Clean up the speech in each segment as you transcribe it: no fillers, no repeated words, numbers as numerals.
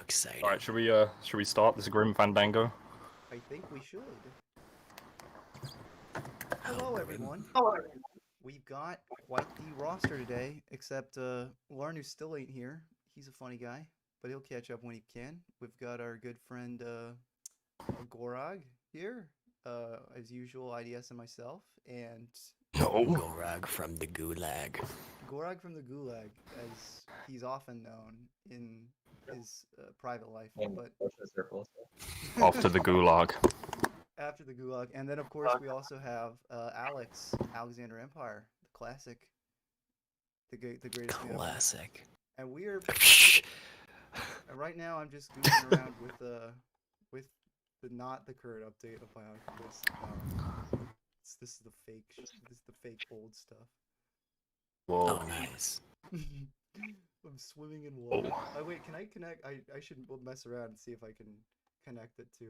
exciting. All right, should we start this grim fandango? I think we should. Hello, everyone. We've got quite the roster today, except Larnu still ain't here. He's a funny guy, but he'll catch up when he can. We've got our good friend Gorag here, as usual, IDS and myself, and Gorag from the Gulag. Gorag from the Gulag, as he's often known in his private life, but Off to the gulag. after the Gulag, and then of course we also have Alexander Empyre, the classic, the greatest man. Classic. And we are right now. I'm just goofing around with the not the current update of Bionicle Masks of Power. This is the fake. This is the fake old stuff. Whoa. Oh, nice. I'm swimming in water. Oh. Oh wait, can I connect? I should mess around and see if I can connect it to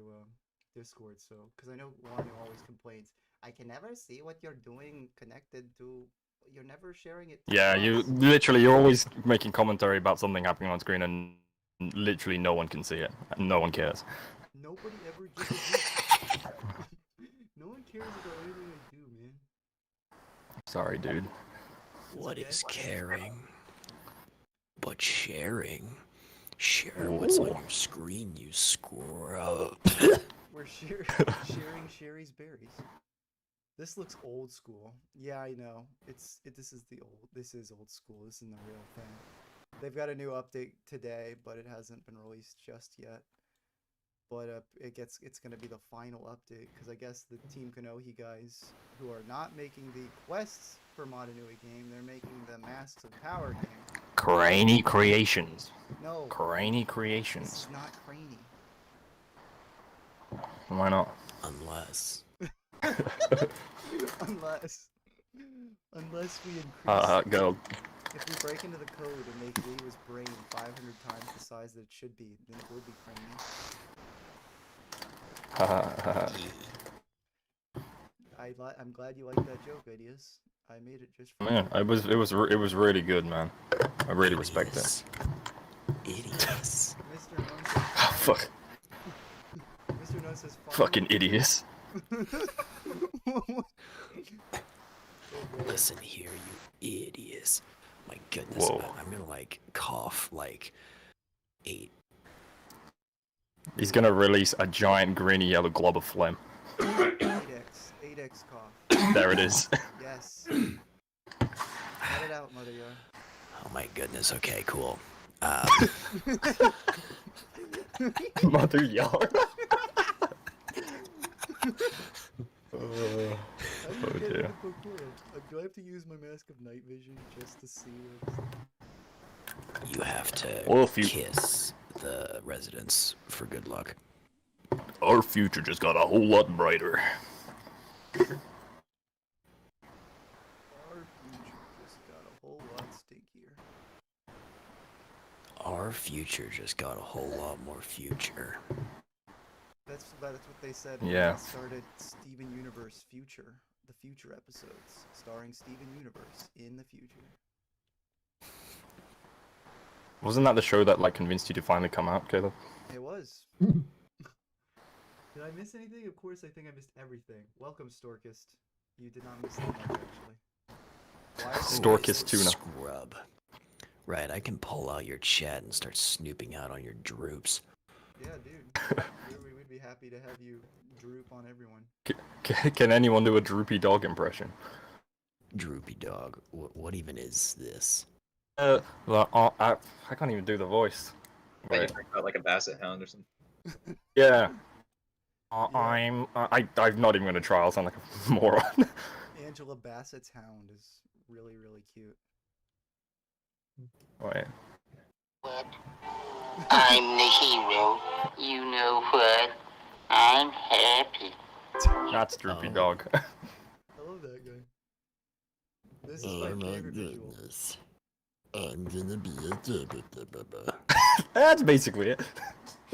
Discord. So, because I know Lanu always complains, I can never see what you're doing connected to. You're never sharing it. Yeah, you're always making commentary about something happening on screen, and literally no one can see it, and no one cares. Nobody ever gives a shit. No one cares about anything I do, man. Sorry, dude. What is caring? But sharing. Share what's on your screen, you scrub. We're sharing Sherry's berries. This looks old school. Yeah, I know. This is old school. This isn't the real thing. They've got a new update today, but it hasn't been released just yet. But it's gonna be the final update, because I guess the Team Konohi guys, who are not making the quests for MATA-NUI game, they're making the Masks of Power game. Cranny Creations. No. Cranny This Creations. is not Cranny. Why not? Unless. Unless we increase. Go. If we break into the code and make Leo's brain 500 times the size that it should be, then it would be Cranny. I'm glad you liked that joke, Ideas. I made it just for Man, it was really good, man. I really respect it. Idiots. Mr. None says Fuck. Mr. None says Fucking idiots. Listen here, you idiots. My goodness, Whoa. I'm gonna like cough like 8. He's gonna release a giant greeny yellow glob of phlegm. 8x cough. There it is. Yes. Let it out, Mother Yar. Oh my goodness, okay, cool. Mother yard. How do you get dear. into Kokoro? Do I have to use my Mask of Night Vision just to see it? You have to Well, if you- kiss the residents for good luck. Our future just got a whole lot brighter. Our future just got a whole lot stinkier. Our future just got a whole lot more future. That's what they said Yeah. when they started Steven Universe Future, the future episodes, starring Steven Universe in the future. Wasn't that the show that like convinced you to finally come out, Caleb? It was. Did I miss anything? Of course, I think I missed everything. Welcome, Storkist. You did not miss that much, actually. Why is it- Storkist tuna. Scrub. Right, I can pull out your chat and start snooping out on your droops. Yeah, dude. We'd be happy to have you droop on everyone. Can anyone do a droopy dog impression? Droopy dog. What even is this? I can't even do the voice. Right. Right. About like a basset hound or something. Yeah. I'm not even gonna try. I'll sound like a moron. Angela Bassett's hound is really, really cute. Wait. What? I'm the hero. You know what? I'm happy. That's droopy Oh. dog. I love that guy. This is my favorite visual. I'm gonna be a That's basically it.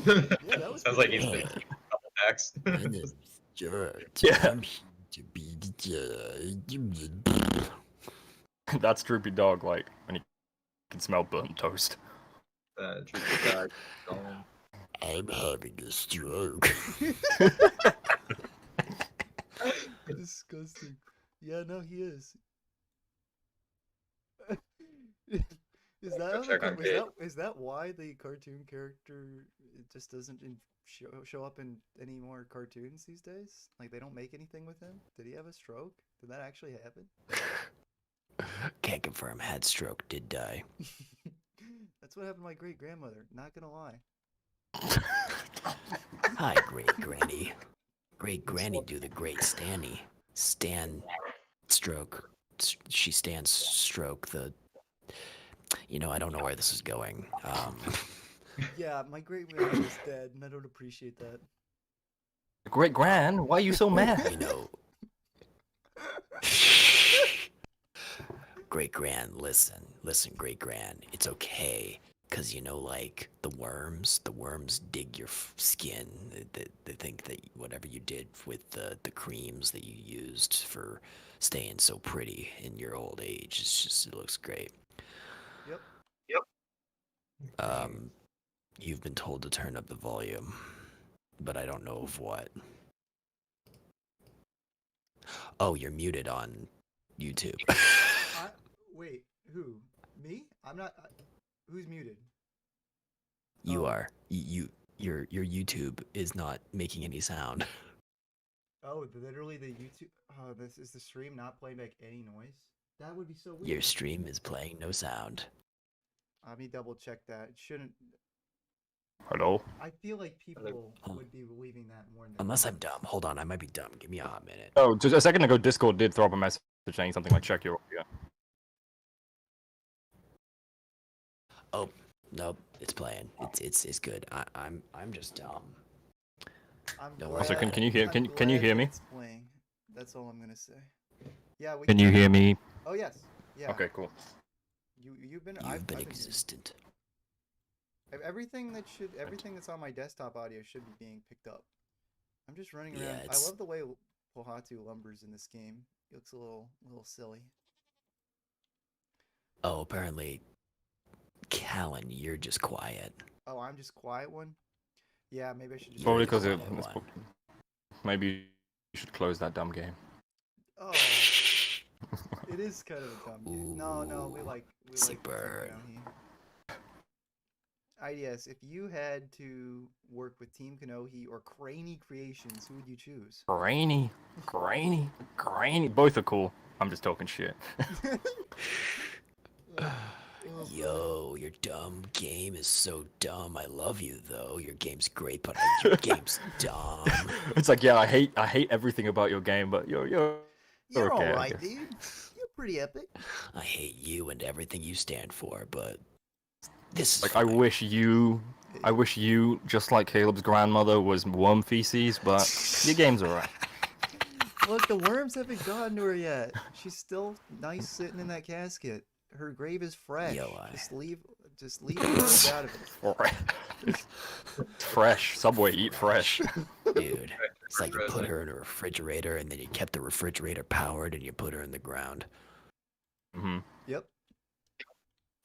Yeah, that was Sounds like pretty he's good. been a couple packs. My name's George. Yeah. I'm here to be the That's droopy dog, like when you can smell burnt toast. Truth or God. Going. I'm having a stroke. Disgusting. Yeah, no, he is. Is that Go how check on Kate. is that why the cartoon character just doesn't show up in any more cartoons these days? Like they don't make anything with him? Did he have a stroke? Did that actually happen? Can't confirm. Had stroke. Did die. That's what happened to my great grandmother. Not gonna lie. Hi, great granny. Great granny do the great Stanny. Stan stroke. She stands stroke the. You know, I don't know where this is going. Yeah, my great grandmother is dead, and I don't appreciate that. Great Gran, why are you so mad? You know. Great Gran, listen, Great Gran. It's okay, cause you know, like the worms dig your skin. They think that whatever you did with the creams that you used for staying so pretty in your old age, it looks great. Yep. You've been told to turn up the volume, but I don't know of what. Oh, you're muted on YouTube. Wait, who? Me? I'm not. Who's muted? You Oh. are. Your YouTube is not making any sound. Oh, literally the YouTube. Oh, this is the stream not playing back any noise. That would be so weird. Your stream is playing no sound. Let me double check that. It shouldn't. Hello? I feel like people would be believing that more than. Unless I'm dumb. Hold on, I might be dumb. Give me a hot minute. Oh, just a second ago, Discord did throw up a message saying something like check your audio. Oh, nope, it's playing. It's good. I'm just dumb. I'm No, glad, also, can you hear- I'm can you glad hear me? It's playing. That's all I'm gonna say. Yeah, we Can you hear me? Oh yes. Yeah. Okay, cool. You've been. You've been I've here. existent. Everything that's on my desktop audio should be being picked up. I'm just running Yeah, around. I it's- love the way Pohatu lumbers in this game. He looks a little silly. Oh, apparently, Callan, you're just quiet. Oh, I'm just quiet one. Yeah, maybe I should just. Probably Yeah, because quiet it's one. maybe you should close that dumb game. Oh, it is kind of a dumb game. No, we like sick the thing bird. down here. IDS, if you had to work with Team Kanohi or Craney Creations, who would you choose? Grainy. Both are cool. I'm just talking shit. Yo, your dumb game is so dumb. I love you though. Your game's great, but your game's dumb. It's like, yeah, I hate everything about your game, but you're You're okay, I alright, guess. dude. You're pretty epic. I hate you and everything you stand for, but this is Like, I fine. wish you, just like Caleb's grandmother, was worm feces, but your game's alright. Look, the worms haven't gotten to her yet. She's still nice sitting in that casket. Her grave is fresh. Yo, Just leave the worms out of it. Fresh. Subway, eat fresh. Dude, it's like you put her in a refrigerator and then you kept the refrigerator powered and you put her in the ground. Hmm. Yep.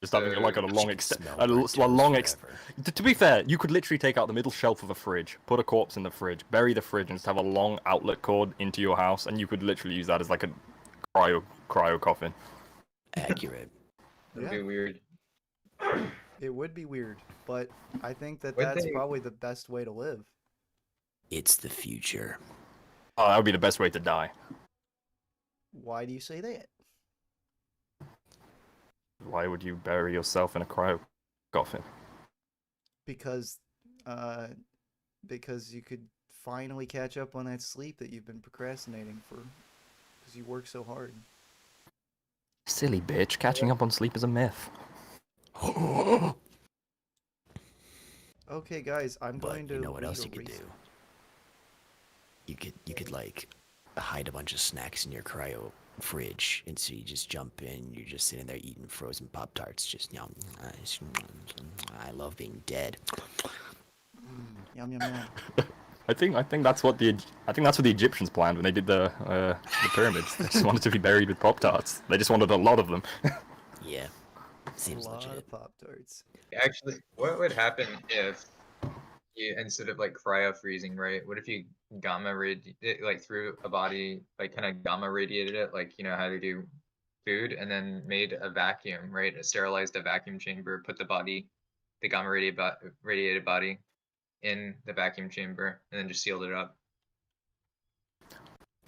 Just having like a She long can extent, smell a burnt toast long forever. To be fair, you could literally take out the middle shelf of a fridge, put a corpse in the fridge, bury the fridge, and just have a long outlet cord into your house, and you could literally use that as like a cryo coffin. Accurate. That'd Yeah. be weird. It would be weird, but I think that Would that's they- probably the best way to live. It's the future. Oh, that would be the best way to die. Why do you say that? Why would you bury yourself in a cryo coffin? Because you could finally catch up on that sleep that you've been procrastinating for, because you work so hard. Silly bitch, catching up on sleep is a myth. Okay, guys, I'm going But to. you know what lead else a you could race. do? You could like hide a bunch of snacks in your cryo fridge, and so you just jump in. You're just sitting there eating frozen Pop Tarts. Just yum. I love being dead. Yum yum yum. I think that's what the Egyptians planned when they did the pyramids. They just wanted to be buried with Pop Tarts. They just wanted a lot of them. Yeah. Seems a lot legit. of Pop Tarts. Actually, what would happen if you, instead of like cryo freezing, right? What if you gamma like through a body, like kind of gamma radiated it, like you know how to do food, and then made a vacuum, right? Sterilized a vacuum chamber, put the gamma radiated body in the vacuum chamber, and then just sealed it up.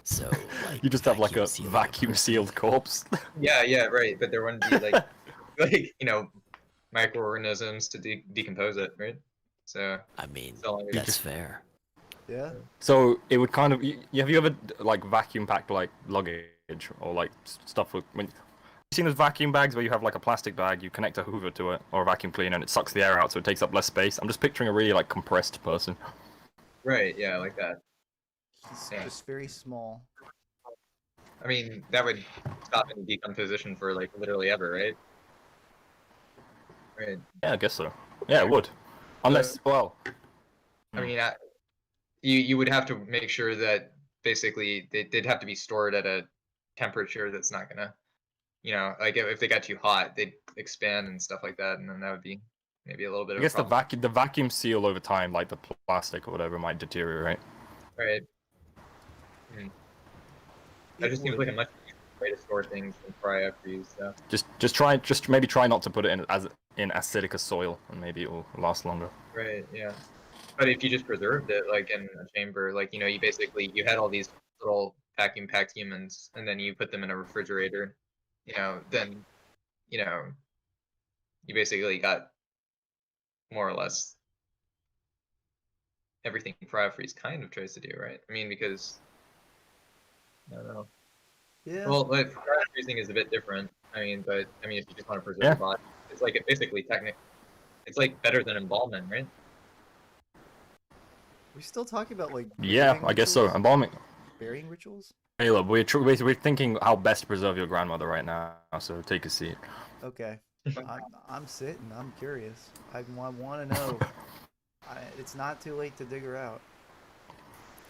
So like You just have like a sealing vacuum person. sealed corpse. Yeah, right. But there wouldn't be like like microorganisms to decompose it, right? So I mean, so long as- that's fair. Yeah. So it would kind of. Have you ever like vacuum packed like luggage or like stuff with when? You seen those vacuum bags where you have like a plastic bag, you connect a Hoover to it or a vacuum cleaner, and it sucks the air out, so it takes up less space. I'm just picturing a really like compressed person. right, yeah, like that. He's Yeah. just very small. I mean, that would stop any decomposition for like literally ever, right? Right. Yeah, I guess so. Yeah, it would. Unless, well, I mean, you would have to make sure that basically they'd have to be stored at a temperature that's not gonna, like if they got too hot, they'd expand and stuff like that, and then that would be maybe a little bit I of guess a problem. the vacuum seal over time, like the plastic or whatever, might deteriorate. Right. That It just seems would. like a much easier way to store things than cryo freeze. So. Just maybe try not to put it in acidic as soil, and maybe it will last longer. Right. Yeah. But if you just preserved it, like in a chamber, like you had all these little vacuum packed humans, and then you put them in a refrigerator, then you basically got more or less everything cryo freeze kind of tries to do, right? I mean, because I don't know. Yeah. Well, like cryo freezing is a bit different. I mean, but I mean, if you just want to preserve Yeah. the body, it's like basically it's like better than embalming, right? We're still talking about like Yeah, grieving I guess so. rituals? Embalming. Burying rituals? Caleb, we're thinking how best to preserve your grandmother right now, so take a seat. Okay. I'm sitting. I'm curious. I want to know. It's not too late to dig her out.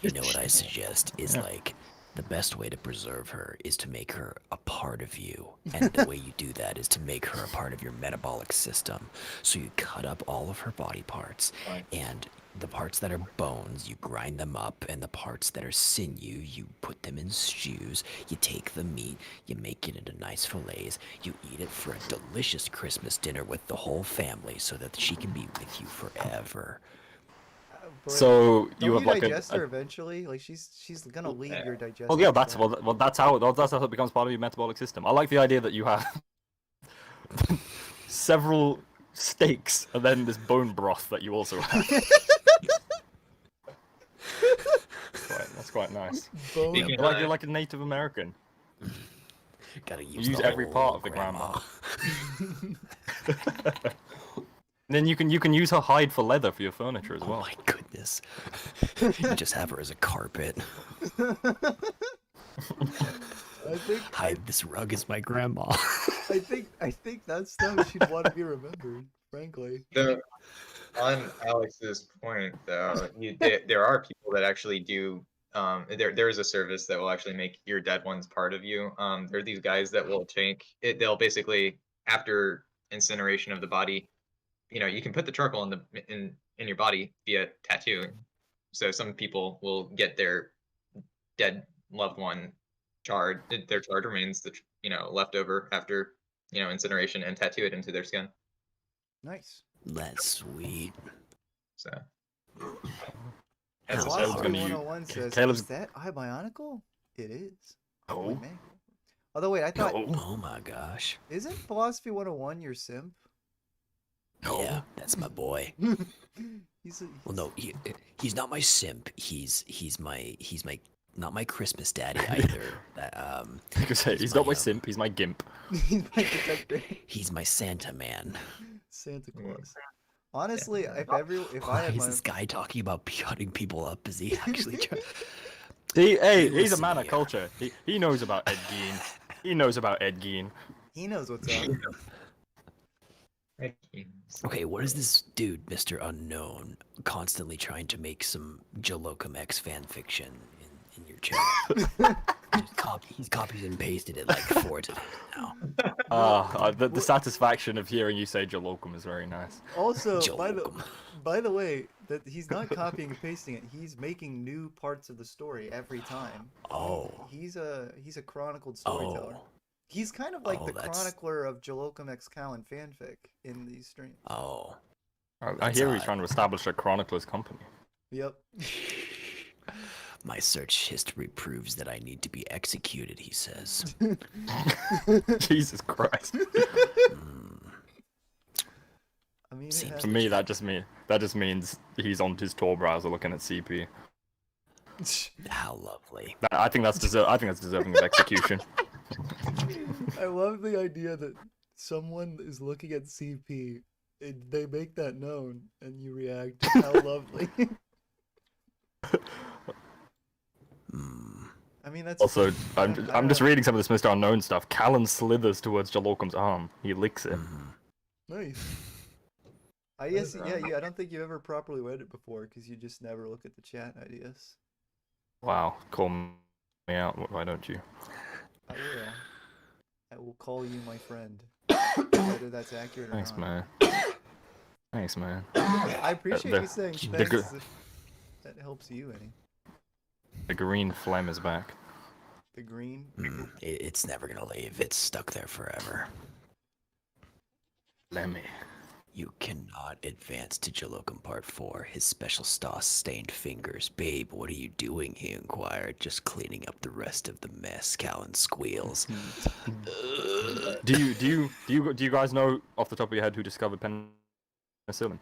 You know what I suggest is Yeah. like the best way to preserve her is to make her a part of you. And the way you do that is to make her a part of your metabolic system. So you cut up all of her body parts, Right. and the parts that are bones, you grind them up, and the parts that are sinew, you put them in stews. You take the meat, you make it into nice fillets, you eat it for a delicious Christmas dinner with the whole family so that she can be with you forever. But So don't you have like digest her eventually? Like she's gonna leave Yeah. your digestive. well, yeah, that's tract. that's how it becomes part of your metabolic system. I like the idea that you have several steaks and then this bone broth that you also have. That's quite nice. Bone. Speaking Like of- you're like a Native American. Gotta You use use the every whole part of the grandma. Then you can use her hide for leather for your furniture as Oh well. my goodness. You can just have her as a carpet. I think Hide this rug as my grandma. I think that's how she'd want to be remembered. Frankly. On Alex's point, though, there are people that actually do. There is a service that will actually make your dead ones part of you. There are these guys that will take it. They'll basically, after incineration of the body, you can put the charcoal in your body via tattoo. So some people will get their dead loved one charred, their charred remains, left over after incineration, and tattoo it into their skin. Nice. That's sweet. So How that's a Caleb's Philosophy gonna 101 says, Caleb's- is that Bionicle? It is. Oh. Wait, man. Although wait, I thought No. Oh my gosh. isn't Philosophy 101 your simp? Yeah, that's my boy. he's Well, no, he's not my simp. He's my not my Christmas daddy either. You could say he's not my simp, he's my gimp. he's my protector. He's my Santa man. Santa Claus. Honestly, if Why I had is my this guy talking about cutting people up? Is he actually trying? Hey, he's a Listen man of here. culture. He knows about Ed Gein. He knows about Ed Gein. he knows what's up. Okay, what is this dude, Mr. Unknown, constantly trying to make some Jalocum X fan fiction in your chat? He's copied and pasted it like 4 times now. The satisfaction of hearing you say Jalocum is very nice. Also, Joke. by the way, that he's not copying and pasting it. He's making new parts of the story every time. Oh. He's a chronicled storyteller. Oh. He's kind of like Oh, the that's- chronicler of Jalocum X Callan fanfic in these streams. Oh. I hear he's trying to establish a chronicler's company. Yep. My search history proves that I need to be executed, he says. Jesus Christ. I mean, it Seems has- To me, that just means he's on his Tor browser looking at CP. How lovely. I think that's deserving of execution. I love the idea that someone is looking at CP, and they make that known, and you react. How lovely. I mean, that's Also, I I'm don't just know. reading some of this Mr. Unknown stuff. Callan slithers towards Jalocum's arm. He licks it. Nice. Yes, yeah. I don't think you ever properly read it before because you just never look at the chat ideas. Wow, call me out. Why don't you? I will. I will call you my friend. Whether that's accurate or Thanks, not. man. Thanks, man. I appreciate the- you saying the thanks. gr- If that helps you any. The green phlegm is back. The green. It's never gonna leave. It's stuck there forever. Lemmy. You cannot advance to Jalocum Part 4. His special stoss-stained fingers. Babe, what are you doing? He inquired. Just cleaning up the rest of the mess. Callan squeals. Do you guys know off the top of your head who discovered penicillin?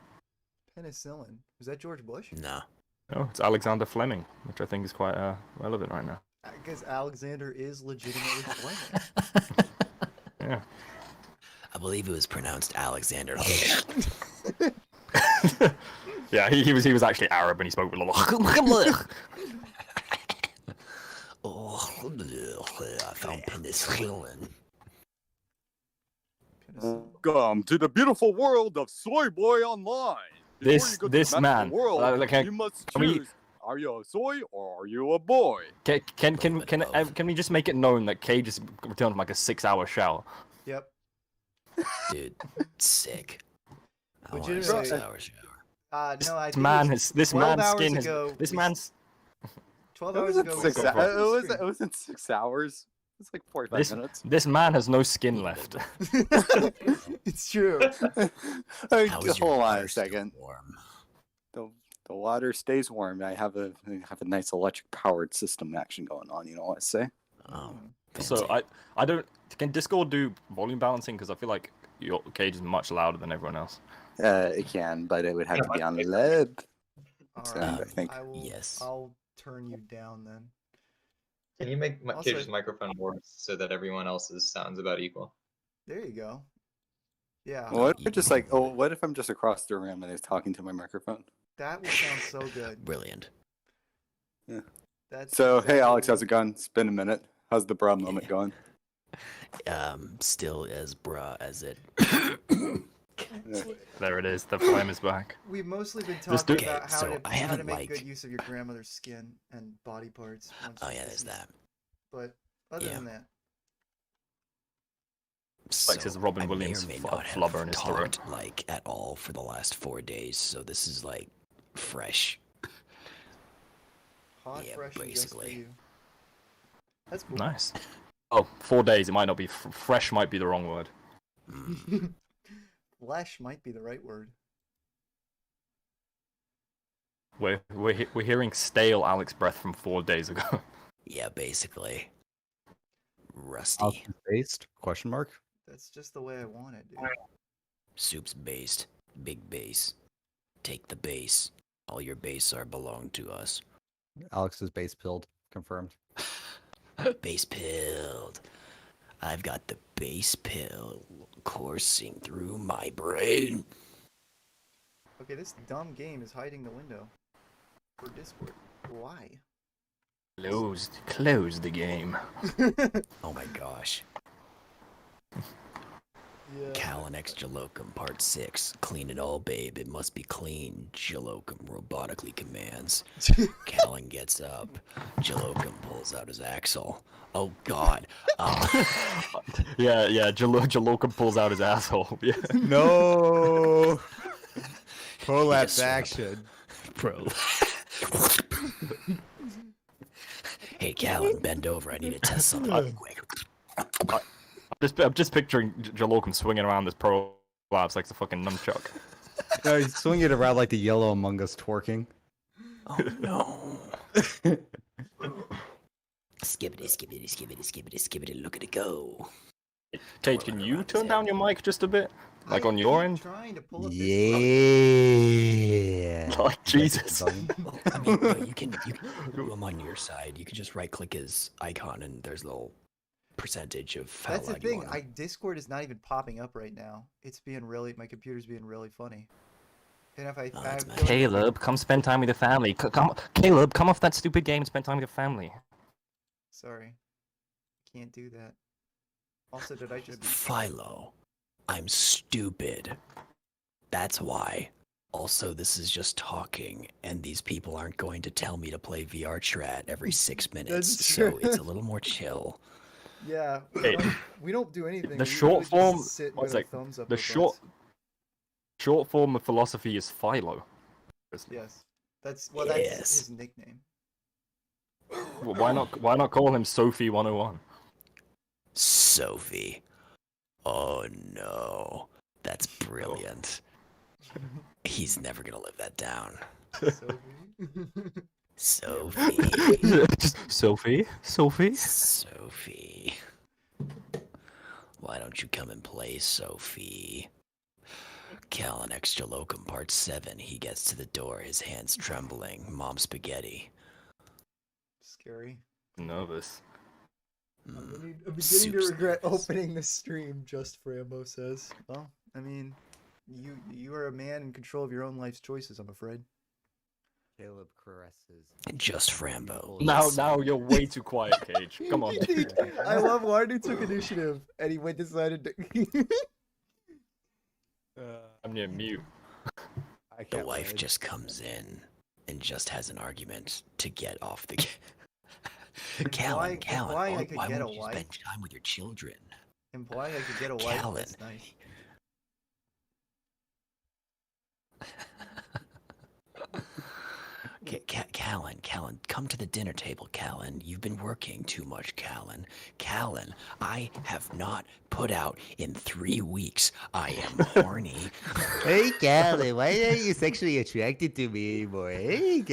Penicillin. Was that George Bush? No. Oh, it's Alexander Fleming, which I think is quite relevant right now. I guess Alexander is legitimately Fleming. Yeah. I believe it was pronounced Alexander. Yeah, he was actually Arab and he spoke with a lot. Oh, I found penicillin. Welcome to the beautiful world of Soy Boy Online. Before This- you go to this the magical man, world, like, you must can we- choose: are you a soy or are you a boy? Can we just make it known that Kay just returned from like a 6-hour shower? Yep. Dude, sick. I want a Legitimately. 6-hour shower. No, I This think man it was has this 12 man's hours skin has ago, this we- man's 12 It hours wasn't ago. we six. started It the was. stream. It wasn't 6 hours. It's like 45 this minutes. this man has no skin left. It's true. How is your Hold on water a still second. warm? The water stays warm. I have a nice electric powered system action going on. You know what I say? Oh, So fancy. I don't can Discord do volume balancing because I feel like your Cage is much louder than everyone else. It can, but it would have to be on the lab. All So, right. I think. yes. I'll turn you down then. Can you make Also- Cage's microphone work so that everyone else's sounds about equal? There you go. Yeah. What if just like, oh, what if I'm just across the room and he's talking to my microphone? That will sound so good. Brilliant. That's So, hey, exactly Alex, what- how's it going? It's been a minute. How's the bra moment Yeah. going? Still as bra as it. There it is. The flame is back. We've mostly been Just talking do- about how so to I how to haven't, make like- good use of your grandmother's skin and body parts. once Oh you yeah, there's listen. that. But other Yeah. than that, Like his Robin I may or Williams may f- not have flubber in his throat. talked, like at all for the last 4 days, so this is like fresh. hot, Yeah, fresh, and just for basically. you. That's cool. Nice. Oh, 4 days. It might not be fresh. Might be the wrong word. Mm. Flesh might be the right word. We're hearing stale Alex breath from 4 days ago. Yeah, basically. Rusty. Based? Question mark. That's just the way I want it, dude. Soup's based. Big base. Take the base. All your base are belong to us. Alex is base pilled. Confirmed. Base pilled. I've got the base pill coursing through my brain. Okay, this dumb game is hiding the window for Discord. Why? Close the game. Oh my gosh. Yeah. Callan X Jalocum Part 6. Clean it all, babe. It must be clean. Jalocum robotically commands. Callan gets up. Jalocum pulls out his axle. Oh god. Yeah, Jalocum pulls out his asshole. Yeah. No. Prolapse just straight up- action. Bro. Hey, Callan, bend over. I need to test something real quick. I'm just picturing Jalocum swinging around this prolapse like the fucking nunchuck. No, he's swinging it around like the yellow Among Us twerking. Oh no. Skibbity, skibbity, skibbity, skibbity, skibbity, look at it go. Tate, can you turn down your mic just a bit? Like on your end? Trying to pull up Yeah. Like, Jesus. I mean, no, you can do him on your side. You can just right click his icon and there's a little percentage of how That's the loud you thing. want him. Discord is not even popping up right now. It's being really. My computer's being really funny. And if I, Oh, I that's feel mad. like- Caleb, come spend time with your family. Caleb, come off that stupid game and spend time with your family. Sorry, can't do that. Also, did I just? Philo, I'm stupid. That's why. Also, this is just talking, and these people aren't going to tell me to play VR chat every 6 minutes, That's so true. it's a little more chill. Yeah, Hey, we don't do anything. the we short literally form- just sit one with our sec, thumbs up. the our short- butts. Short form of philosophy is Philo. Yes, that's Yes. his nickname. Well, why not call him Sophie 101? Sophie. Oh no. That's brilliant. He's never gonna live that down. Sophie. Sophie. Just Sophie? Sophie. Why don't you come and play, Sophie? Callan X Jalocum Part 7. He gets to the door, his hands trembling. Mom spaghetti. Scary. Nervous. I'm beginning to Soup's regret nervous. opening the stream. Just Frambo says. Well, I mean, you are a man in control of your own life's choices. I'm afraid. Caleb caresses. Just Frambo. Now you're way too quiet, Cage. Come on. I love Wardu took initiative and he went decided to. I'm near mute. I The can't wife wait. just comes in and just has an argument to get off the. Callan, implying I could why get won't a you wife? spend time with your children? Implying I could get a wife. Callan. That's nice. Callan, come to the dinner table, Callan. You've been working too much, Callan. Callan, I have not put out in 3 weeks. I am horny. Hey, Callan, why are you sexually attracted to me anymore? Hey,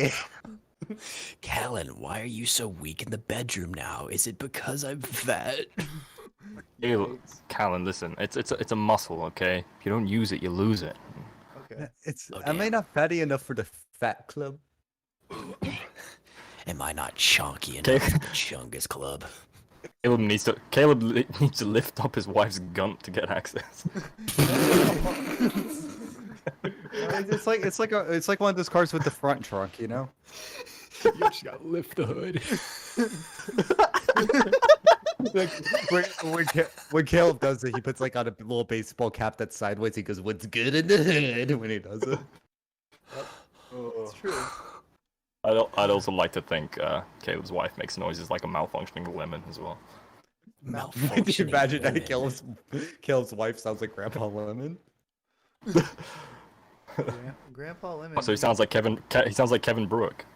Callan, why are you so weak in the bedroom now? Is it because I'm fat? Caleb, Callan, listen. It's a muscle, okay? If you don't use it, you lose it. Okay. It's Oh, am I damn. not fatty enough for the fat club? Am I not chonky Okay. enough for the Chungus Club? Caleb needs to lift up his wife's gunt to get access. It's like one of those cars with the front trunk, you know? You just gotta lift the hood. Like when Caleb does it, he puts like on a little baseball cap that's sideways. He goes, "What's good in the hood?" when he does it. It's true. I'd also like to think Caleb's wife makes noises like a malfunctioning lemon as well. Can you Malfunctioning imagine that women. Caleb's wife sounds like Grandpa Lemon? Grandpa Lemon. Oh, so he sounds like Kevin Brooke.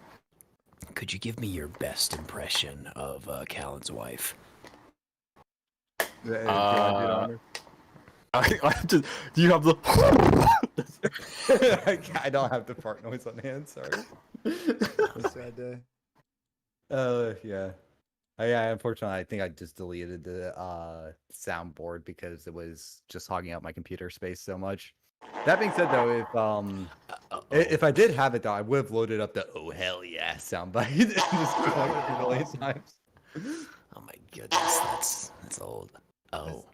Could you give me your best impression of Callan's wife? Do you have the? I don't have the fart noise on hand. Sorry. Sad day. Yeah. Unfortunately, I think I just deleted the soundboard because it was just hogging up my computer space so much. That being said, though, if I did have it, though, I would have loaded up the "oh hell yeah" soundbite and just played it a million times. Oh my goodness, that's old. Oh,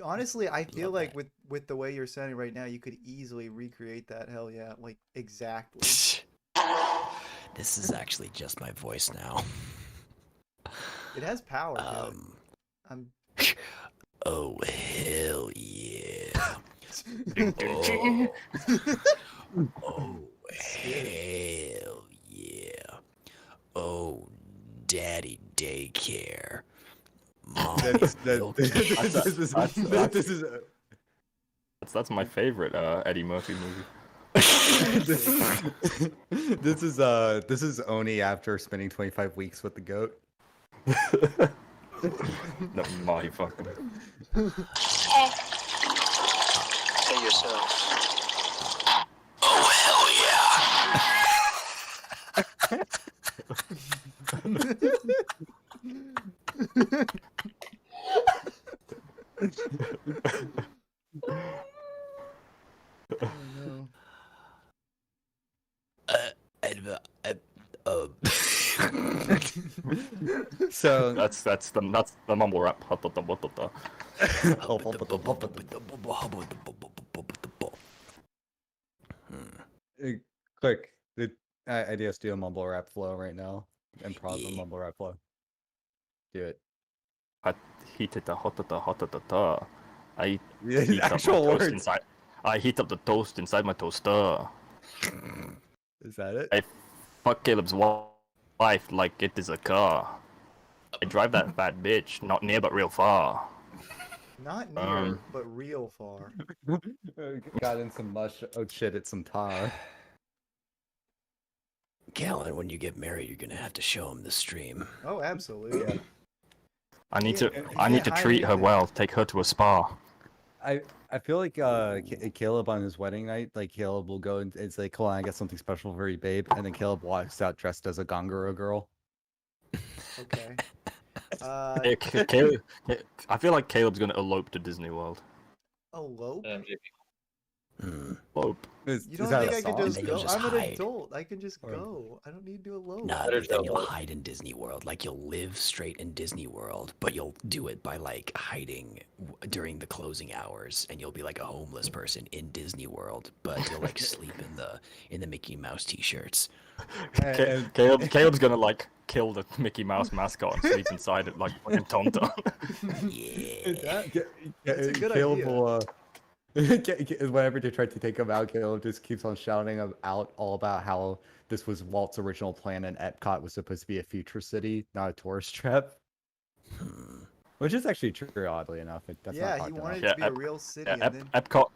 Honestly, I feel Love like that. with the way you're sounding right now, you could easily recreate that. Hell yeah, like exactly. this is actually just my voice now. It has power. To it. I'm Oh, hell yeah. Oh, hell yeah. Oh, daddy daycare. Mommy milk. This is That's my favorite Eddie Murphy movie. this is Oni after spending 25 weeks with the goat. No, my fucking. Hey yourself. Oh, hell yeah. Oh no. So That's the mumble rap. quick, I just do a mumble rap flow right now. Improv a Yeah. mumble rap flow. Do it. I heat it hot. I Yeah, heat up my actual toast words. inside. I heat up the toast inside my toaster. Is that it? I fuck Caleb's wife like it is a car. I drive that fat bitch, not near but real far. Not near, but real far. Got in some mush. Oh shit! It's some tar. Callan, when you get married, you're gonna have to show him the stream. Oh, absolutely. I need to Yeah, treat her highly- well. Take her to a spa. I feel like Caleb on his wedding night, like Caleb will go and it's like, "Hold on, I got something special for you, babe," and then Caleb walks out dressed as a Gongoro girl. Okay. Caleb, I feel like Caleb's gonna elope to Disney World. Elope? Hmm. Elope. You don't that think a I can song? just Then go? you'll just I'm an hide. adult. I can just Or- go. I don't need to elope. Nah, Better then you'll show. hide in Disney World. Like you'll live straight in Disney World, but you'll do it by like hiding during the closing hours, and you'll be like a homeless person in Disney World, but you'll like sleep in the Mickey Mouse t-shirts. And- Caleb's gonna like kill the Mickey Mouse mascot and sleep inside it like fucking Tonto. Yeah. That's a good Caleb idea. will, whenever they try to take him out, Caleb just keeps on shouting out all about how this was Walt's original plan and Epcot was supposed to be a future city, not a tourist trap. Hmm. Which is actually true, oddly enough. That's Yeah, not he talked about. wanted it Yeah, to be a real city, Yeah, and then Epcot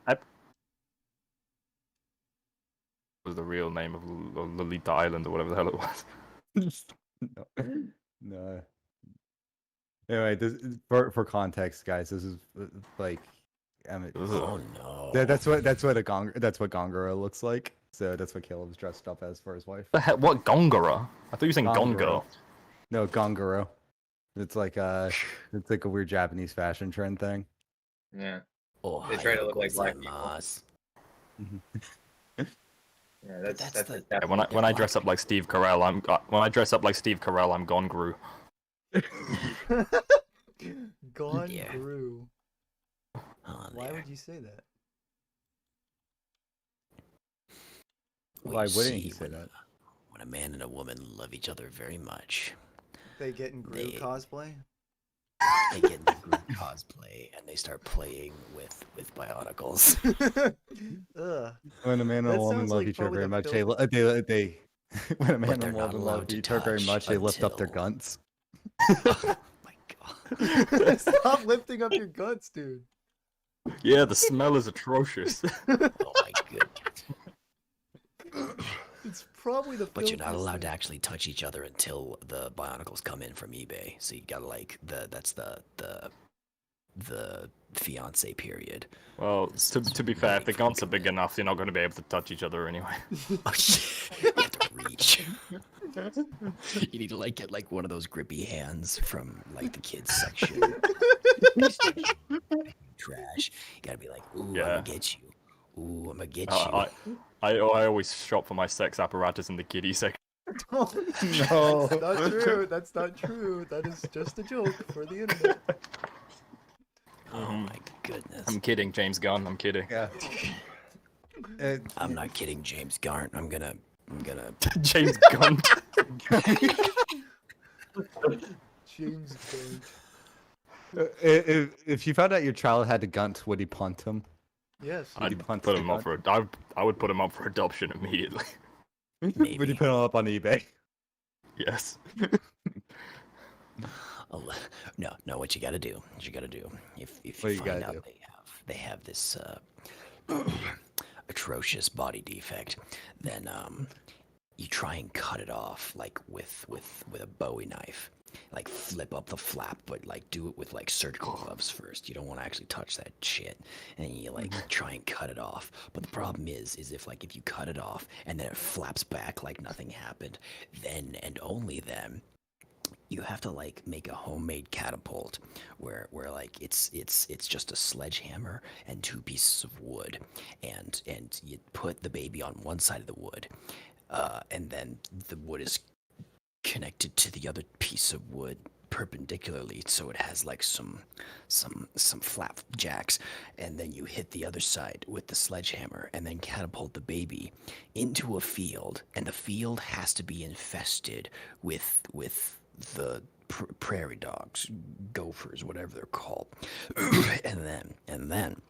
was the real name of Lolita Island or whatever the hell it was. No. Anyway, for context, guys, this is like, Oh no. that's what Gongoro looks like. So that's what Caleb's dressed up as for his wife. The heck? What Gongora? I thought you were saying Gongoro. Gongo. No, Gongoro. It's like a weird Japanese fashion trend thing. Yeah. Oh, They try to look like black people. gozaimasu. Yeah, that's That's the- Yeah, when I dress up like Steve Carell, I'm Gone Gru. gone Yeah. through. Oh, Why there. would you say that? We Why wouldn't see he say when- that? When a man and a woman love each other very much, They get in Gru They- cosplay? they get in the group cosplay and they start playing with Bionicles. Ugh. When a man and That a woman sounds love like each other probably very the much, film- they when a man and they're a not woman allowed love to each other very touch much, they lift up their until- guns. Oh my god. Stop lifting up your guts, dude. Yeah, the smell is atrocious. Oh my god. It's probably the But you're not filthiest allowed to thing. actually touch each other until the Bionicles come in from eBay. So you gotta like that's the fiance period. Well, to be fair, if the guns are big enough, you're not going to be able to touch each other anyway. Oh shit! You have to reach. You need to like get like one of those grippy hands from like the kids section. Trash. You gotta be like, ooh, I'm Yeah. gonna get you. Ooh, I'm gonna get you. I always shop for my sex apparatus in the kiddie section. No, No. that's not true. That's not true. That is just a joke for the internet. Oh my goodness. I'm kidding, James Gunn. I'm kidding. Yeah. I'm not kidding, James Garnt. I'm gonna. James Gunn. James Gunn. If you found out your child had a gunt, would you punt him? Yes. Would you I'd punt put the him up gunt? for I would put him up for adoption immediately. Would Maybe. you put him up on eBay? Yes. Oh, no. What you gotta do? If What you you find gotta out they have this atrocious body defect, then you try and cut it off like with a Bowie knife. Like flip up the flap, but like do it with like surgical gloves first. You don't want to actually touch that shit, and you like try and cut it off. But the problem is if you cut it off and then it flaps back like nothing happened, then and only then you have to like make a homemade catapult where like it's just a sledgehammer and two pieces of wood, and you put the baby on one side of the wood, and then the wood is connected to the other piece of wood perpendicularly, so it has like some flap jacks, and then you hit the other side with the sledgehammer and then catapult the baby into a field, and the field has to be infested with the prairie dogs, gophers, whatever they're called. and then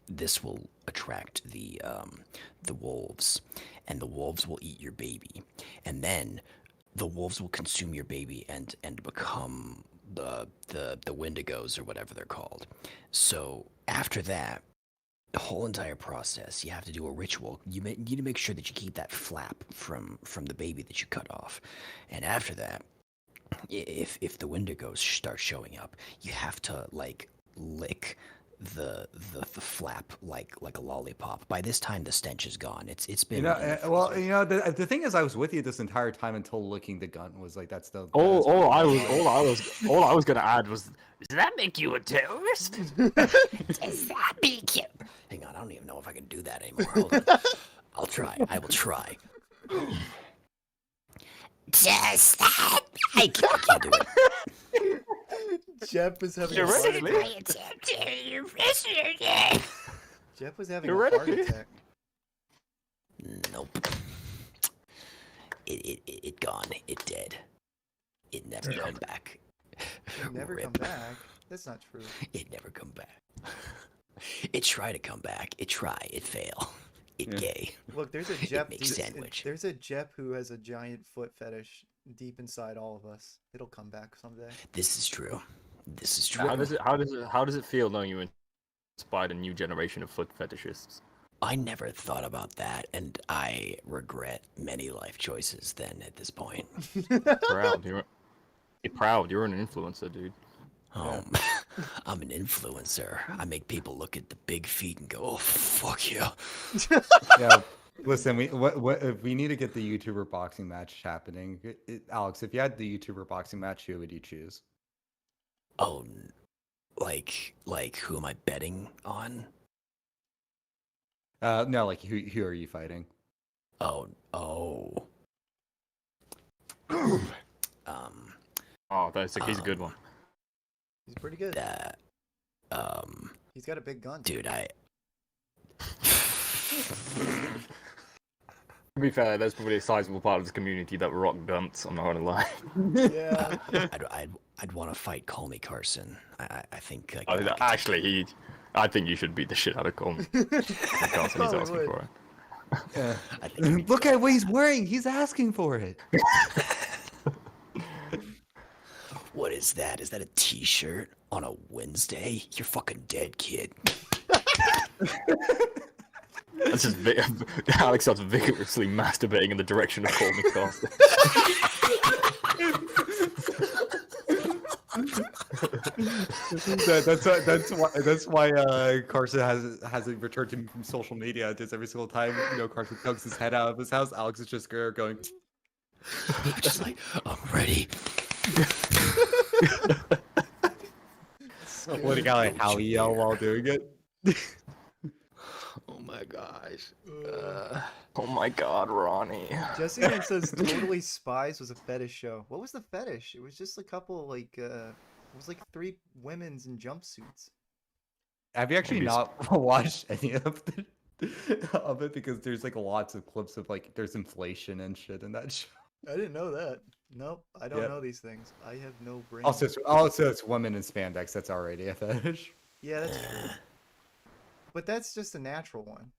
this will attract the wolves, and the wolves will eat your baby, and then the wolves will consume your baby and become the wendigos or whatever they're called. So after that, the whole entire process, you have to do a ritual. You need to make sure that you keep that flap from the baby that you cut off, and after that, if the wendigos start showing up, you have to like lick the flap like a lollipop. By this time, the stench is gone. It's been the thing is, I was with you this entire time until licking the gun was like that's the All I was gonna add was, does that make you a terrorist? Does that make you? Hang on, I don't even know if I can do that anymore. Hold on. I'll try. I will try. Just that. I can't do it. Jeff is having a heart attack. Jeff was having a heart attack. Nope. It gone. It dead. It never come back. It never come Rip. back. That's not true. It never come back. It try to come back. It try. It fail. It gay. Look, there's a Jeff. makes sandwich. There's a Jeff who has a giant foot fetish deep inside all of us. It'll come back someday. This is true. This is true. How does it feel knowing you inspired a new generation of foot fetishists? I never thought about that, and I regret many life choices then at this point. Proud. You're proud. You're an influencer, dude. I'm an influencer. I make people look at the big feet and go, "Oh, fuck yeah." Yeah. Listen, we need to get the YouTuber boxing match happening. Alex, if you had the YouTuber boxing match, who would you choose? Oh, like who am I betting on? No, like who are you fighting? Oh, he's a good one. He's pretty good. He's got a big gun. Dude, To be fair, there's probably a sizable part of this community that rock guns. I'm not gonna lie. Yeah. I'd want to fight Call Me Carson. I think. I think you should beat the shit out of Coleman. Carson, he's asking for it. Yeah. I think Look at what he's wearing. He's asking for it. What is that? Is that a T-shirt on a Wednesday? You're fucking dead, kid. That's just Alex starts vigorously masturbating in the direction of Coleman Carson. That's why Carson hasn't returned to me from social media. Just every single time Carson pokes his head out of his house, Alex is just going. Just like, I'm ready. Letting out like how he yell while doing it. Oh my gosh. Oh my god, Ronnie. Jesse says Totally Spies was a fetish show. What was the fetish? It was just a couple it was like 3 women's in jumpsuits. Have you actually not watched any of it? Because there's like lots of clips of like there's inflation and shit in that show. I didn't know that. Nope, I don't Yep. know these things. I have no brain. Also, it's women in spandex. That's already a fetish. Yeah, that's true. But that's just a natural one.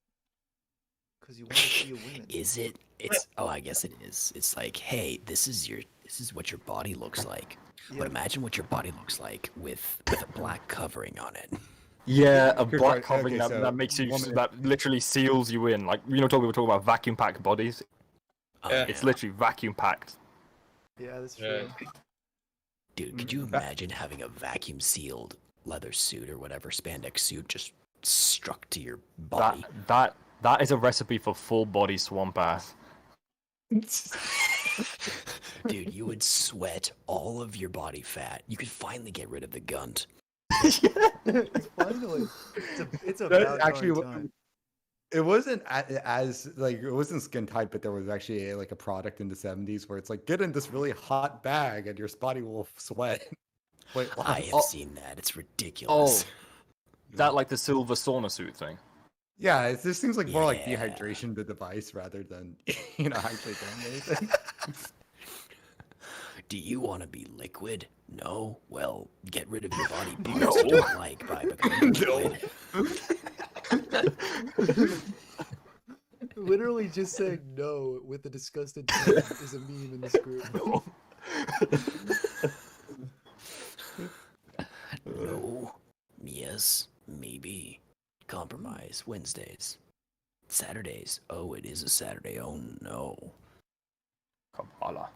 Because you want to see a woman. Is it? It's I guess it is. It's like, hey, this is what your body looks like. Yeah. But imagine what your body looks like with a black covering on it. Yeah, a Good black point. covering Okay, so that makes you woman- that literally seals you in. Like we were talking about vacuum packed bodies. Yeah. It's literally vacuum packed. Yeah, that's Yeah. true. Dude, could you imagine having a vacuum sealed leather suit or whatever spandex suit just struck to your body? That is a recipe for full body swamp ass. Dude, you would sweat all of your body fat. You could finally get rid of the gunt. Finally. It's a That's about actually time. it wasn't as like it wasn't skin tight, but there was actually like a product in the 70s where it's like get in this really hot bag and your body will sweat. Wait, what? I have seen that. It's ridiculous. That like the silver sauna suit thing. Yeah, this seems like more like Yeah. dehydration the device rather than actually doing anything. Do you want to be liquid? No? Well, get rid of your body parts you don't like by becoming liquid. Literally just saying no with a disgusted tone is a meme in this group. No. Yes. Maybe. Compromise. Wednesdays. Saturdays. Oh, it is a Saturday. Oh, no. Kabbalah.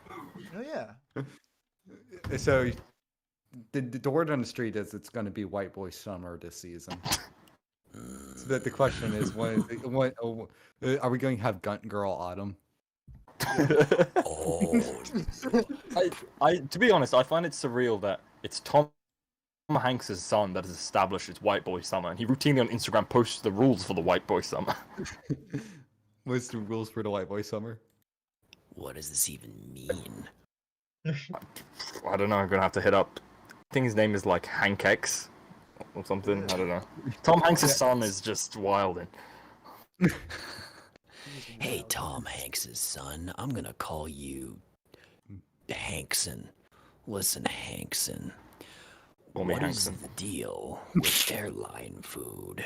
Oh yeah. So the word on the street is it's going to be white boy summer this season. So the question is, are we going to have Gunt Girl Autumn? Oh, I to be honest, I find it surreal that it's Tom Hanks' son that has established its white boy summer, and he routinely on Instagram posts the rules for the white boy summer. What's the rules for the white boy summer? what does this even mean? I don't know. I'm gonna have to hit up. I think his name is like Hank X or something. I don't know. Tom Hanks' son is just wilding. Hey, Tom Hanks' son, I'm gonna call you Hankson. Listen, Hankson. Call me What is Hankson. the deal with airline food?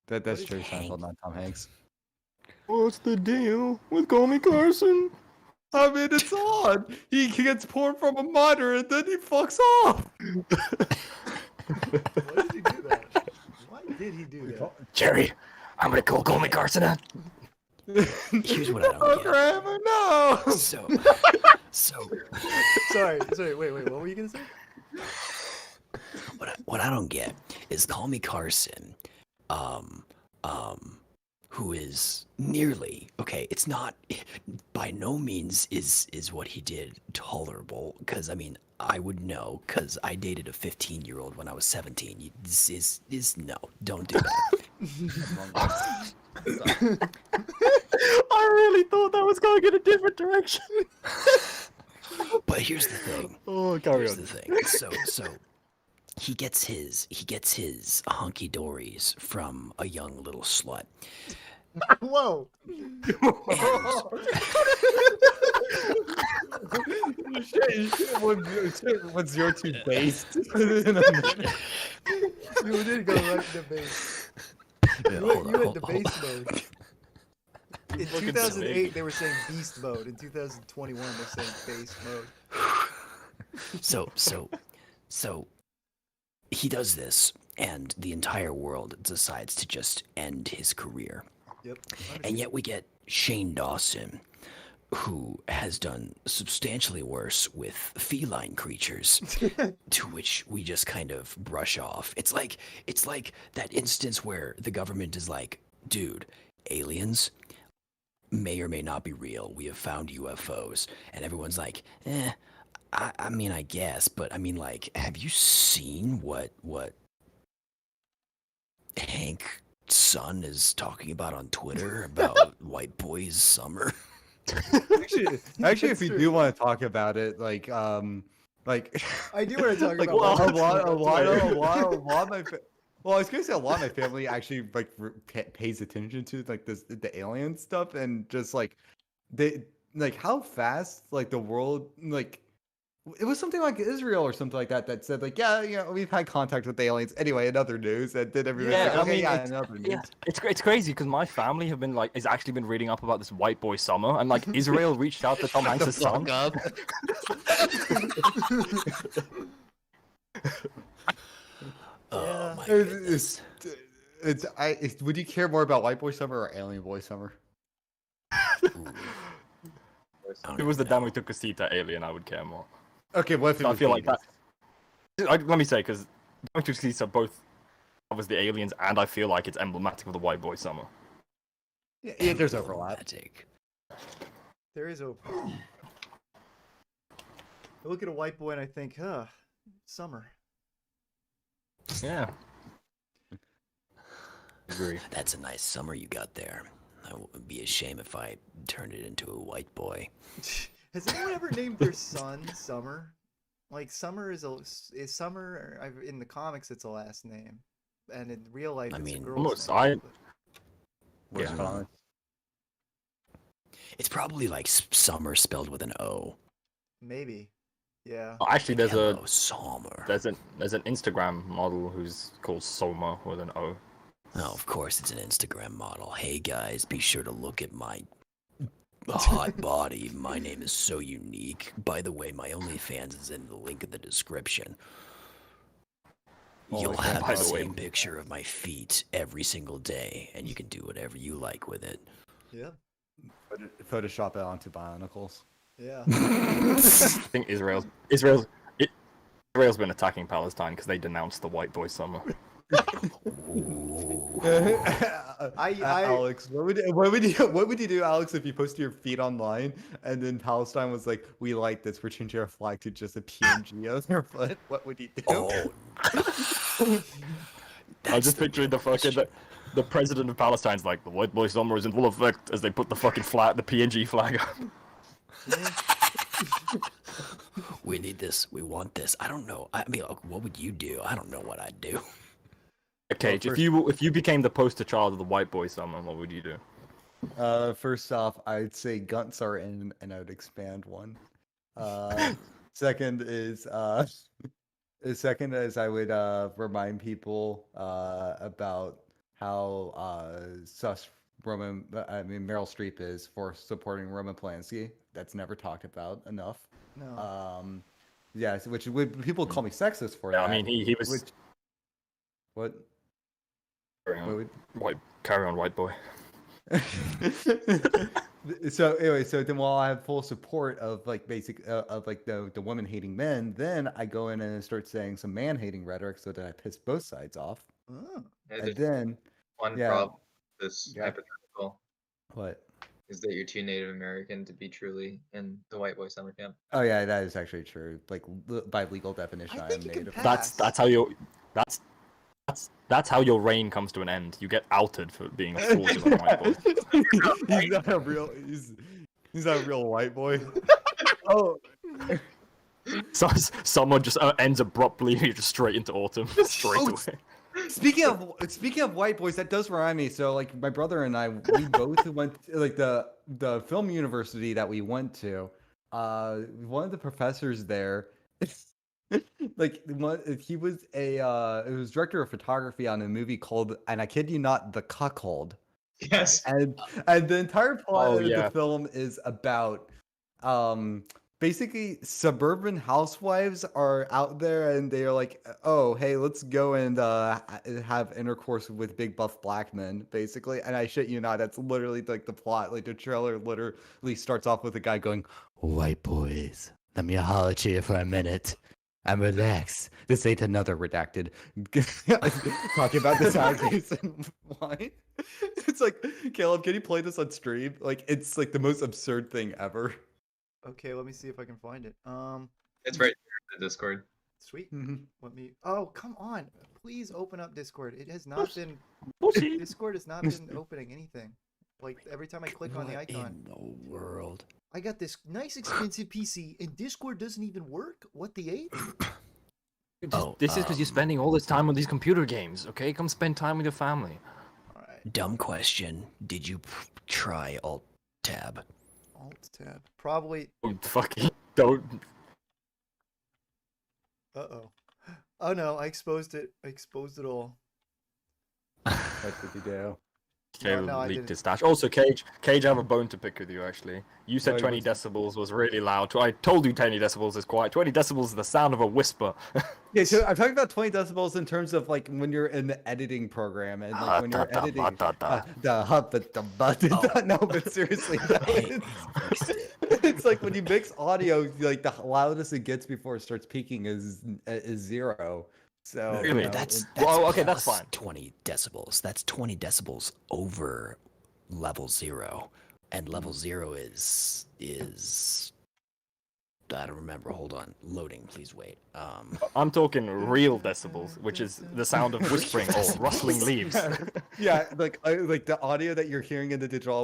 That's What is Jerry Hank? Seinfeld, not Tom Hanks. What's the deal with Call Me Carson? I mean, it's odd. He gets porn from a monitor and then he fucks off. Why did he do that? Why did he do that? Jerry, I'm gonna call Me Carson out. Here's what I don't get. Forever, no. So, Sorry, wait, what were you gonna say? what I don't get is Call Me Carson, who is nearly okay. It's not by no means is what he did tolerable. Because I mean, I would know because I dated a 15-year-old when I was 17. This is no, don't do that. I really thought that was going in a different direction. But here's the thing. Oh, carry Here's on. the thing. So he gets his hunky dories from a young little slut. Whoa! What's your two based? You did go right to base. You went to base mode. In Fucking 2008, snake. they were saying beast mode. In 2021, they're saying base mode. So he does this, and the entire world decides to just end his career. Yep. And yet we get Shane Dawson, who has done substantially worse with feline creatures, to which we just kind of brush off. It's like that instance where the government is like, dude, aliens may or may not be real. We have found UFOs. And everyone's like, I mean, I guess, but I mean, like, have you seen what Hank Son is talking about on Twitter about white boys summer? Actually, if That's you true. do want to talk about it, like I do want to talk like about a what's lot on Twitter. of my well, I was gonna say a lot of my family actually like pays attention to like the alien stuff, and just like they like how fast like the world like it was something like Israel or something like that that said like yeah we've had contact with aliens anyway in other news and did everybody Yeah, like, I okay mean, yeah in other news. Yeah, it's crazy because my family have been like has actually been reading up about this white boy summer, and like Israel reached out to Tom Hanks' son. Oh my It's- goodness. would you care more about White Boy Summer or Alien Boy Summer? Ooh, If it was the Dami Tukasita alien, I would care more. Okay, what if it I was feel like Venus? that. Let me say, because Dami Tukasita both covers the aliens, and I feel like it's emblematic of the white boy summer. Yeah, there's overlap. emblematic. There is over. I look at a white boy and I think, summer. Yeah. Agree. That's a nice summer you got there. I would be ashamed if I turned it into a white boy. Has anyone ever named their son Summer? Like Summer is Summer in the comics it's a last name, and in real life I it's a mean, girl's almost, name. Where's Yeah. Colin? It's probably like summer spelled with an O. Maybe, yeah. Oh, actually, there's Hello, summer. there's an Instagram model who's called Soma with an O. Oh, of course, it's an Instagram model. Hey guys, be sure to look at my hot body. My name is so unique. By the way, my OnlyFans is in the link in the description. You'll have by the the way. same picture of my feet every single day, and you can do whatever you like with it. Yeah, Photoshop it onto Bionicles. yeah. I think Israel's been attacking Palestine because they denounced the white boy summer. Ooh. Alex, what would you do, Alex, if you posted your feet online and then Palestine was like, we like this, we're changing our flag to just a PNG of their foot? What would you do? Oh. I That's just the picturing the real fucking question. the president of Palestine's like the white boy summer is in full effect as they put the fucking flag, the PNG flag up. We need this. We want this. I don't know. I mean, what would you do? I don't know what I'd do. Okay, if you became the poster child of the white boy summer, what would you do? First off, I'd say Gunts are in, and I would expand one. Second is I would remind people about how sus Meryl Streep is for supporting Roman Polanski. That's never talked about enough. No. Yes, which would people call me sexist for Yeah, that? I mean he was Which, what? carry on white boy. So anyway, so then while I have full support of like the woman hating men, then I go in and start saying some man hating rhetoric so that I piss both sides off. Oh. And then One yeah. problem with this Yeah. hypothetical what? is that you're too Native American to be truly in the white boy summer camp. Oh yeah, that is actually true. Like by legal definition, I I think am you can native. pass. That's how your reign comes to an end. You get outed for being a fraudulent white boy. He's not a real. He's not a real white boy. Oh. So someone just ends abruptly, just straight into autumn, straight Oh, away. Speaking of white boys, that does remind me. So like my brother and I, we both went like the film university that we went to. One of the professors there, he was it was director of photography on a movie called, and I kid you not, The Cuckold. Yes. And the entire plot Oh, of yeah. the film is about basically suburban housewives are out there and they are like, oh hey, let's go and have intercourse with big buff black men, basically. And I shit you not, that's literally like the plot. Like the trailer literally starts off with a guy going, white boys, let me holler at you for a minute and relax. This ain't another redacted talking about this actress and why. It's like, Caleb, can you play this on stream? Like, it's like the most absurd thing ever. Okay, let me see if I can find it. It's right there in the Discord. Sweet. Mhm. Let me. Oh, come on! Please open up Discord. It has not been. Bullshit. Discord has not been opening anything. Like every time I click on the What icon, in the world? I got this nice expensive PC, and Discord doesn't even work. What the eight? Oh, This is because you're spending all this time on these computer games. Okay, come spend time with your family. All right. Dumb question. Did you try Alt Tab? Alt tab. Probably. Fucking don't. Uh-oh. Oh no, I exposed it. I exposed it all. What did you do? Caleb no, I leaked didn't. his stash. Also, Cage, I have a bone to pick with you, actually. You said Wait, 20 what's- decibels was really loud. I told you 20 decibels is quiet. 20 decibels is the sound of a whisper. Yeah, so I'm talking about 20 decibels in terms of like when you're in the editing program and like when you're editing. No, but seriously, no, it's like when you mix audio, like the loudest it gets before it starts peaking is 0. So Really? you know, That's Well, okay, that's plus fine. 20 decibels. That's 20 decibels over level 0, and level 0 is I don't remember. Hold on, loading. Please wait. I'm talking real decibels, which is the sound of whispering or rustling leaves. yeah, like the audio that you're hearing in the digital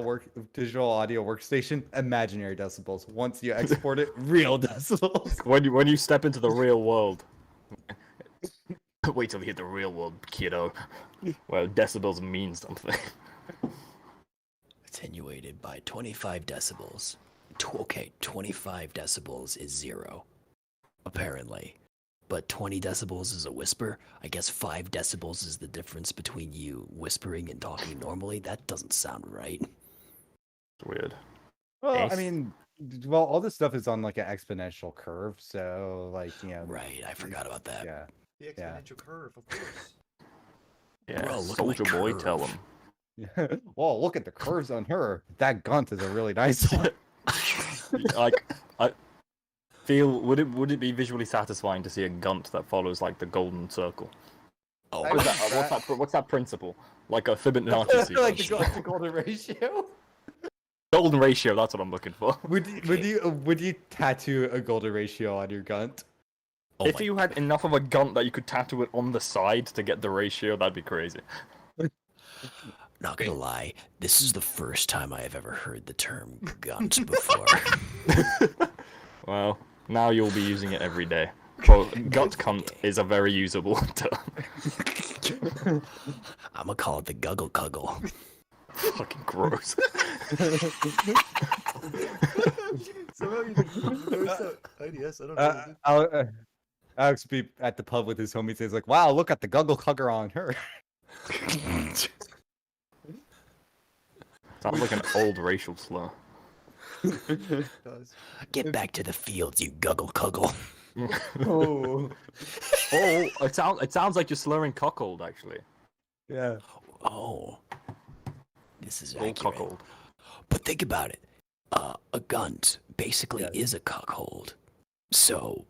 audio workstation, imaginary decibels. Once you export it, real decibels. When you step into the real world. Wait till you hit the real world, kiddo. Well, decibels mean something. Attenuated by 25 decibels. Okay, 25 decibels is 0, apparently. But 20 decibels is a whisper. I guess 5 decibels is the difference between you whispering and talking normally. That doesn't sound right. It's weird. Well, I Nice. mean, well, all this stuff is on like an exponential curve, so like Right, I forgot about that. Yeah. The Yeah. exponential curve, of course. Yeah, Bro, look at my Soldier Boy, tell curve. him. Well, look at the curves on her. That gunt is a really nice one. Like, I feel would it be visually satisfying to see a gunt that follows like the golden circle? Oh, I What's would- what's that principle? Like a Fibonacci like sequence. the golden ratio. Golden ratio, that's what I'm looking for. Would you tattoo a golden ratio on your gunt? oh If my- you had enough of a gunt that you could tattoo it on the side to get the ratio, that'd be crazy. Not gonna lie, this is the first time I have ever heard the term gunt before. Well, now you'll be using it every day. Well, gut cunt is a very usable term. I'm gonna call it the guggle cuggle. Fucking gross. Somehow you noticed that IDS. I don't know. What it Alex be at the pub with his homies. He's like, "Wow, look at the guggle cugger on her." Sounds like an old racial slur. does. Get back to the fields, you guggle cuggle. Oh, Oh, it sounds like you're slurring cuckold, actually. yeah. Oh, this is Old accurate. cuckold. But think about it. A gunt basically Yes. is a cuckold, so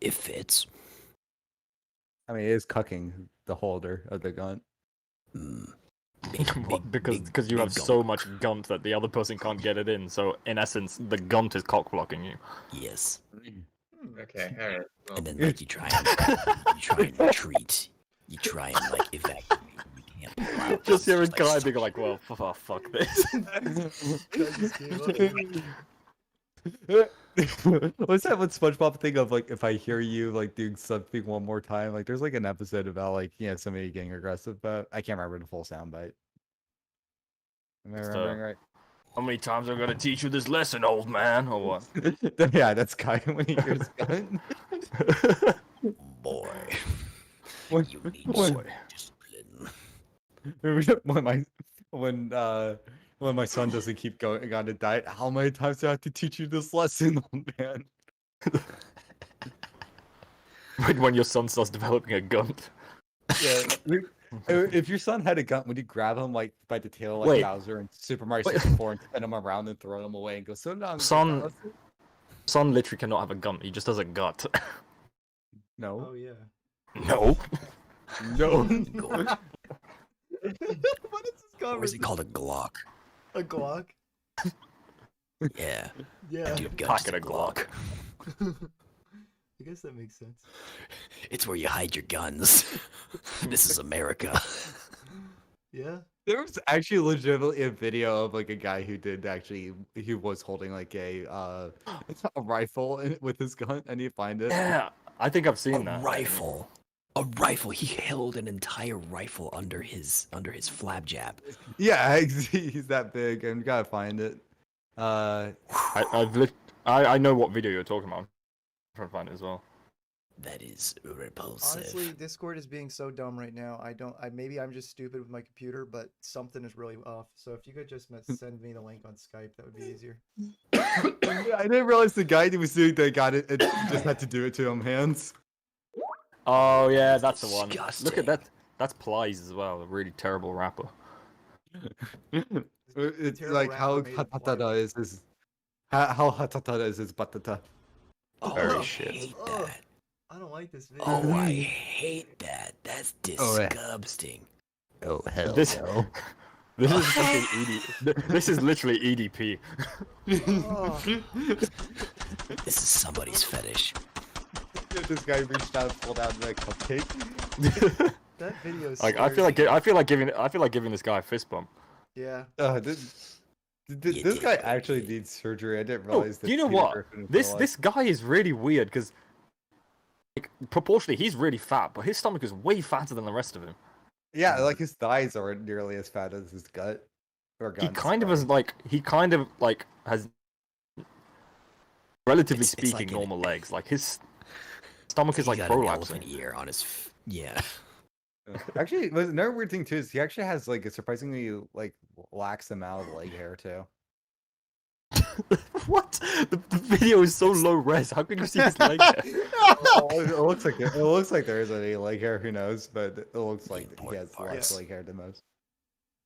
it fits. I mean, it is cucking the holder of the gun. Mm. What, because you big have so gunk. much gunt that the other person can't get it in. So in essence, the gunt is cock blocking you. Yes, Okay, all right. Well, and then like you try and retreat. You try and like evacuate. You can't pull out. Just hear a It's guy like, being like, "Well, fuck this." I just gave up. What's that one SpongeBob thing of like if I hear you like doing something one more time? Like there's like an episode about like somebody getting aggressive, but I can't remember the full soundbite. Am I It's the- remembering right? How many times I'm gonna teach you this lesson, old man, or what? Yeah, that's Kai when he hears gun. boy, When, you need when- some discipline. when my son doesn't keep going on a diet, how many times do I have to teach you this lesson, old man? When your son starts developing a gunt. Yeah. If your son had a gun, would you grab him like by the tail like Wait. Bowser and Super Mario Wait. 64 and spin him around and throw him away and go, so long, Son- Bowser?" Son literally cannot have a gunt. He just has a gut. No. Oh yeah. No. No. What is this Or is it conversation? called a Glock? A Glock? Yeah, Yeah. dude, gun Pocket is a a Glock. I guess that makes sense. It's where you hide your guns. This is America. Yeah. There was actually legitimately a video of like a guy who did actually he was holding like a rifle with his gun and you find it. Yeah, I think I've seen A that. rifle. A rifle. He held an entire rifle under his flap jab. Yeah, he's that big and you gotta find it. I know what video you're talking about. I'm trying to find it as well. That is repulsive. Honestly, Discord is being so dumb right now. Maybe I'm just stupid with my computer, but something is really off. So if you could just send me the link on Skype, that would be easier. I didn't realize the guy who was doing that got it. It just had to do it to him hands. Oh yeah, that's the one. Look Disgusting. at that. That's Plies as well. A really terrible rapper. It's Terrible like rapper how made of hatata is his. How hatata is his batata. Oh, Very I shit. hate Ugh. that. I don't like this video. Oh, I hate that. That's Oh, yeah. disgusting. Oh hell This- no. This is fucking This is literally EDP. Oh. This is somebody's fetish. This guy reached out and pulled out the cupcake. That video is Like I feel like giving this guy a fist bump. Yeah. This You guy did actually everything. needs surgery. I didn't Oh, realize that. do you know Peter what? Griffin was This alive. this guy is really weird because, like, proportionally he's really fat, but his stomach is way fatter than the rest of him. Yeah, like his thighs aren't nearly as fat as his gut. Or He guns, kind of sorry. has, relatively It's like speaking, an- normal legs. Like his stomach is He like got an prolapsing. elephant ear on his. Yeah. Actually, another weird thing too is he actually has like a surprisingly like lax amount of leg hair too. What? The video is so low res. How can you see his leg hair? It looks like there isn't any leg hair. Who knows? But it looks like he important has less parts. leg hair than most.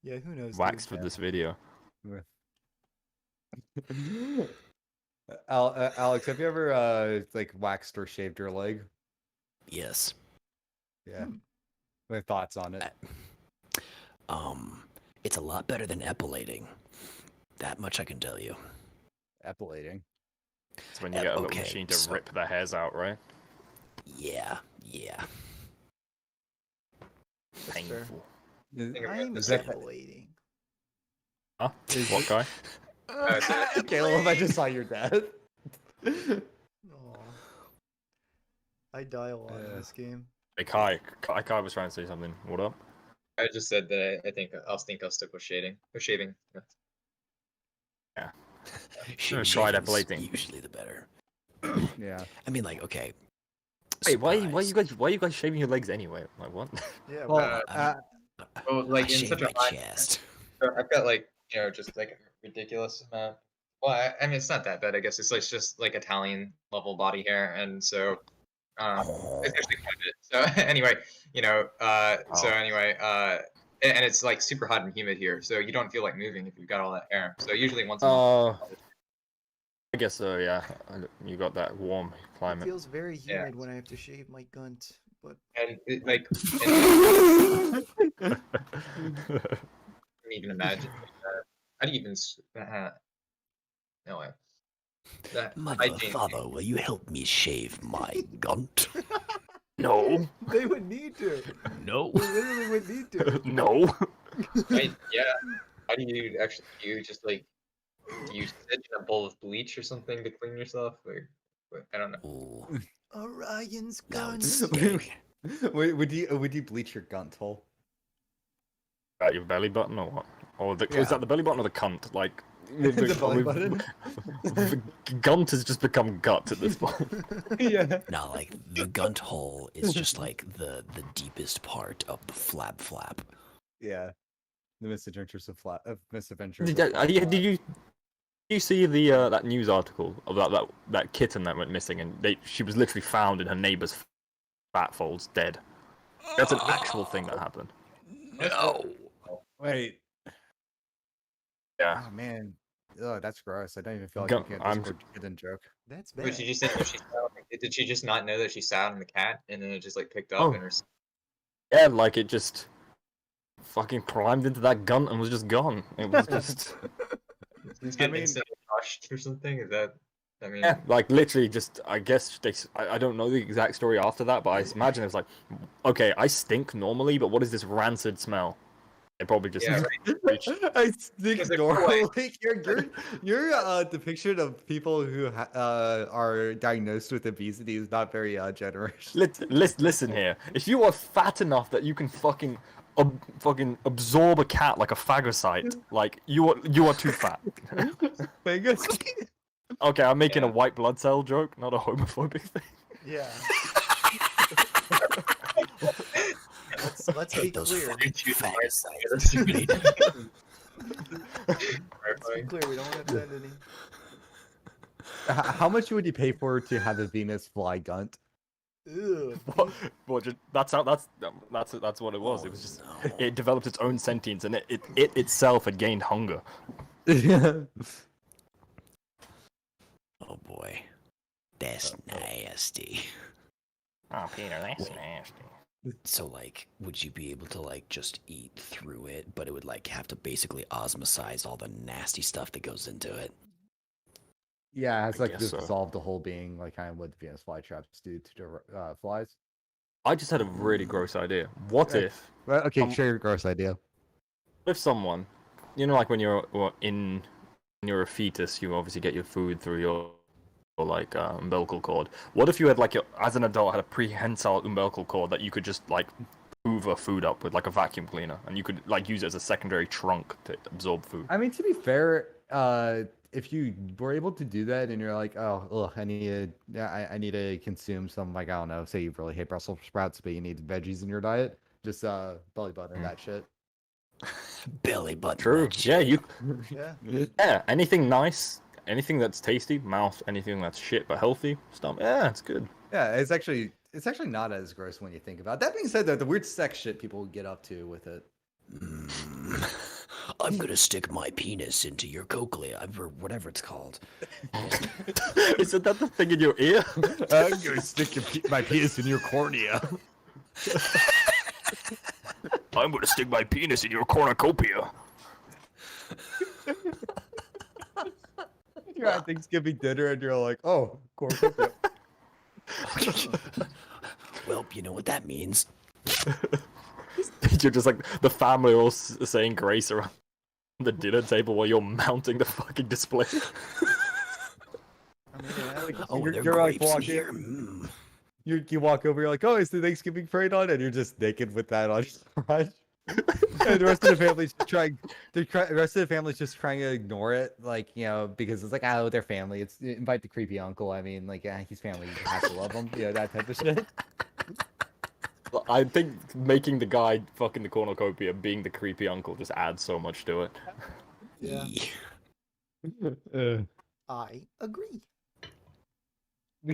Yeah, who knows? dude? Waxed for this video. Alex, have you ever like waxed or shaved your leg? Yes. Yeah. My thoughts on it. It's a lot better than epilating. That much I can tell you. Epilating. It's when you get a little Okay, machine to so- rip the hairs out, right? Yeah. That's fair. Painful. I'm Is that- epilating. Huh? What guy? Caleb, I just saw your dad. Aw. I die a lot in Yeah. this game. Hey, Kai was trying to say something. What up? I just said that I think I'll stick with shading or shaving. Yeah. Sure, tried Shaving's epilating. Usually the better. Yeah. I mean, like, okay. Wait, why surprise. are you guys shaving your legs anyway? Like what? Yeah. Well, Well, like I in shave such my a high, chest. I've got like just like a ridiculous amount. Well, I mean it's not that bad. I guess it's like just like Italian level body hair, and so Oh, it's actually quite a bit. So anyway, so Oh. anyway, and it's like super hot and humid here, so you don't feel like moving if you've got all that hair. So usually once a month. I guess so. Yeah, you got that warm It climate. feels very Yeah. humid when I have to shave my gunt, but And it, like, and I can't even imagine. How do you even? No way. That mother, hygiene- father, will you help me shave my gunt? No, they would need to. No. They literally would need to. no. Yeah. How do you actually? Do you just like you sit in a bowl of bleach or something to clean yourself? Or I don't know. Ooh, Orion's now gun. it's sting. would you bleach your gunt hole? At your belly button or what? Or is Yeah. that the belly button or the cunt? Like The belly button? the gunt has just become gut at this point. Yeah. Now, like, the gunt hole is just like the deepest part of the flap. Yeah. The misadventures of misadventures. Did you see the that news article about that kitten that went missing and she was literally found in her neighbor's fat folds dead? That's an actual thing that happened. No. Wait. Yeah. Oh man. Oh, that's gross. I don't even feel like Gun- I can't I'm- Discord kitten joke. That's But bad. did you say that she did she just not know that she sat on the cat and then it just like picked up Oh. and her Yeah, like it just fucking climbed into that gun and was just gone. It was just it's getting mean- instantly crushed or something? Is that I mean yeah, like literally just. I guess I don't know the exact story after that, but I imagine it was like, okay, I stink normally, but what is this rancid smell? They probably just Yeah, reached. I think Because they're normally your depiction of people who are diagnosed with obesity is not very generous. Listen here. If you are fat enough that you can fucking fucking absorb a cat like a phagocyte. Like you are too fat. Vegas. Okay, I'm making a Yeah. white blood cell joke, not a homophobic thing. Yeah. Let's Hey, be those clear. fucking Choose phagocytes. Let's be clear. We don't want to offend any. How much would you pay for to have a Venus fly gunt? Ew. That's what it was. Oh, It was just no. it developed its own sentience, and it itself had gained hunger. Oh boy, that's nasty. Oh, Peter, that's nasty. So like, would you be able to like just eat through it, but it would like have to basically osmosize all the nasty stuff that goes into it? Yeah, it's I like guess just so. dissolve the whole being, like kind of what the Venus flytraps do to flies. I just had a really gross idea. What Yeah. if Well, okay, share your gross idea. someone, like when you're a fetus, you obviously get your food through your like umbilical cord. What if you had as an adult had a prehensile umbilical cord that you could just like hoover food up with like a vacuum cleaner, and you could like use it as a secondary trunk to absorb food? I mean, to be fair, if you were able to do that and you're like, oh, ugh, I need to consume some, like, I don't know, say you really hate Brussels sprouts, but you need veggies in your diet, just belly button that shit. Belly button. True. that Yeah, shit. Yeah. anything nice, anything that's tasty, mouth, anything that's shit but healthy, stomach. Yeah, it's good. Yeah, it's actually not as gross when you think about it. That being said, though, the weird sex shit people get up to with it. I'm gonna stick my penis into your cochlea, or whatever it's called. Isn't that the thing in your ear? I'm gonna stick my penis in your cornea. I'm gonna stick my penis in your cornucopia. You're at Thanksgiving dinner and you're like, oh, cornea. Well, you know what that means. You're just like the family all saying grace around the dinner table while you're mounting the fucking display. I mean, yeah, like, Oh, You're- there are you're like grapes in walking- here. Mm. You walk over, you're like, oh, is the Thanksgiving parade on? And you're just naked with that on your front. And the rest of the family's just trying. The rest of the family's just trying to ignore it, like, because it's like, oh, they're family. It's invite the creepy uncle. I mean, like, he's family. You have to love him. That type of shit. I think making the guy fucking the cornucopia being the creepy uncle just adds so much to it. Yeah. Yee. I agree.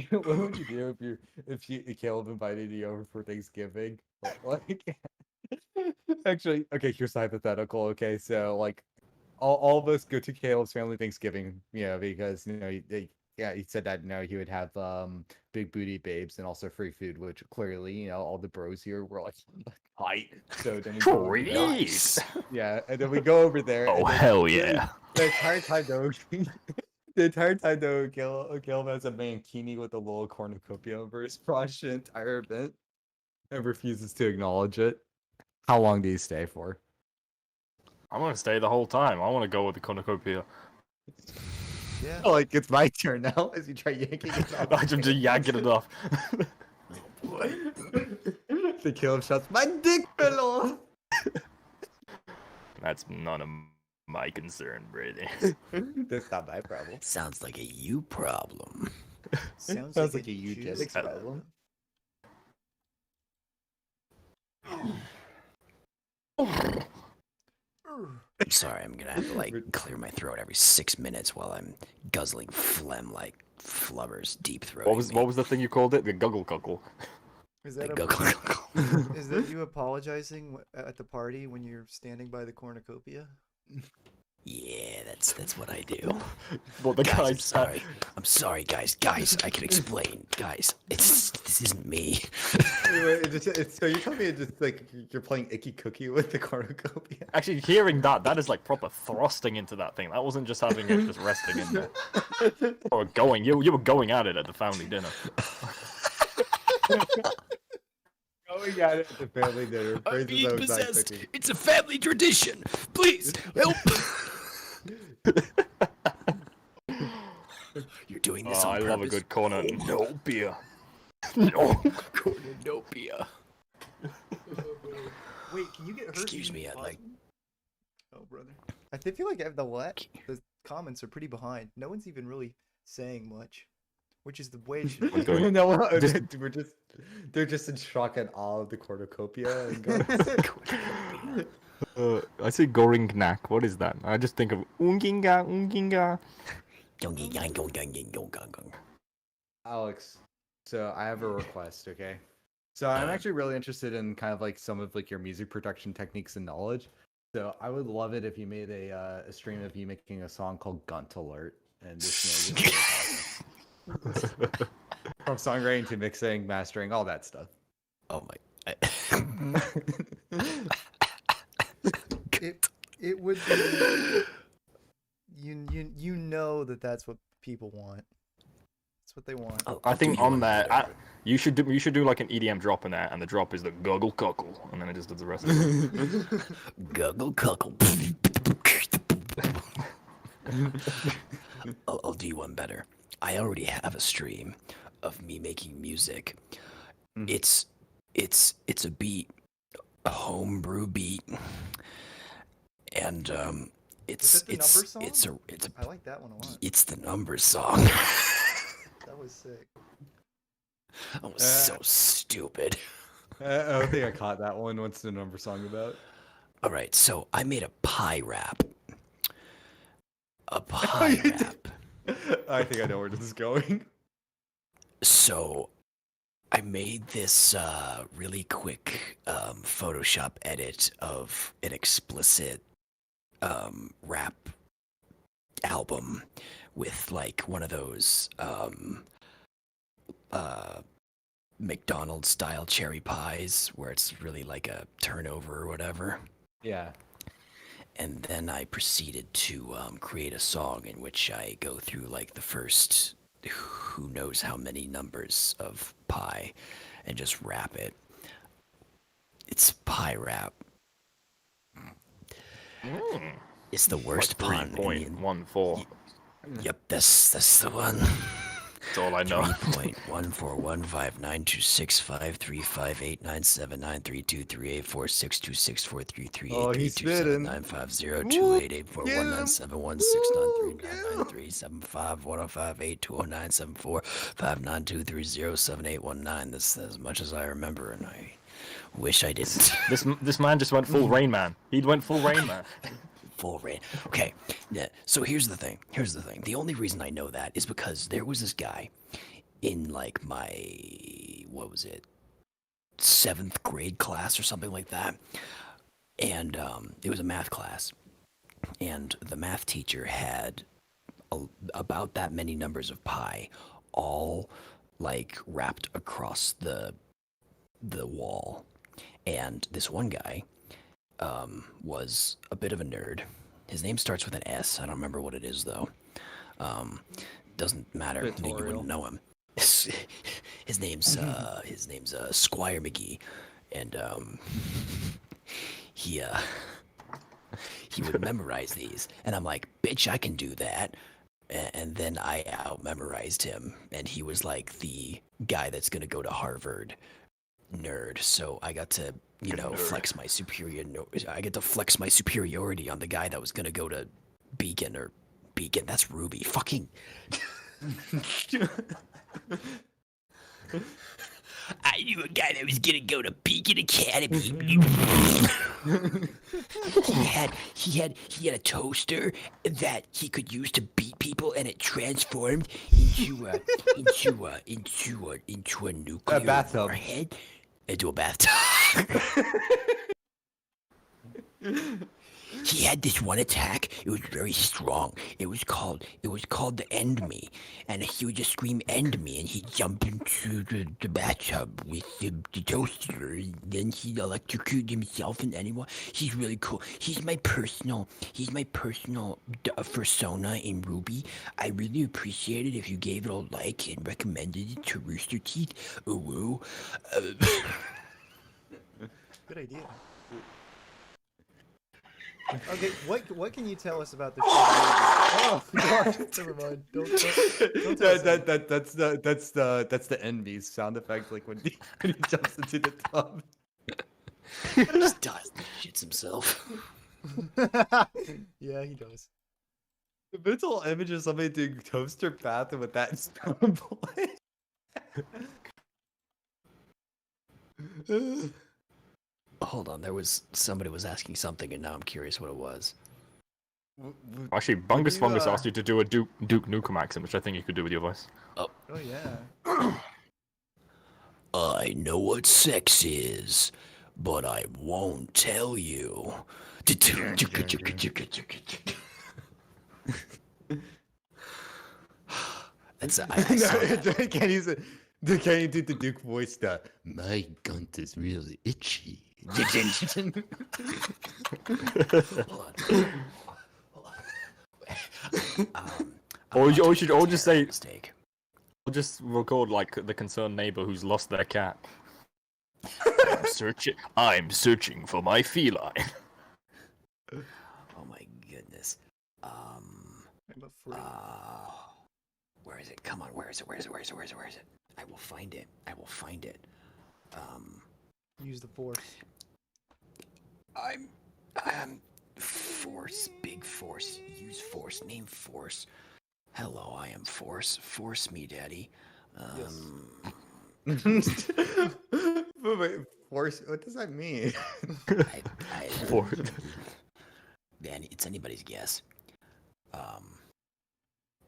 What would you do if Caleb invited you over for Thanksgiving? Like, actually, okay, here's a hypothetical. Okay, so like, all of us go to Caleb's family Thanksgiving, because he said that he would have big booty babes and also free food, which clearly all the bros here were like tight. So then we go over there. Nice. Yeah, and then we go over there. Oh and then hell literally yeah! The entire time though, Caleb has a mankini with a little cornucopia over his crotch the entire event and refuses to acknowledge it. How long do you stay for? I'm gonna stay the whole time. I want to go with the cornucopia. Yeah. Like, it's my turn now as you try yanking it off. I'm just yanking it off. Boy. The Caleb shouts, my dick fell off! That's none of my concern, brother. That's not my problem. Sounds like a you problem. Sounds Sounds like like a eugenics Jews problem. I'm sorry, I'm gonna have to like clear my throat every 6 minutes while I'm guzzling phlegm like flubbers deep throat. What was the thing you called it? The guggle cuckle. Is The that guggle. is that you apologizing at the party when you're standing by the cornucopia? Yeah, that's what I do. Well, the Guys, I'm guy's sorry. I'm sorry, guys. Guys, I can explain. Guys, this isn't me. So you're telling me it's just like you're playing Icky Cookie with the cornucopia? Actually, hearing that is like proper thrusting into that thing. That wasn't just having it just resting in there. Or going. You were going at it at the family dinner. Going at it at the family dinner. I'm Phrases being I was not possessed. expecting. It's a family tradition. Please help. You're doing this Oh, on I purpose. love a good cornucopia. No. Cornucopia. Wait, can you get hurt? Excuse even me, I'd like. pausing? Oh, brother. I feel like the comments are pretty behind. No one's even really saying much, which is the way it should be. Going- No, just- they're just in shock at all of the cornucopia. And I say Goringnak. What is that? I just think of Unginga, Unginga. Alex, so I have a request, okay? So I'm actually really interested in kind of like some of like your music production techniques and knowledge. So I would love it if you made a stream of you making a song called Gunt Alert, and just from songwriting to mixing, mastering, all that stuff. Oh my. It would be. You know that's what people want. That's what they want. I think on there, you should do like an EDM drop in there, and the drop is the guggle cuckle, and then it just does the rest of it. Guggle cuckle. I'll do you one better. I already have a stream of me making music. It's a beat, a homebrew beat, and it's the number song? it's a I like that one a lot. it's the number song. That was sick. I was so stupid. I don't think I caught that one. What's the number song about? All right, so I made a pie rap. A pie rap. I think I know where this is going. So I made this really quick Photoshop edit of an explicit rap album with like one of those McDonald's style cherry pies where it's really like a turnover or whatever. Yeah. And then I proceeded to create a song in which I go through like the first who knows how many numbers of pi and just rap it. It's pie rap. It's the worst pun. 3.14. Yep, that's the one. That's all I know. 3.141592653589793238462643338433264338837950288419716939993. Oh, he's spitting. 950-288-417-169-39993-75-105-8209-74-59230-7819. That's as much as I remember, and I wish I didn't. This man just went full Rain Man. He went full Rain Man. Full rain. Okay, yeah. So here's the thing. The only reason I know that is because there was this guy in like my, what was it, 7th grade class or something like that, and it was a math class, and the math teacher had about that many numbers of pi, all like wrapped across the wall, and this one guy was a bit of a nerd. His name starts with an S. I don't remember what it is though. Doesn't matter. You wouldn't know him. His name's Squire McGee, and he would memorize these, and I'm like, bitch, I can do that. And then I out-memorized him, and he was like the guy that's gonna go to Harvard. Nerd. So I got to flex my flex my superiority on the guy that was gonna go to Beacon. That's Ruby. Fucking. I knew a guy that was gonna go to Beacon Academy. he had a toaster that he could use to beat people, and it transformed into a nuclear bathtub. warhead. Into a bathtub. He had this one attack. It was very strong. It was called the End Me, and he would just scream "End Me," and he'd jump into the bathtub with the toaster. And then he'd electrocute himself and anyone. He's really cool. He's my personal persona in Ruby. I really appreciate it if you gave it a like and recommended it to Rooster Teeth. Ooh. Good idea. Okay, what can you tell us about the show? Oh God, never mind. Don't tell us that. That's the Envy's sound effect, like when he jumps into the tub. Just does shits himself. Yeah, he does. The mental image of somebody doing toaster bath with that sound boy. Hold on, there was somebody was asking something, and now I'm curious what it was. Actually, Bungus Fungus asked you to do a Duke Nukem accent, which I think you could do with your voice. Oh yeah. I know what sex is, but I won't tell you. That's I saw that. Can you say? Can you do the Duke voice? My gunt is really itchy. Hold on. Or you should all just say, mistake. or just record like the concerned neighbor who's lost their cat. I'm searching for my feline. Oh my goodness. I'm afraid. Where is it? Come on, where is it? Where is it? Where is it? Where is it? Where is it? I will find it. I will find it. Use the force. I'm force, big force, use force, name force. Hello, I am force. Force me, daddy. Wait, force? What does that mean? Force. Man, it's anybody's guess.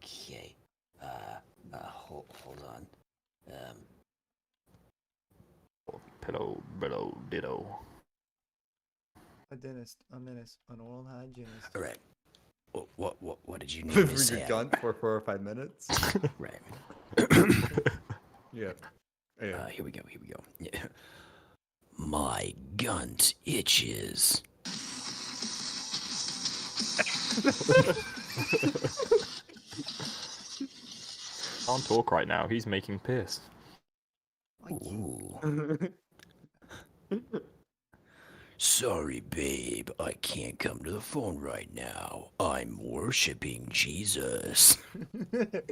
Okay. Hold on. Pillow, billow, ditto. A dentist, a menace, an oral hygienist. All right. What did you need me to For say? your gunt for 4 or 5 minutes. Right. Yeah. Here we go. Yeah. My gunt itches. Can't talk right now. He's making piss. Ooh. Sorry, babe. I can't come to the phone right now. I'm worshiping Jesus. Duke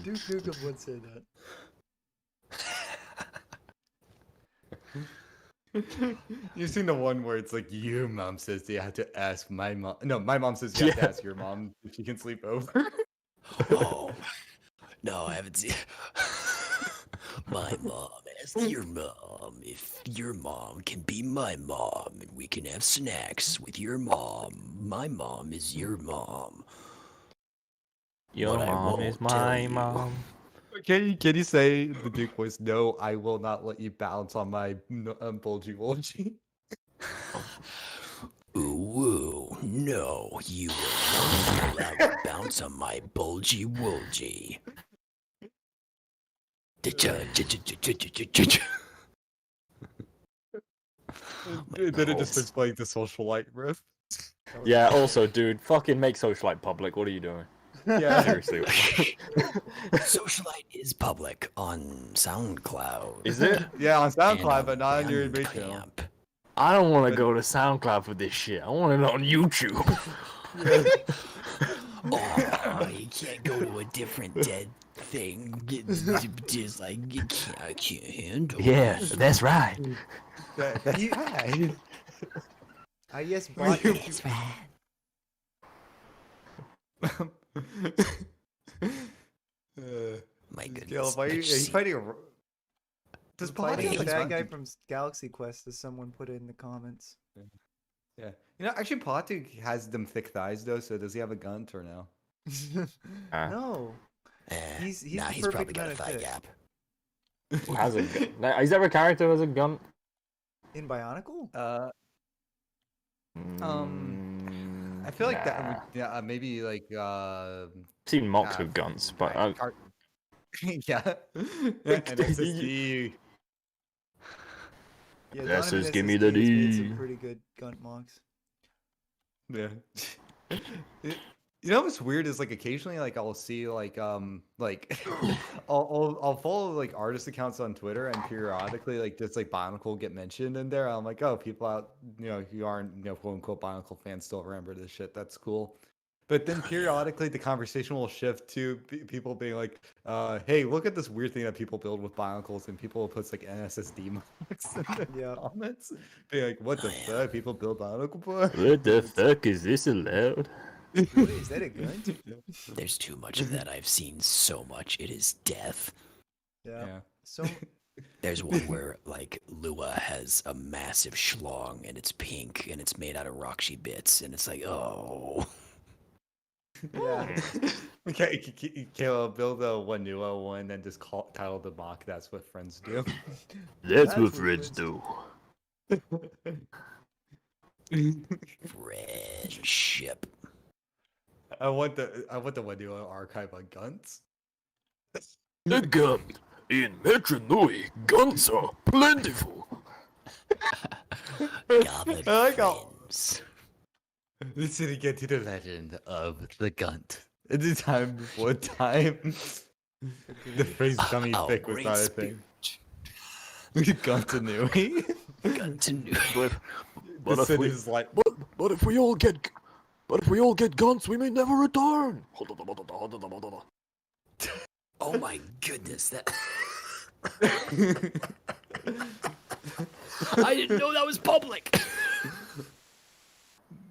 Nukem would say that. You've seen the one where it's like your mom says you have to ask my mom. No, my mom says you have to ask your mom if she can sleep over. Oh. No, I haven't seen. My mom asked your mom if your mom can be my mom and we can have snacks with your mom. My mom is your mom. Your But I mom is won't tell my you. mom. Can you say the Duke voice? No, I will not let you bounce on my bulgy wolgy. Ooh, no, you will not be allowed to bounce on my bulgy wolgy. Then it just starts playing the socialite riff. Yeah, also, dude, fucking make Socialite public. What are you doing? Yeah. Seriously. Socialite is public on SoundCloud. Is it? Yeah, on and SoundCloud, but not on your base channel. Bandcamp. I don't want to go to SoundCloud for this shit. I want it on YouTube. Oh, you can't go to a different dead thing. Just like I can't handle. Yeah, it. that's right. That's right. Yes, bot. That's right. My goodness. Caleb, are you Did you see- fighting a... Does Fighting Pohatu the have bad time guy to- from Galaxy Quest, as someone put it in the comments. Yeah. You know, actually, Pohatu has them thick thighs, though, so does he have a gun or no? No, he's nah, the he's perfect probably got a amount of thigh fit. gap. Who has a gun? Now, is there a character who has a gun? In Bionicle? I feel like that would, Nah. yeah, maybe like I've seen mocks with guns, but yeah. And SSD. Yeah, That says, Donovan "Give me the SSD has made D." some pretty good gun mocks. Yeah. You know what's weird is like occasionally like I'll see like I'll follow like artist accounts on Twitter and periodically like just like Bionicle get mentioned in there. I'm like, oh, people out who aren't quote unquote Bionicle fans still remember this shit. That's cool. But then periodically the conversation will shift to people being like, hey, look at this weird thing that people build with Bionicles, and people will put like NSSD marks in the Yep. comments. Being like, what the Oh, yeah. fuck? People build Bionicle for? What the fuck is this allowed? What is that, a gun? There's too much of that. I've seen so much. It is death. Yeah. So There's one where like Lua has a massive schlong and it's pink and it's made out of Roxy bits and it's like, oh. yeah. Okay, Caleb, build a Wanua one and just title the mock. That's what friends do. That's what friends do. Friendship. I want the Wanua archive on guns. The gun. In MATA-NUI, guns are plentiful. Gathered I like how- friends. Listen again to the legend of the Gunt. At the time before time, the phrase "dummy Oh, thick" was great not a spirit. thing. Guntanui. Continue. But if we, is like, but if we all get guns, we may never return. Oh my goodness, that. I didn't know that was public.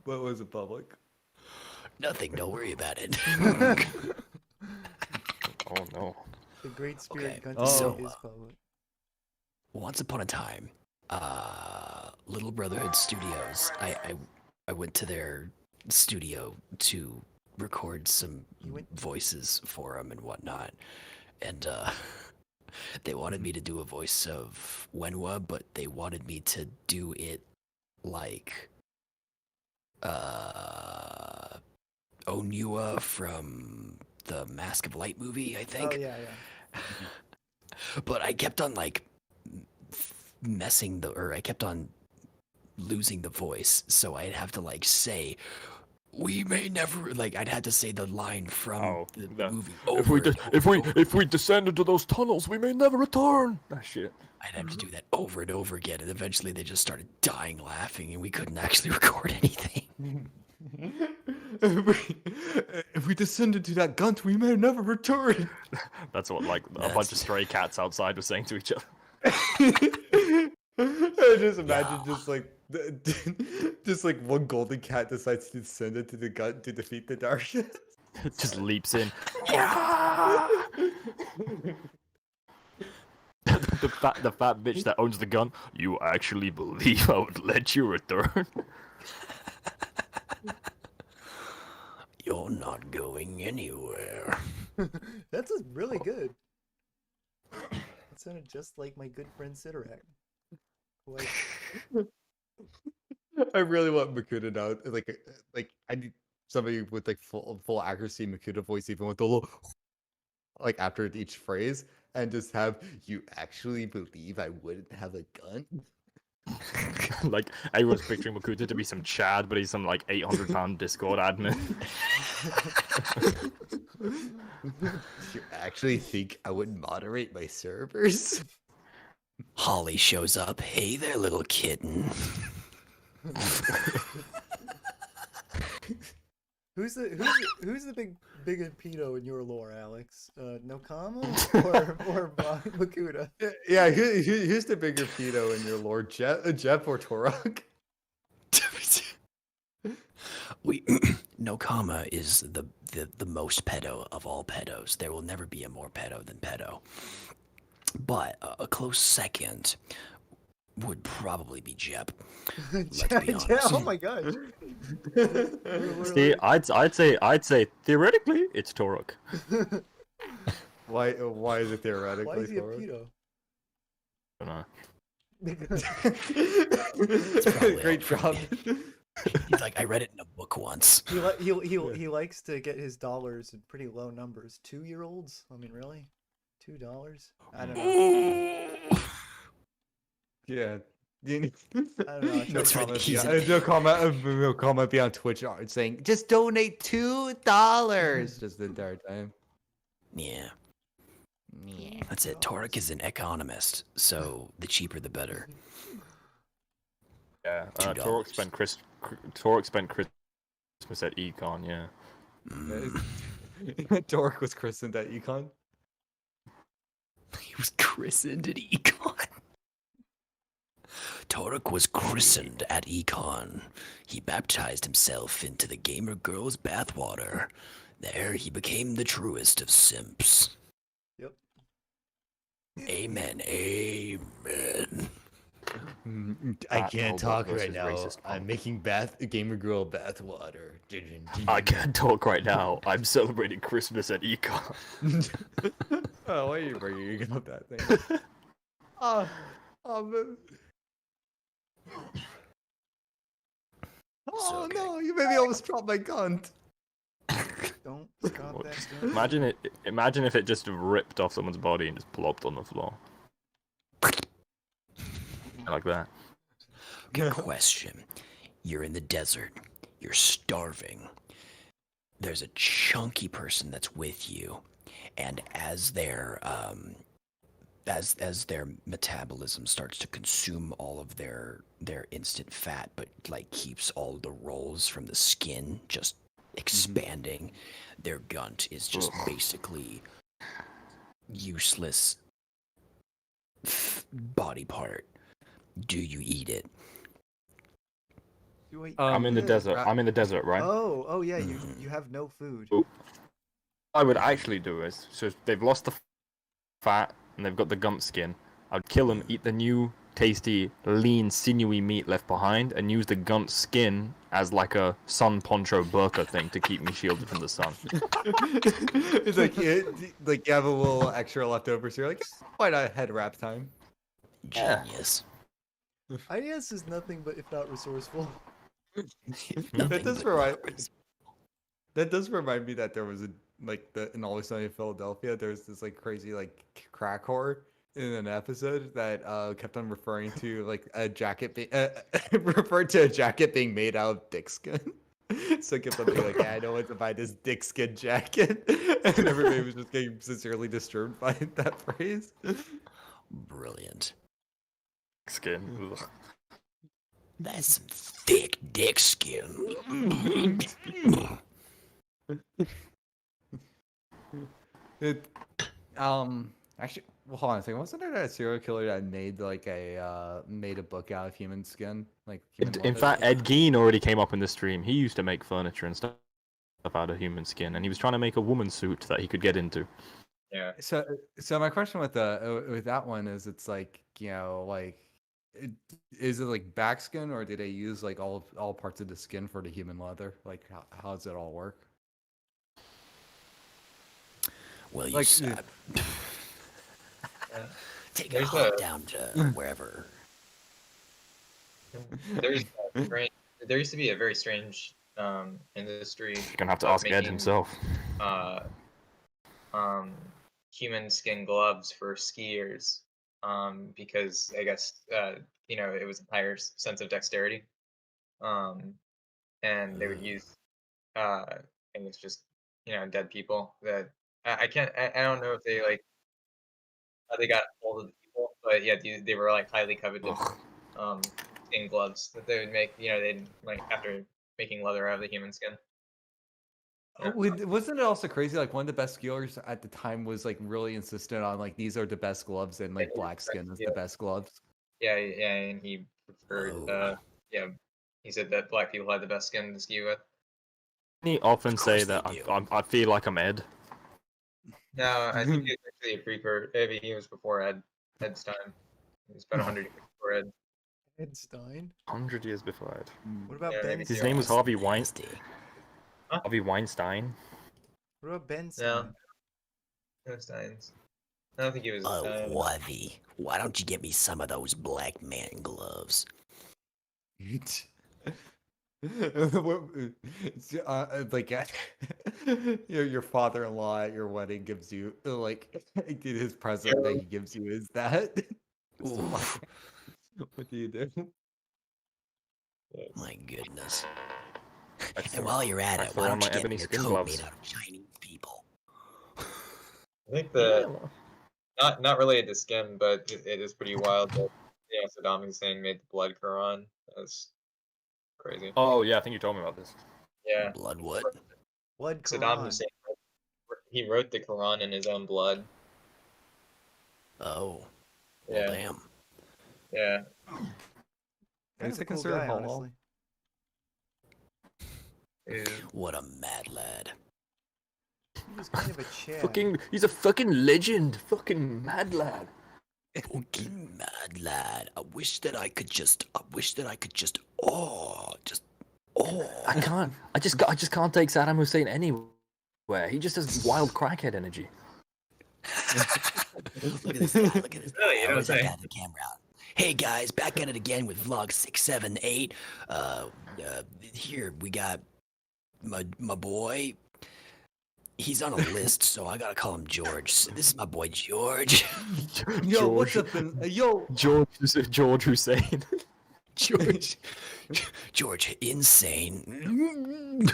what was it public? Nothing, don't worry about it. Oh no. The Great Spirit Okay, gun so, is public. Once upon a time, Little Brotherhood Studios, I went to their studio to record some You went- voices for them and whatnot, and they wanted me to do a voice of Wenwa, but they wanted me to do it like Onua from the Mask of Light movie, I think. Oh yeah, yeah. But I kept on like I kept on losing the voice, so I'd have to like say, "We may never," like I'd have to say the line from the movie over. If we descend into those tunnels, we may never return. Ah, shit. I'd have to do that over and over again, and eventually they just started dying laughing, and we couldn't actually record anything. If we descend into that Gunt, we may never return. That's what like a bunch of stray cats outside were saying to each other. I just imagine Yeah. just like one golden cat decides to descend into the Gunt to defeat the darkness. It just leaps in. the fat bitch that owns the gun. You actually believe I would let you return? You're not going anywhere. That's really good. It sounded just like my good friend Sidorak. Like, I really want Makuta now. Like I need somebody with like full accuracy Makuta voice, even with the little like after each phrase, and just have you actually believe I wouldn't have a gun? Like everyone's picturing Makuta to be some Chad, but he's some like 800-pound Discord admin. You actually think I would moderate my servers? Holly shows up. Hey there, little kitten. who's the big pedo in your lore, Alex? Nokama or Makuta? Yeah, who's the bigger pedo in your lore, Jeff or Torok? Nokama is the most pedo of all pedos. There will never be a more pedo than pedo. But a close second would probably be Jep. Let's be honest. Yeah, oh my gosh. See, I'd say theoretically it's Torok. Why is it theoretically? Why is he a Torok? I don't know. probably Great job. He's like, I read it in a book once. He likes to get his dollars in pretty low numbers. 2-year-olds? I mean, really? $2? I don't know. Yeah. I don't know. I tried That's to right, comment. he's No comment be on Twitch saying just donate $2 just the entire time. Yeah. That's it. Torek is an economist, so the cheaper the better. Yeah, $2. Torok spent Christmas at Econ. Yeah. Dork was christened at Econ. He was christened at Econ. Torek was christened at Econ. He baptized himself into the gamer girl's bathwater. There he became the truest of simps. Yep. Amen. Amen. I That can't Hobart talk versus right now. racist I'm punk. making gamer girl bathwater. I can't talk right now. I'm celebrating Christmas at Econ. Oh, why are you bringing up that thing? Oh, man. Oh okay. no, you made me almost drop my gun. Don't stop that. Don't Imagine it. Imagine if it just ripped off someone's body and just plopped on the floor. Like that. Good question. You're in the desert. You're starving. There's a chunky person that's with you, and as their metabolism starts to consume all of their instant fat, but like keeps all the rolls from the skin just expanding, their gunt is just Ugh. basically useless body part. Do you eat it? Wait, I'm in the yeah. desert. I'm in the desert, right? Oh yeah, you have no food. What I would actually do is, so if they've lost the fat and they've got the gump skin, I'd kill them, eat the new tasty, lean, sinewy meat left behind, and use the gump skin as like a sun poncho burqa thing to keep me shielded from the sun. It's like you have a little extra leftovers. So you're like, why not head wrap time? Genius. IDS is nothing but if not resourceful. That does remind. That does remind me that there was in Always Sunny in Philadelphia. There's this like crazy like crack whore in an episode that kept on referring to like a jacket referred to a jacket being made out of dick skin. So it kept on being like, yeah, I know what to buy this dick skin jacket, and everybody was just getting sincerely disturbed by that phrase. Brilliant. Skin. Ugh. That's some thick dick skin. It, actually, well, hold on a second. Wasn't there a serial killer that made like made a book out of human skin, like human In leather? fact, Ed Gein already came up in the stream. He used to make furniture and stuff out of human skin, and he was trying to make a woman suit that he could get into. Yeah. So my question with that one is, it's like, is it like back skin, or do they use like all parts of the skin for the human leather? Like how does it all work? Well, you Like, take a There's hop a- down to wherever. There used to be a very strange industry You're gonna have to of ask Ed making, himself. human skin gloves for skiers, because I guess it was a higher sense of dexterity, and they would use I guess just dead people that I don't know if they like how they got hold of the people, but yeah, they were like highly coveted Ugh. skin gloves that they would make. They'd like after making leather out of the human skin. Wasn't it also crazy? Like one of the best skiers at the time was like really insistent on like these are the best gloves, and like black skin is the best gloves. Yeah, and he preferred. Whoa. He said that black people had the best skin to ski with. He often Of say course that they do. I feel like I'm Ed. No, I think he was actually a precursor. Maybe he was before Ed's time. He was about 100 years before Ed. Ed Stein. 100 years before Ed. What about Yeah, Ben? maybe His Yeah. name was That's Harvey nasty. Harvey Weinstein. What about Ben No. Stein? No Steins. I don't think he was. Oh, Wovey, why don't you get me some of those black man gloves? Like your father-in-law at your wedding gives you like his present that he gives you is that. Oof, What do you do? my goodness. I And throw- while you're at I it, throw why on don't you my get me ebony a skin coat gloves. made out of Chinese people? I think not related to skin, but it is pretty wild that Saddam Hussein made the blood Quran. That's crazy. Oh yeah, I think you told me about this. Yeah, Blood what? Blood Saddam Quran. Hussein, he wrote the Quran in his own blood. Oh, well, Yeah, damn. yeah. Kind Is of a it cool considered guy, halal? honestly. What a mad lad. He was kind of a Chad. He's a fucking legend. Fucking mad lad. Fucking mad lad. I wish that I could just, I can't. I just can't take Saddam Hussein anywhere. He just has wild crackhead energy. Look at this guy, look at this Really, guy. you I don't always have to say. have the camera out. Hey guys, back at it again with vlog 678. Here we got my boy. He's on a list, so I gotta call him George. So this is my boy George. Yo, what's up? Yo, George Hussein. George Insane.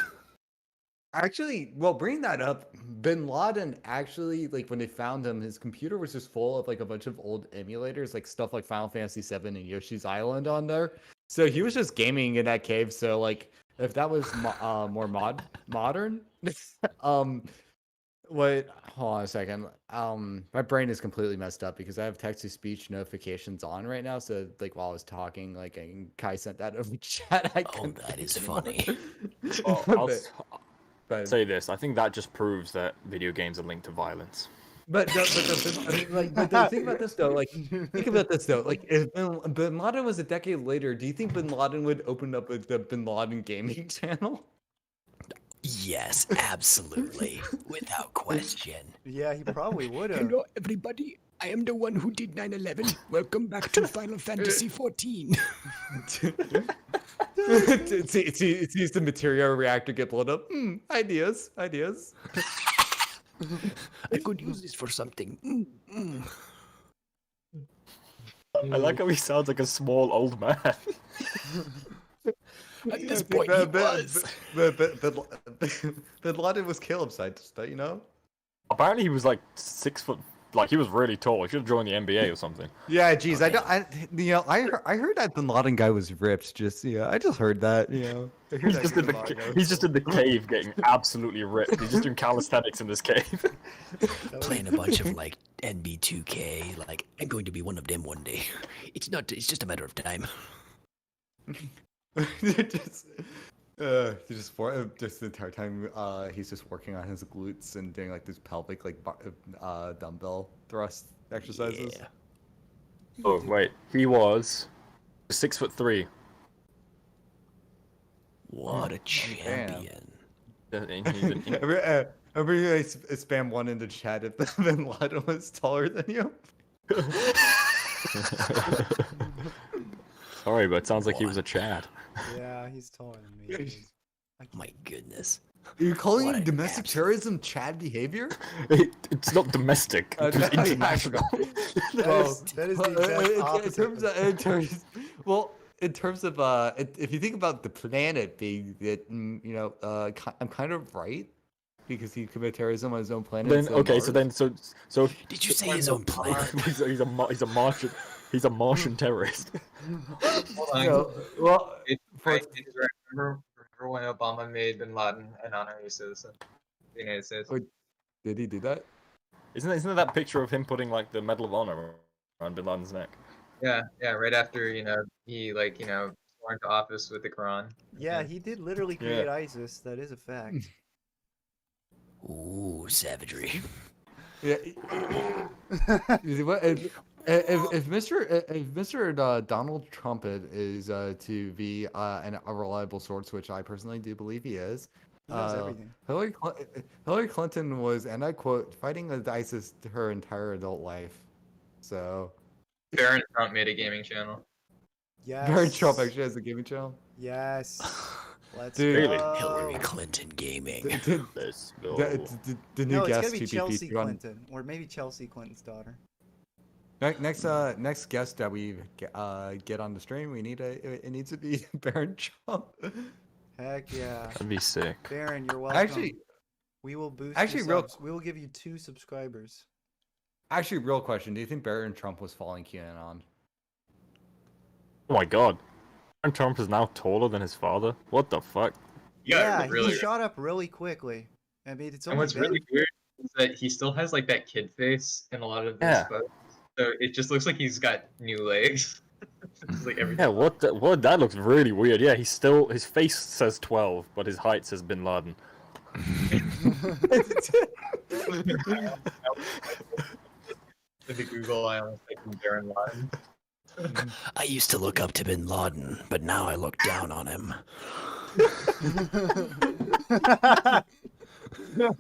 actually, well, bringing that up, Bin Laden actually, like, when they found him, his computer was just full of like a bunch of old emulators, like stuff like Final Fantasy VII and Yoshi's Island on there. So he was just gaming in that cave. So like, if that was more modern, wait, hold on a second. My brain is completely messed up because I have text-to-speech notifications on right now. So like while I was talking, like Kai sent that over chat. I Oh, couldn't that is anymore. funny. Well, But- say this. I think that just proves that video games are linked to violence. But think about this though. Like, think about this though. Like, if Bin Laden was a decade later, do you think Bin Laden would open up the Bin Laden gaming channel? Yes, absolutely. Without question. Yeah, he probably would have. Hello, everybody. I am the one who did 9/11. Welcome back to Final Fantasy 14. It sees the material reactor get blown up. Ideas. I could use this for something. I like how he sounds like a small old man. At this point, he was. Bin Laden was Caleb's scientist, don't you know? Apparently, he was like 6 foot. Like he was really tall. He should have joined the NBA or something. Yeah, geez, Oh, I don't. I heard that Bin Laden guy was ripped. Just I just heard that. I heard He's that just Bin in the Laden guy was- he's just in the cave getting absolutely ripped. He's just doing calisthenics in this cave. Playing a bunch of like NB2K. Like, I'm going to be one of them one day. It's just a matter of time. just the entire time he's just working on his glutes and doing like this pelvic like dumbbell thrust exercises. Yeah. Oh wait, he was 6'3". What a champion. Every I spam one in the chat if Bin Laden was taller than you. Sorry, but it sounds like he was a Chad. Yeah, he's taller than me. dude. My goodness. Are you calling What it a domestic absolute- terrorism Chad behavior? It's not domestic. It was I international. That is the exact opposite. In terms of if you think about the planet being that, I'm kind of right because he committed terrorism on his own planet. Then okay, so Did you say his own planet? he's a Martian. He's a Martian terrorist. Hold on. Well, Remember when Obama made Bin Laden an honorary citizen of the United States? did he do that? Isn't there that picture of him putting like the Medal of Honor around Bin Laden's neck? Yeah, right after he swore into office with the Quran. Yeah, he did literally create ISIS. That is a fact. Ooh, savagery. Yeah. If Mr. Donald Trump is to be a reliable source, which I personally do believe he is, He knows everything. Hillary Clinton was, and I quote, fighting with ISIS her entire adult life. So Barron Trump made a gaming channel. Yes. Barron Trump actually has a gaming channel. Yes. Let's Dude. go. Hillary Clinton gaming. Let's go. The new No, it's guest gonna be PPP Chelsea run- Clinton, or maybe Chelsea Clinton's daughter. Next guest that we get on the stream, it needs to be Barron Trump. Heck yeah. That'd be sick. Baron, you're welcome. Actually, we will boost actually, your real- subs. We will give you 2 subscribers. real question: do you think Barron Trump was following QAnon? Oh my god. Trump is now taller than his father? What the fuck? Yeah, he really. shot up really quickly. I mean, it's And only what's been really weird is that he still has like that kid face in a lot of his Yeah. photos. So it just looks like he's got new legs. Just like everything. Yeah, what? That looks really weird. Yeah, his face says 12, but his height says Bin Laden. In the Google, I almost typed in Darren Line. I used to look up to Bin Laden, but now I look down on him.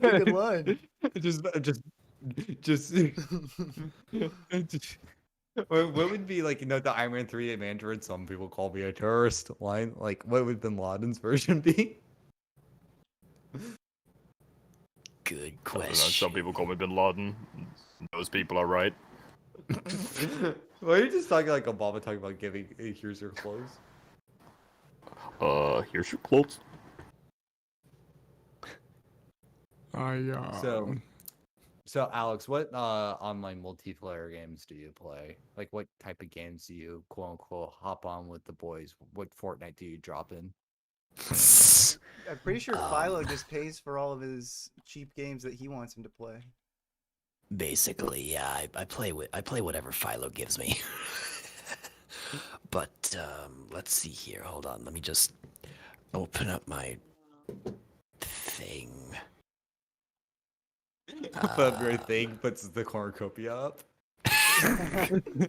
Good line. just what would be like, the Iron Man 3 Mandarin, some people call me a terrorist line? Like, what would Bin Laden's version be? Good I don't know, question. some people call me Bin Laden. Those people are right. Why are you just talking like Obama talking about giving, hey, here's your clothes? Here's your clothes. So Alex, what online multiplayer games do you play? Like, what type of games do you quote unquote hop on with the boys? What Fortnite do you drop in? I'm pretty sure Philo just pays for all of his cheap games that he wants him to play. Basically, yeah, I play whatever Philo gives me. But let's see here. Hold on. Let me just open up my thing. Your thing puts the cornucopia up. Excuse me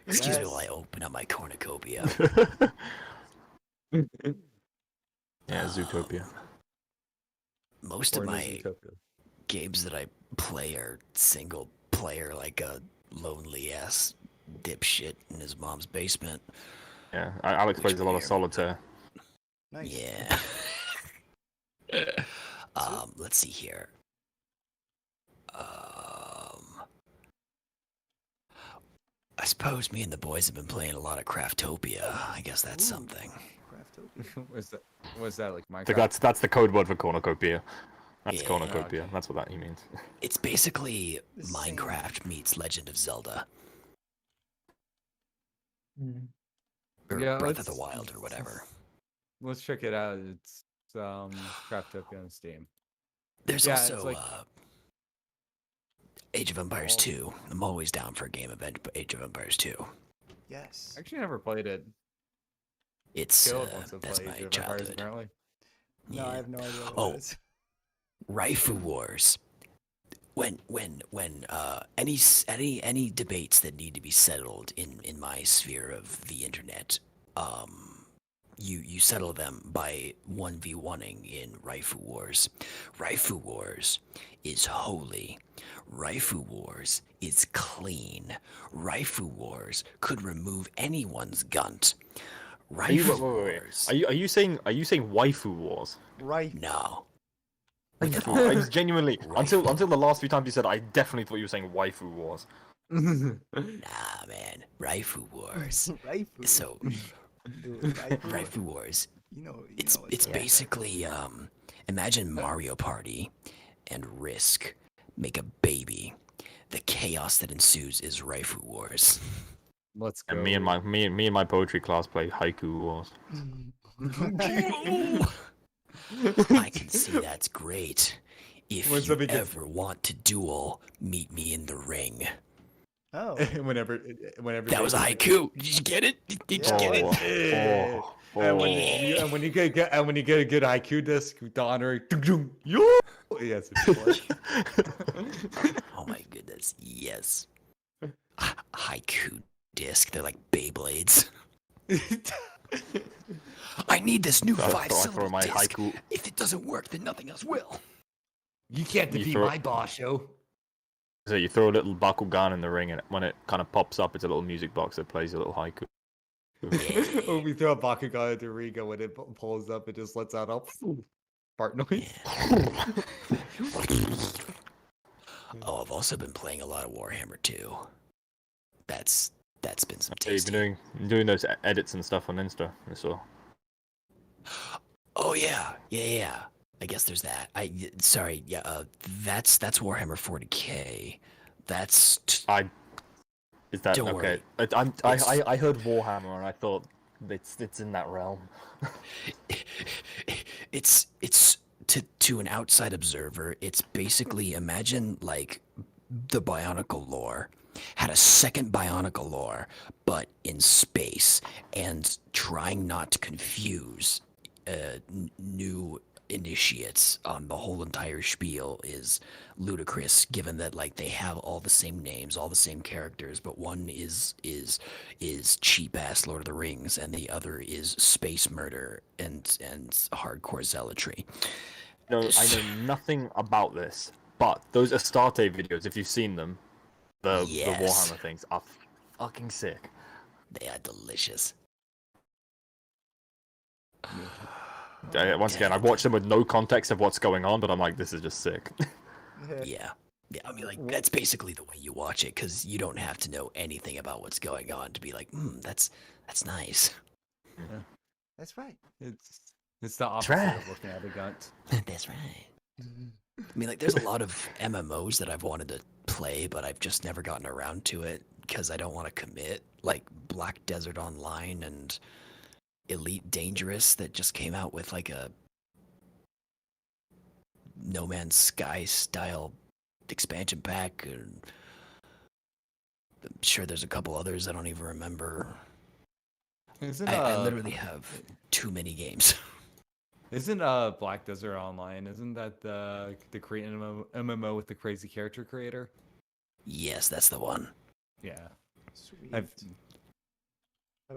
Yes. while I open up my cornucopia. Yeah, Zootopia. Most Or of no my Zootopia. games that I play are single player, like a lonely ass dipshit in his mom's basement. Yeah, Alex Which plays a lot of player? solitaire. Nice. Yeah. Let's see here. I suppose me and the boys have been playing a lot of Craftopia. I guess that's Ooh. something. Craftopia. Was that like I Minecraft? think that's the code word for cornucopia. That's Yeah. cornucopia. Okay. That's what he means. It's basically The same. Minecraft meets Legend of Zelda. Or Yeah, Breath of the let's- Wild or whatever. Let's check it out. It's Craftopia on Steam. There's Yeah, it's also like- Age of Empires Oh. 2. I'm always down for a game of Age of Empires 2. Yes. Actually, never played it. It's Caleb wants to that's play my Age of Empires, childhood. apparently. No, I Yeah. have no idea what Oh. it is. Raifu Wars. When any debates that need to be settled in my sphere of the internet, you settle them by 1v1ing in Raifu Wars. Raifu Wars is holy. Raifu Wars is clean. Raifu Wars could remove anyone's gunt. Raifu Wars. Are you saying waifu wars? Right. No. I was genuinely until the last few times you said, I definitely thought you were saying waifu wars. Nah, man. Raifu Wars. Raifu. So, Dude, Raifu. Raifu Wars. You know It's what's up. basically imagine Mario Party and Risk make a baby. The chaos that ensues is Raifu Wars. Let's go. And me and my poetry class play haiku wars. I can see that's great. If What's you up, because- ever want to duel, meet me in the ring. Oh. whenever That was a haiku. Did you get it? Did you get it? And when you get a good IQ disc, the honor. Yes. Oh my goodness, yes. Haiku disc, they're like Beyblades. I need this new I throw 5-syllable my disc. haiku. If it doesn't work, then nothing else will. You can't You defeat throw- my boss, yo. So you throw a little Bakugan in the ring, and when it kind of pops up, it's a little music box that plays a little haiku. Or we throw a Bakugan at the ring, and when it pulls up, it just lets out a fart noise. Oh, I've also been playing a lot of Warhammer 2. That's been some So you've tasty. been doing those edits and stuff on Insta. I saw. Oh yeah. I guess there's that. Sorry. Yeah. That's Warhammer 40K. That's Is that Don't okay? worry. I heard Warhammer and I thought it's in that realm. it's to an outside observer, it's basically imagine like the Bionicle lore had a second Bionicle lore, but in space, and trying not to confuse new initiates on the whole entire spiel is ludicrous, given that like they have all the same names, all the same characters, but one is cheap ass Lord of the Rings and the other is space murder and hardcore zealotry. No, I know nothing about this, but those Astarte videos, if you've seen them, the Yes. Warhammer things are fucking sick. They are delicious. Once again, I've watched them with no context of what's going on, but I'm like, this is just sick. Yeah. Yeah, I mean, like, that's basically the way you watch it, because you don't have to know anything about what's going on to be like, that's nice. That's right. It's the opposite right. of looking at a gunt. That's right. I mean, like, there's a lot of MMOs that I've wanted to play, but I've just never gotten around to it, because I don't want to commit, like Black Desert Online and Elite Dangerous that just came out with, like, a No Man's Sky style expansion pack, and I'm sure there's a couple others I don't even remember. Isn't I literally have too many games. Isn't Black Desert Online? Isn't that the Korean MMO with the crazy character creator? Yes, that's the one. Yeah. Sweet. I've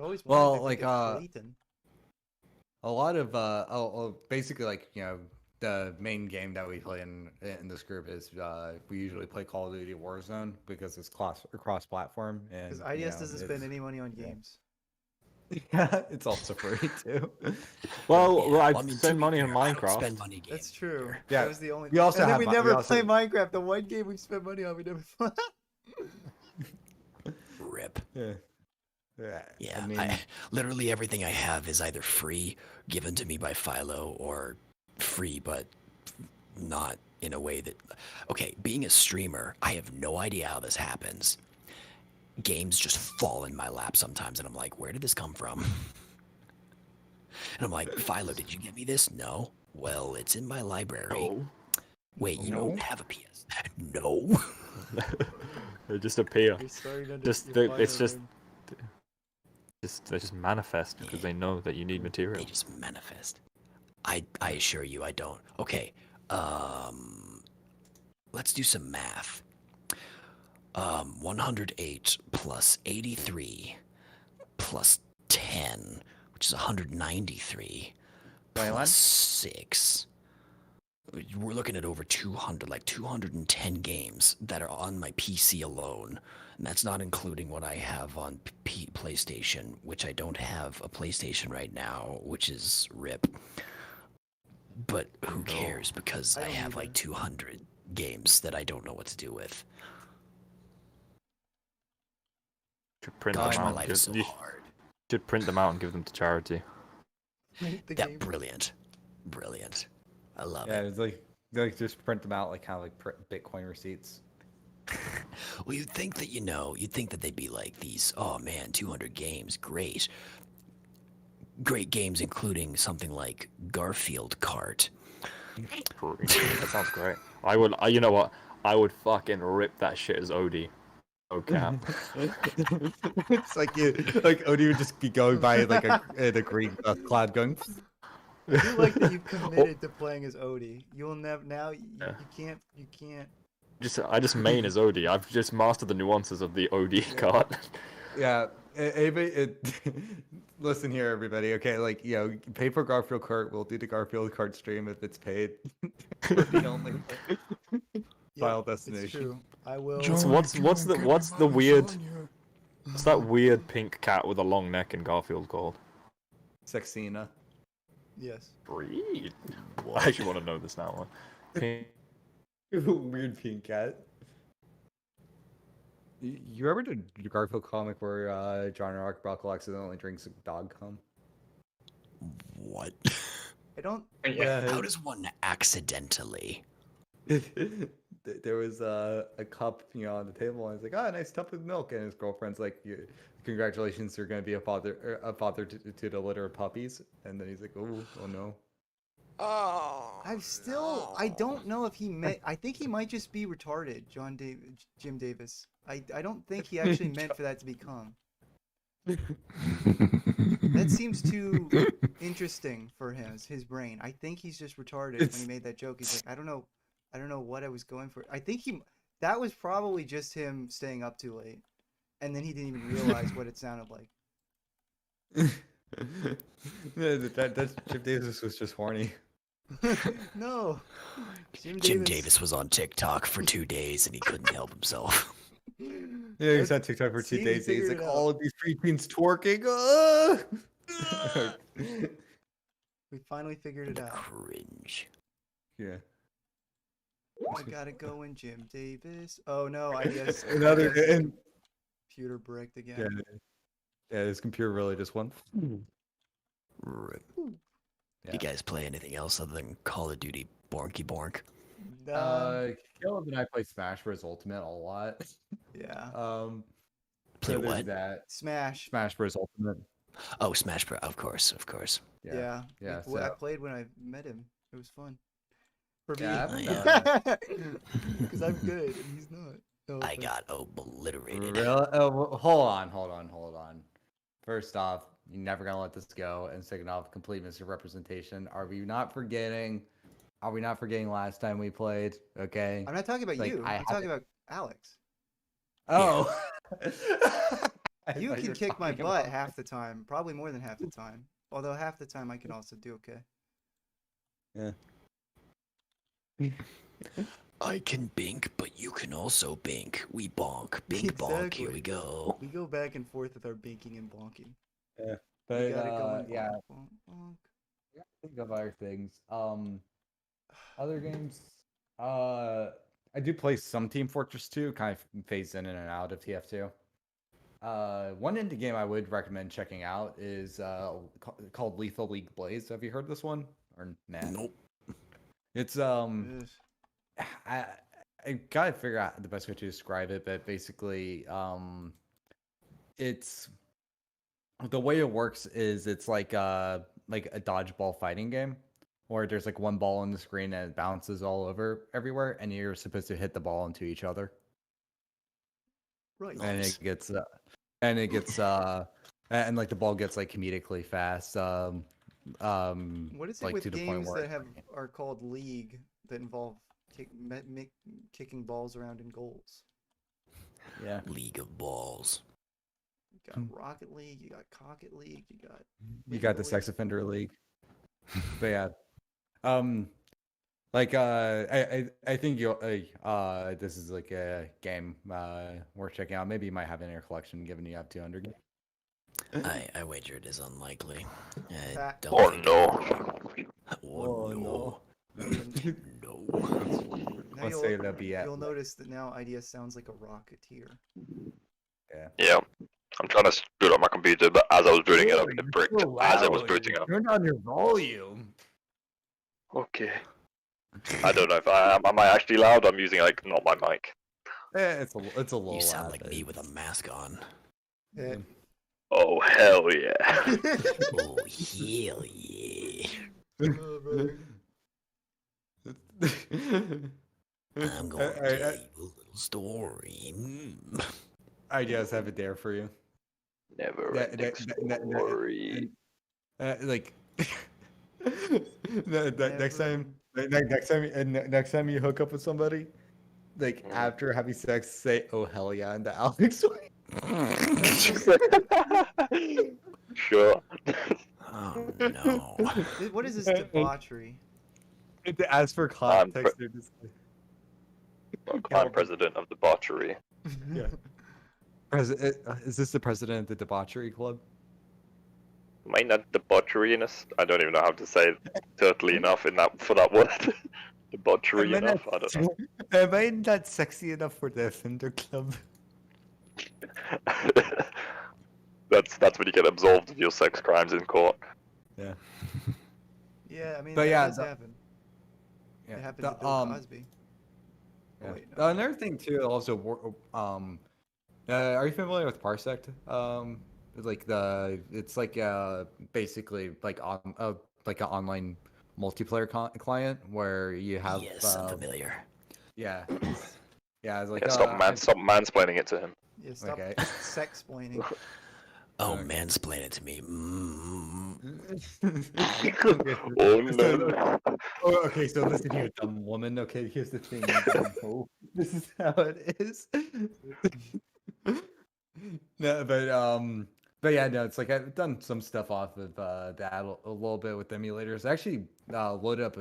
always well, wanted to like, make it Clayton. a lot of basically, like, you know, the main game that we play in this group is we usually play Call of Duty Warzone because it's cross platform, and Because you IDS know, doesn't spend any money on games. Yeah, it's also free too. Well, I to spend be money on fair, I don't Minecraft. spend money games That's true. either. Yeah, That was the only. we also and then have we mi- never we also- play Minecraft. The one game we spent money on, we never play. Rip. Yeah. Yeah. Yeah, I mean, literally everything I have is either free, given to me by Philo, or free but not in a way that... Okay, being a streamer, I have no idea how this happens. Games just fall in my lap sometimes, and I'm like, where did this come from? And I'm like, Philo, did you give me this? No. Well, it's in my library. No. Wait, you No. don't have a PS? No. They just appear. You're starting to Just you're it's finally they just manifest because they know that you need material. They just manifest. I assure you, I don't. Okay, let's do some math. 108 plus 83 plus 10, which is 193, Wait, what? plus 6. We're looking at over 200, like 210 games that are on my PC alone. And that's not including what I have on PlayStation, which I don't have a PlayStation right now, which is RIP. But who cares, because I I don't have either. like 200 games that I don't know what to do with. Should print Gosh, them my out. life is so hard. Should print them out and give them to charity. Make the Yeah, game. brilliant. Brilliant. I love yeah, it. it's like just print them out like kind of like Bitcoin receipts. Well, you'd think that, you'd think that they'd be like these, oh man, 200 games, great. Great games, including something like Garfield Kart. That sounds great. I would. You know what? I would fucking rip that shit as Odie. Oh cap. It's like Odie would just be going by like in a green cloud going. I do like that you've committed to playing as Odie. You'll never now. Yeah. You can't. I just main as Odie. I've just mastered the nuances of the Odie card. Yeah, listen here, everybody. Okay, like, pay for Garfield Kart. We'll do the Garfield Kart stream if it's paid. For the only final It's destination. true. I will. So what's the weird? What's that weird pink cat with a long neck in Garfield called? Sexina. Yes. Breed. I actually want to know this now. Pink. Weird pink cat. You remember the Garfield comic where John Rockbuckle accidentally drinks dog cum? What? I don't. Yeah. How does one accidentally? There was a cup, on the table, and it's like, oh, a nice cup of milk, and his girlfriend's like, congratulations, you're gonna be a father to the litter of puppies, and then he's like, oh no. I don't know if he meant. I think he might just be retarded, Jim Davis. I don't think he actually meant for that to become. That seems too interesting for his brain. I think he's just retarded when he made that joke. He's like, I don't know what I was going for. I think that was probably just him staying up too late, and then he didn't even realize what it sounded like. That's Jim Davis was just horny. No, Jim Davis was on TikTok for 2 days and he couldn't help himself. Yeah, he's on TikTok for See, 2 he days. He's figured like, it out. all of these preteens twerking. We finally figured it out. Cringe. Yeah. I gotta go in Jim Davis. Oh no, I guess Another and computer bricked again. yeah, yeah, this computer really just went. Rip. Yeah. You guys play anything else other than Call of Duty Bonky Bonk? Caleb and I play Smash Bros. Ultimate a lot. Yeah. Play So there's what? that. Smash. Smash Bros. Ultimate. Oh, Smash Bros. Of course, of course. Yeah. Yeah. I played when I met him. It was fun. For me. Yeah, Because I'm good and he's not. No I offense. got obliterated. Really? Oh, hold on. First off, you're never gonna let this go, and second off, complete misrepresentation. Are we not forgetting last time we played? Okay. I'm not talking about Like, you. I'm talking about Alex. Oh. You I thought can were kick my talking butt about- half the time. Probably more than half the time. Although half the time I can also do okay. Yeah. I can bink, but you can also bink. We bonk. Bink bonk, here we Exactly. go. We go back and forth with our binking and bonking. But We got it going. yeah, Bonk, bonk. think of other things. Other games. I do play some Team Fortress 2, kind of phase in and out of TF2. One indie game I would recommend checking out is called Lethal League Blaze. Have you heard this one? Or nah? Nope. It's Ugh. I gotta figure out the best way to describe it, but basically, it's the way it works is it's like a dodgeball fighting game, where there's like one ball on the screen and it bounces all over everywhere, and you're supposed to hit the ball into each other, Right. and Nice. it gets and like the ball gets like comedically fast. What is it like with to the point games where that are called League that involve kicking balls around in goals? yeah. League of Balls. You got Rocket League, you got Cocket League, you got You got the League. Sex Offender League. But yeah, I think you'll this is like a game worth checking out. Maybe you might have it in your collection, given you have 200. I wager it is unlikely. I Fat- don't Oh think no. Oh no. No. Now Let's say that'll be at you'll notice that now IDS sounds like a rocketeer. Yeah. I'm trying to boot up my computer, but as I was booting it up, it bricked as it was booting up. Turn down your volume. Okay. I don't know if am I actually loud? I'm using like not my mic. It's a little. You sound loud, like me with a mask on. Eh. Oh hell yeah. Oh, hell yeah. Oh, brother. I'm going to tell you a little story. I just have it there for you. Never That- ending that- story. Like next time you hook up with somebody, like after having sex, say "Oh hell yeah" into Alex. Sure. Oh no. What is this debauchery? To ask for I'm context, they're just I'm president of debauchery. yeah. Is this the president of the debauchery club? Am I not debaucheryness? I don't even know how to say it turtly enough in that for that word. Debauchery enough? I don't know. Am I not sexy enough for the offender club? That's when you get absolved of your sex crimes in court. Yeah. Yeah, I mean, But that yeah, does happen. Yeah. It happened to Bill Cosby. Yeah. Oh, wait, no. Another thing too, also, are you familiar with Parsect? Like it's like basically like like an online multiplayer client where you have Yes, I'm familiar. yeah yeah I was like Yeah, stop mansplaining it to him. Yeah, stop Okay. sex-plaining. Oh, Okay. mansplain it to me. Oh So, no. okay, so listen here, dumb woman. Okay, here's the thing, you dumb hoe. This is how it is. No, but yeah, no, it's like I've done some stuff off of that a little bit with emulators. I actually loaded up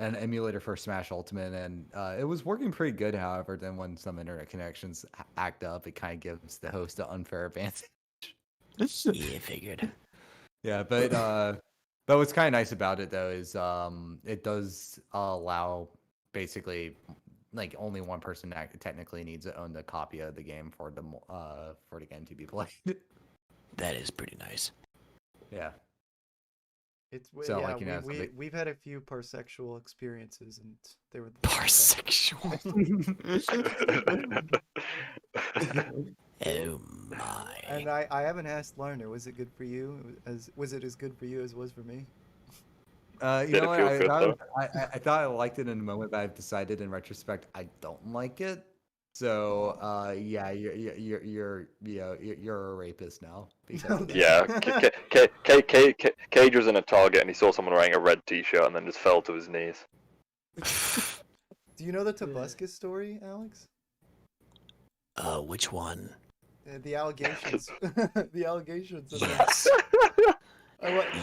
an emulator for Smash Ultimate, and it was working pretty good. However, then when some internet connections act up, it kind of gives the host an unfair advantage. Yeah, figured. Yeah, but what's kind of nice about it though is it does allow basically like only one person technically needs to own the copy of the game for the game to be played. That is pretty nice. Yeah. It's So, yeah, like, you know, we've had a few parsexual experiences, and they were the best. Parsexual. Oh my. And I haven't asked Larner, was it good for you? Was it as good for you as it was for me? You Did know it what? feel good, though? I thought I liked it in a moment, but I've decided in retrospect I don't like it. So yeah, you're a rapist now. Because of that. Yeah, Cage was in a Target and he saw someone wearing a red T-shirt and then just fell to his knees. Do you know the Tobuscus story, Alex? Which one? The allegations. The allegations. Of Yes.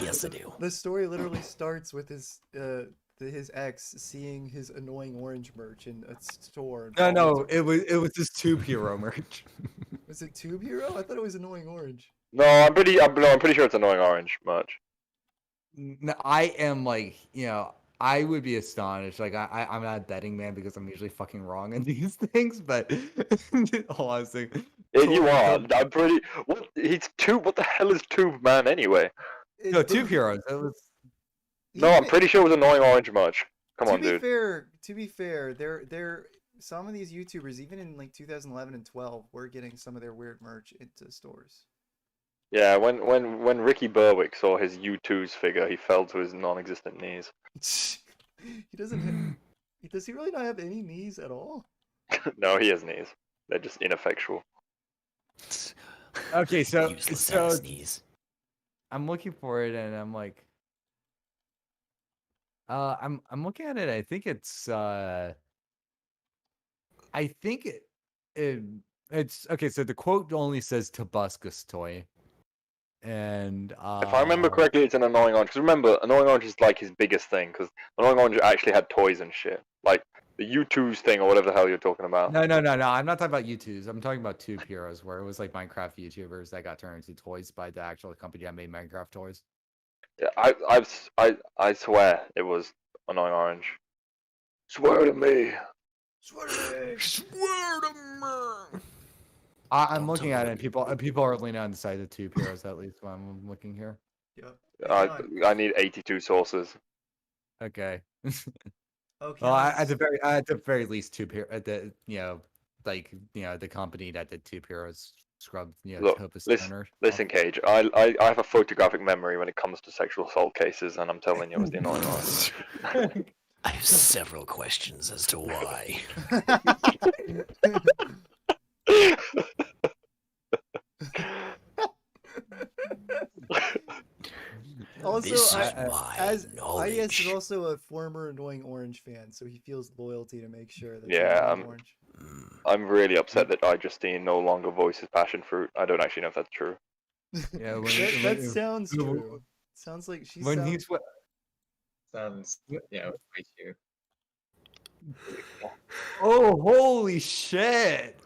Yes, I the, do. the story literally starts with his ex seeing his annoying orange merch in a store. and No, falling it was this Tube Hero merch. Was it Tube Hero? I thought it was annoying orange. No, I'm pretty sure it's annoying orange merch. No, I am like, you know, I would be astonished. Like, I'm not a betting man because I'm usually fucking wrong in these things, but honestly, Yeah, you are. I'm pretty. What? He's Tube. What the hell is Tube Man anyway? No, Tube Heroes. It was. No, I'm pretty sure it was annoying orange merch. Come on, dude. To be fair, there some of these YouTubers, even in like 2011 and 12, were getting some of their weird merch into stores. Yeah, when Ricky Berwick saw his U2's figure, he fell to his non-existent knees. He doesn't. Does he really not have any knees at all? No, he has knees. They're just ineffectual. Okay, so Useless ass so knees. I'm looking for it, and I'm like, I'm looking at it. I think it's it's okay. So the quote only says Tobuscus toy, and If I remember correctly, it's an annoying orange. Because remember, annoying orange is like his biggest thing. Because annoying orange actually had toys and shit, like the U2's thing or whatever the hell you're talking about. No. I'm not talking about YouTubes. I'm talking about Tube Heroes, where it was like Minecraft YouTubers that got turned into toys by the actual company that made Minecraft toys. Yeah, I swear it was annoying orange. Swear to me. Swear to me. Swear to me. I'm Don't looking tell at me. it. And people are leaning on the side of Tube Heroes at least when I'm looking here. Yep. I need 82 sources. Okay. Okay. Well, at the very least, Tube Hero, the company that did Tube Heroes scrubbed, Look, Topus listen, Turner. listen, Cage. I have a photographic memory when it comes to sexual assault cases, and I'm telling you, it was the annoying orange. I have several questions as to why. Also, This is as why IES is knowledge. also a former annoying orange fan, so he feels loyalty to make sure that Yeah, annoying orange. I'm really upset that iJustine no longer voices passion fruit. I don't actually know if that's true. Yeah, That sounds true. Sounds like she when sounds. he's Sounds, way too. oh, holy shit,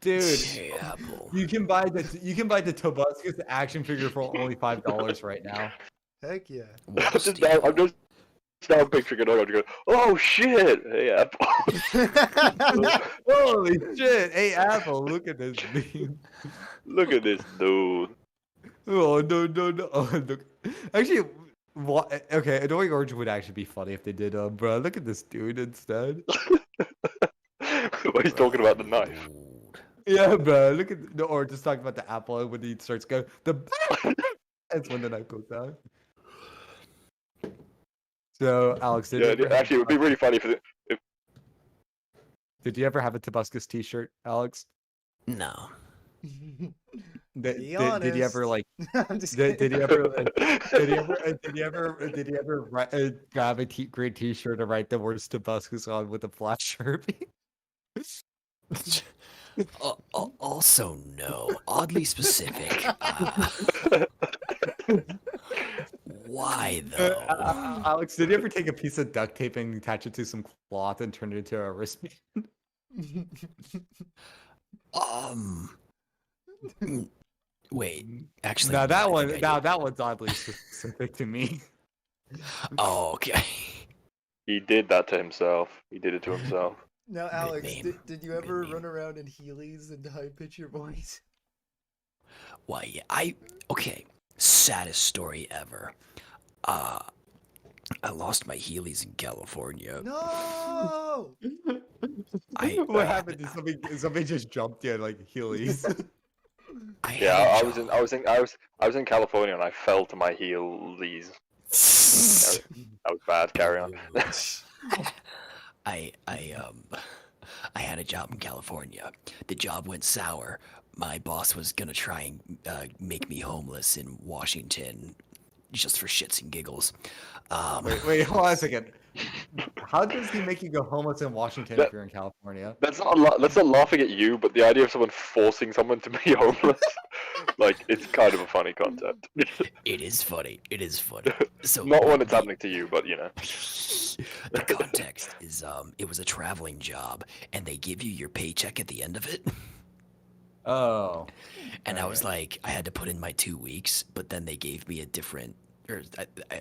dude! Hey, Apple. You can buy the Tobuscus action figure for only $5 right now. Heck yeah. What I'm just now picturing it. I'm going, oh shit! Hey, Apple. Holy shit! Hey, Apple, look at this dude. Look at this dude. Oh no! Oh, look. Actually, what? Okay, annoying orange would actually be funny if they did. Bro, look at this dude instead. What he's talking about the knife. Dude. Yeah, bro. Look at or just talking about the apple when he starts going the. That's when the knife goes down. So, Alex, Yeah, actually, it would be really funny if did you ever have a Tobuscus T-shirt, Alex? No. Did Be you ever honest. like? I'm just Did kidding. you ever? Did you ever grab a green T-shirt and write the words Tobuscus on with a flash Sharpie? Also, no. Oddly specific. Why though? Alex, did you ever take a piece of duct tape and attach it to some cloth and turn it into a wristband? Wait. Actually, Now no, that I one, think I now did. that one's oddly specific to me. Oh, okay. he did that to himself. He did it to himself. Now, Alex, meme. did you ever meme. run around in Heelys and high pitch your voice? Why? Yeah, okay. Saddest story ever. I lost my Heelys in California. No. What happened? Did somebody just jumped you like Heelys? I Yeah, had I a was in California and I fell to my heels. job. That was bad. Carry on. I had a job in California. The job went sour. My boss was gonna try and make me homeless in Washington, just for shits and giggles. Wait, hold on a second. How does he make you go homeless in Washington if you're in California? That's not laughing at you, but the idea of someone forcing someone to be homeless, like, it's kind of a funny concept. It is funny. It is funny. So Not when it's the- happening to you, but you know. The context is it was a traveling job, and they give you your paycheck at the end of it. Oh. And I was like, I had to put in my 2 weeks, but then they gave me a different, or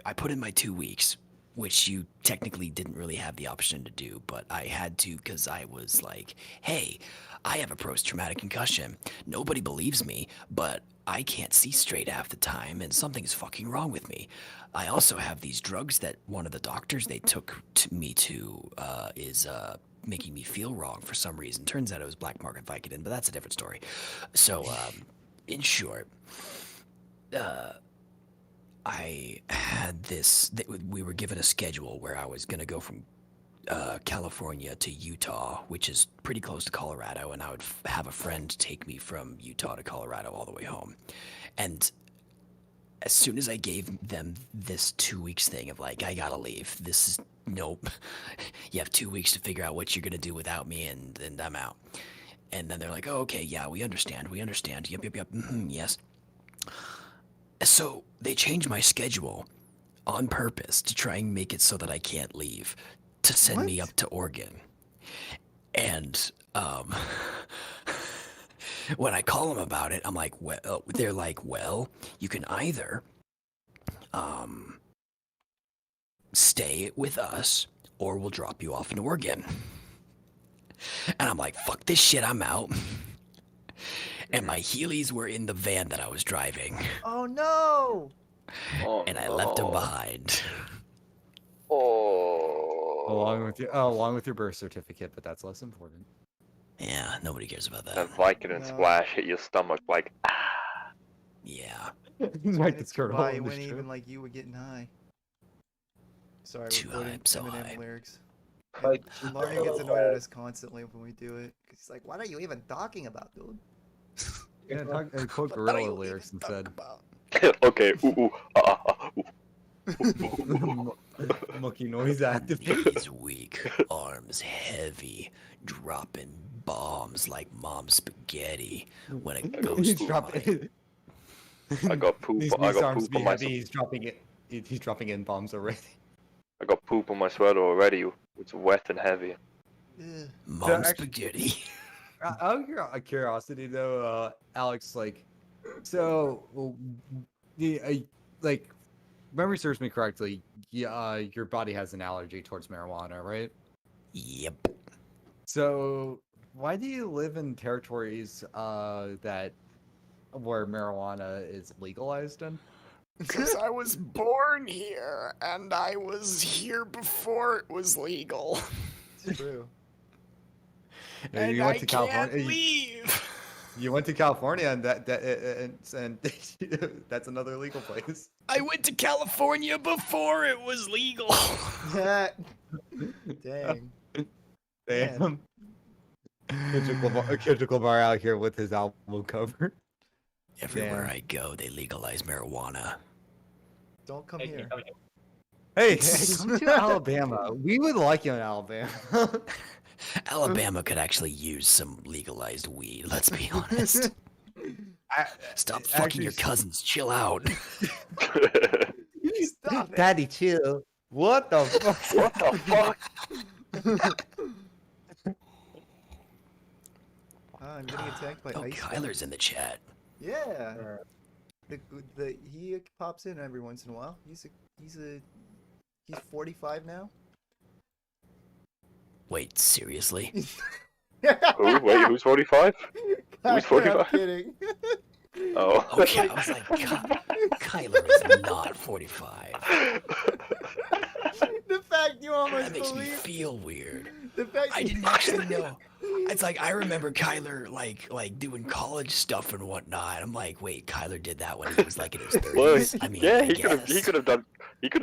I put in my 2 weeks, which you technically didn't really have the option to do, but I had to because I was like, hey, I have a post-traumatic concussion. Nobody believes me, but I can't see straight half the time, and something's fucking wrong with me. I also have these drugs that one of the doctors they took me to is making me feel wrong for some reason. Turns out it was black market Vicodin, but that's a different story. So, in short, I had this. We were given a schedule where I was gonna go from California to Utah, which is pretty close to Colorado, and I would have a friend take me from Utah to Colorado all the way home. And as soon as I gave them this 2 weeks thing of like, I gotta leave. This is nope. You have 2 weeks to figure out what you're gonna do without me, and I'm out. And then they're like, oh, okay, yeah, we understand. Yep, yes. So they changed my schedule on purpose to try and make it so that I can't leave, to send me up to Oregon. And when I call them about it, I'm like, well, they're like, well, you can either stay with us or we'll drop you off in Oregon. And I'm like, fuck this shit, I'm out. And my Heelys were in the van that I was driving. Oh no! Oh, And I left them behind. Oh. Along with your birth certificate, but that's less important. Yeah, nobody cares about That that. Vicodin No. splash hit your stomach like, Yeah. Like It's the turtle why in the when show. even like you were getting high. Sorry, Too we're high, quoting I'm so Eminem high. lyrics. Like, Lauren gets annoyed at us constantly when we do it. 'Cause he's like, what are you even talking about, dude? Yeah, quote What are gorilla you lyrics even talking instead. about? okay, ooh, Monkey noise activated. Knees weak, arms heavy, dropping bombs like mom's spaghetti when it goes He's through dropping. I got poop. These I got arms poop be on my. heavy. He's dropping it. He's dropping in bombs already. I got poop on my sweater already. It's wet and heavy. Ugh. mom's actually- spaghetti. Out of curiosity, though, Alex, like, so, like, memory serves me correctly. Your body has an allergy towards marijuana, right? Yep. So, why do you live in territories that where marijuana is legalized in? Because I was born here, and I was here before it was legal. It's true. You went to California. leave. You went to California, and and that's another legal place. I went to California before it was legal. Dang. Damn. Kendrick Lamar out here with his album cover. Everywhere Damn. I go, they legalize marijuana. Don't come here. Hey, come to Alabama. We would like you in Alabama. Alabama could actually use some legalized weed. Let's be honest. Stop fucking your cousins. Chill out. Stop it. Daddy, chill. What the fuck? What the fuck? I'm getting attacked by Oh, ice. Kyler's in the chat. Yeah. He pops in every once in a while. He's 45 now. Wait, seriously? Who? Wait, who's 45? Who's 45? I'm kidding. Oh. Okay, I was like, Kyler is not 45. The fact you almost That makes me believe feel weird. the fact I you- didn't actually know. It's like I remember Kyler like doing college stuff and whatnot. I'm like, wait, Kyler did that when he was like in his 30s. Well, I mean, yeah, I he could have guess.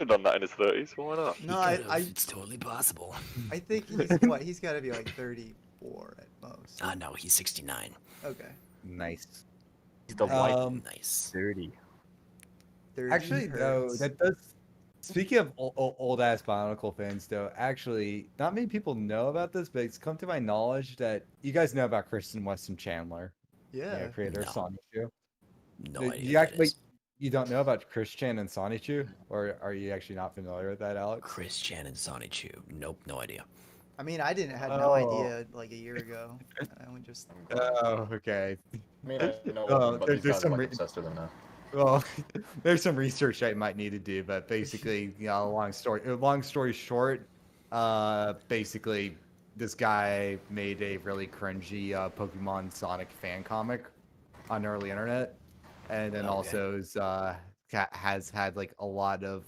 done that in his 30s. Why not? He No, could've. I It's totally possible. think he's got to be like 34 at most. No, he's 69. Okay. Nice. He's the white Nice. 30. 30 Actually, though, hertz. that does. Speaking of old ass Bionicle fans, though, actually, not many people know about this, but it's come to my knowledge that you guys know about Kristen Weston Chandler, Yeah. creator of No. Sonic Chew. No You idea. Who that actually, is. you don't know about Chris Chan and Sonic Chew, or are you actually not familiar with that, Alex? Chris Chan and Sonny Chu. Nope, no idea. I mean, I had no Oh. idea like a year ago. I would just. Oh, okay. I mean, I know, but there's these guys are some like re- obsessed with him now. Well, there's some research I might need to do, but basically, long story short, basically, this guy made a really cringy Pokemon Sonic fan comic on early internet, and then Okay. also has had like a lot of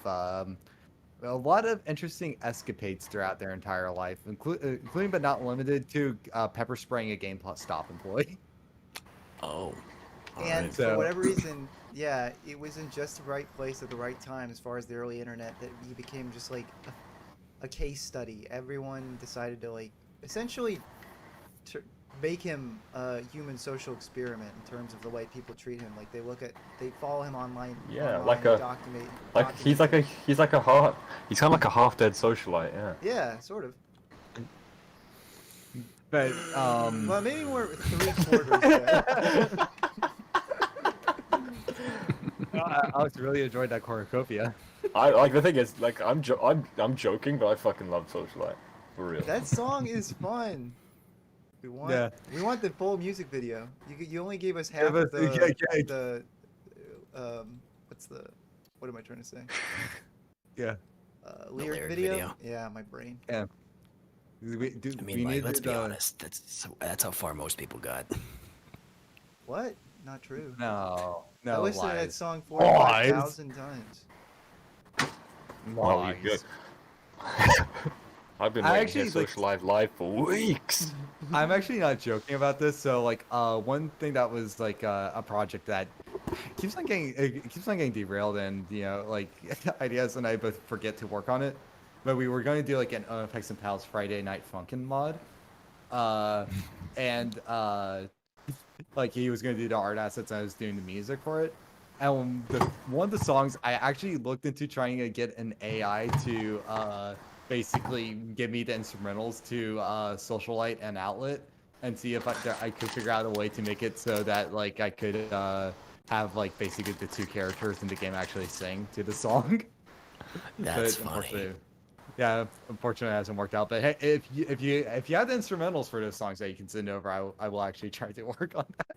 interesting escapades throughout their entire life, including but not limited to pepper spraying a GameStop employee. Oh. And alright. for So- whatever reason, yeah, it was in just the right place at the right time as far as the early internet that he became just like a case study. Everyone decided to like essentially make him a human social experiment in terms of the way people treat him. Like they follow him online. Yeah, online like and a- he's kind of like a half dead socialite. Yeah. Yeah, sort of. But Well, maybe more 3/4 dead. Alex really enjoyed that cornucopia. I like the thing is like I'm joking, but I fucking love socialite for real. That song is fun. We want the full music video. You only gave us half of the what am I trying to say? Yeah. Lyric video? Yeah, my brain. Yeah. I mean, like, let's be honest. That's how far most people got. What? Not true. No, I listened to that lies. song 45,000 times. Oh, you good. I've been I waiting to actually, hear Socialite live for weeks. I'm actually not joking about this. So, like, one thing that was like a project that keeps on getting derailed, and like ideas, and I both forget to work on it. But we were going to do like an Effects and Pals Friday Night Funkin' mod, and like he was going to do the art assets, and I was doing the music for it. And one of the songs, I actually looked into trying to get an AI to basically give me the instrumentals to Socialite and Outlet, and see if I could figure out a way to make it so that like I could have like basically the two characters in the game actually sing to the song. That's But funny. unfortunately, it hasn't worked out. But hey, if you have the instrumentals for those songs that you can send over, I will actually try to work on that.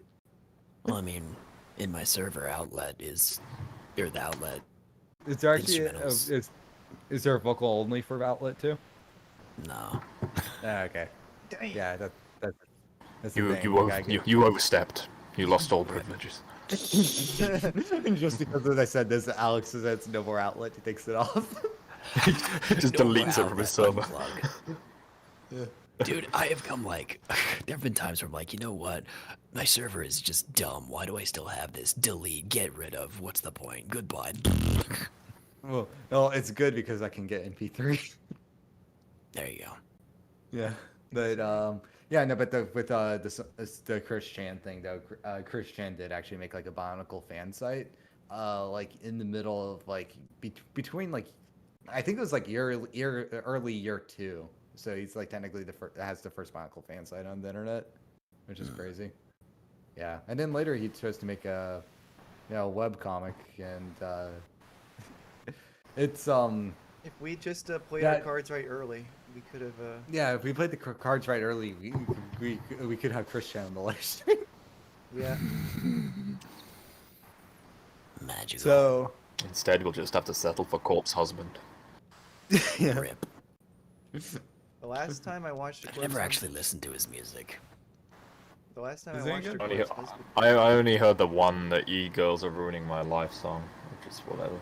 Well, I mean, in my server, outlet is, or the outlet. Is there actually Instrumentals. is there a vocal only for Outlet too? No. Okay. Dang. Yeah, that's the You thing. you overstepped. You lost all privileges. Just because as I said this, Alex says it's no more Outlet. He takes it off. Just No more deletes it from his outlet server. unplug. Dude, I have come like, there have been times where I'm like, you know what? My server is just dumb. Why do I still have this? Delete, get rid of. What's the point? Goodbye. Well, no, it's good because I can get MP3. There you go. Yeah, but yeah, no, but the Chris Chan thing though, Chris Chan did actually make like a Bionicle fan site, like in the middle of like between like, I think it was like early year 2. So he's like technically has the first Bionicle fan site on the internet, which is crazy. Yeah, and then later he chose to make a, web comic, and it's If we just played our That- cards right early, we could have. yeah, if we played the cards right early, we could have Chris Chan on the live stream. Yeah. Magical. So Instead, we'll just have to settle for Corpse Husband. yeah. Rip. The last time I watched a I never actually listened to his music. The last time Is I it watched a good? Only, Corpse Husband. I only heard the one, the E-Girls Are Ruining My Life song, which is whatever.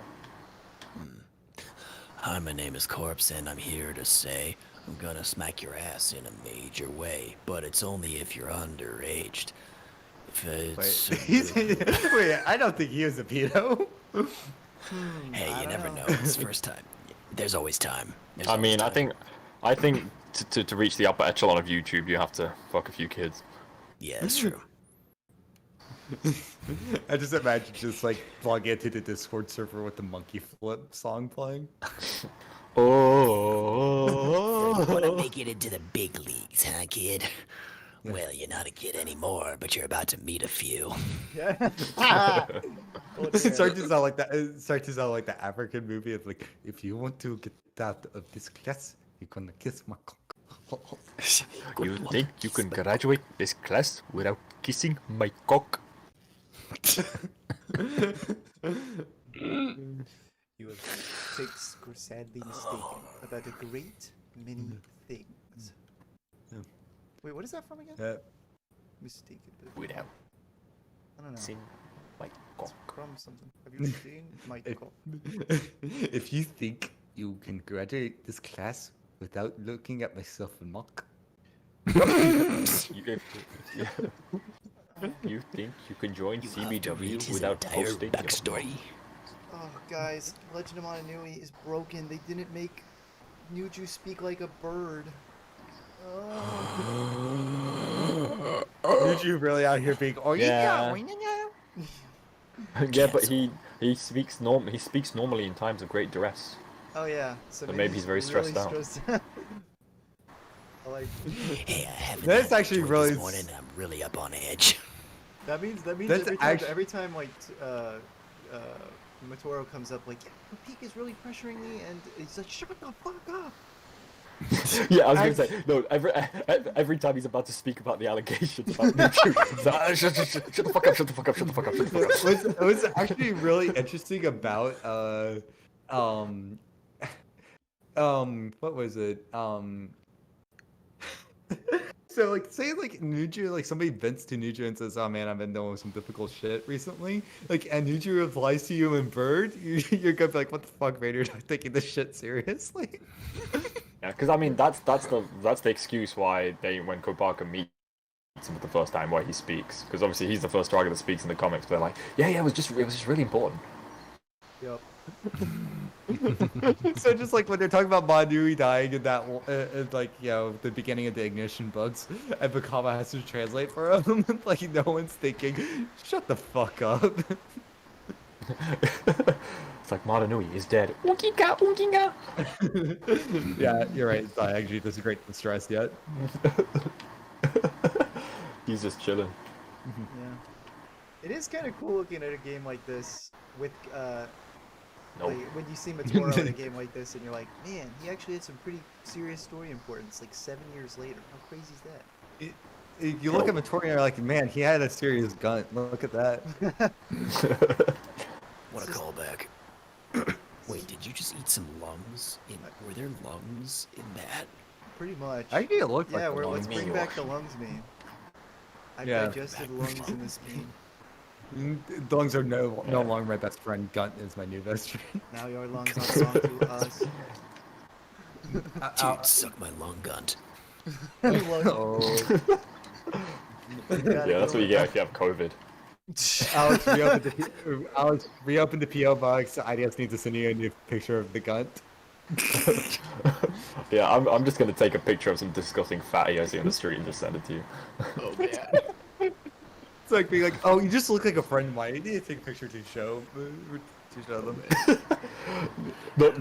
Hi, my name is Corpse, and I'm here to say I'm gonna smack your ass in a major way, but it's only if you're underaged. If it's... Wait, I don't think he was a pedo. Hey, I you don't never know. know. It's the first time. There's always time. There's I always mean, time. I think to reach the upper echelon of YouTube, you have to fuck a few kids. Yeah, it's true. I just imagine just like log into the Discord server with the monkey flip song playing. Oh. Wanna make it into the big leagues, huh, kid? Well, you're not a kid anymore, but you're about to meet a few. Yeah. It starts to sound like that. It starts to sound like the African movie. It's like, if you want to get out of this class, you're gonna kiss my cock. You think you can graduate this class without kissing my cock? You have sadly mistaken about a great many things. Wait, what is that from again? Mistaken. Without I don't know. kissing my It's cock. from something. Have you seen my cock? If you think you can graduate this class without looking at myself in mock, You think you can join You have to read CBW his without entire posting backstory. Oh, guys, Legend of MATA-NUI is broken. They didn't make Nuju speak like a bird. Oh. did you really out here being? Oh Yeah. yeah. Yeah, but he speaks normally in times of great duress. Oh yeah. So maybe he's very really stressed out. out. I like. Hey, I haven't That's had a actually joint really this morning, and I'm really up on edge. That means That's every time like Matoro comes up like, yeah, Peak is really pressuring me, and he's like, shut the fuck up. Yeah, I was gonna say no. Every time he's about to speak about the allegations about Nuju, he's like, shut the fuck up! Shut the fuck up! Shut the fuck up! Shut the fuck up! What's actually really interesting about what was it? So like say like Nuju, like somebody vents to Nuju and says, "Oh man, I've been dealing with some difficult shit recently." Like, and Nuju replies to you in Bird, you're gonna be like, "What the fuck, man? You're not taking this shit seriously." Yeah, because I mean that's the excuse why when Kopaka meets him for the first time, why he speaks. Because obviously he's the first dragon that speaks in the comics. But they're like, yeah, it was just really important. Yep. So just like when they're talking about MATA-NUI dying in that, like, the beginning of the ignition books, and Bakama has to translate for him, like no one's thinking, shut the fuck up. It's like MATA-NUI is dead. Unkinga, unkinga. Yeah, you're right. It's not actually disagree distress yet. He's just chilling. Yeah. It is kind of cool looking at a game like this with Nope. like, when you see Matoro in a game like this, and you're like, man, he actually had some pretty serious story importance. Like 7 years later, how crazy is that? You look at Mattori and you're like, man, he had a serious gun. Look at that. What a callback. Wait, did you just eat some lungs? Were there lungs in that? Pretty much. Actually, it looked like Yeah, the let's lungs. bring back the lungs meme. I've Yeah. digested lungs in this meme. The lungs are no longer my best friend. Gunt is my new best friend. Now your lungs are belong to us. Dude, suck my lung gunt. Oh. Yeah, that's what you get if you have COVID. Alex, reopen the PO box. IDS needs to send you a new picture of the gun. Yeah, I'm just gonna take a picture of some disgusting fatty I see on the street and just send it to you. Oh man. It's like being like, oh, you just look like a friend of mine. You need to take a picture to show them.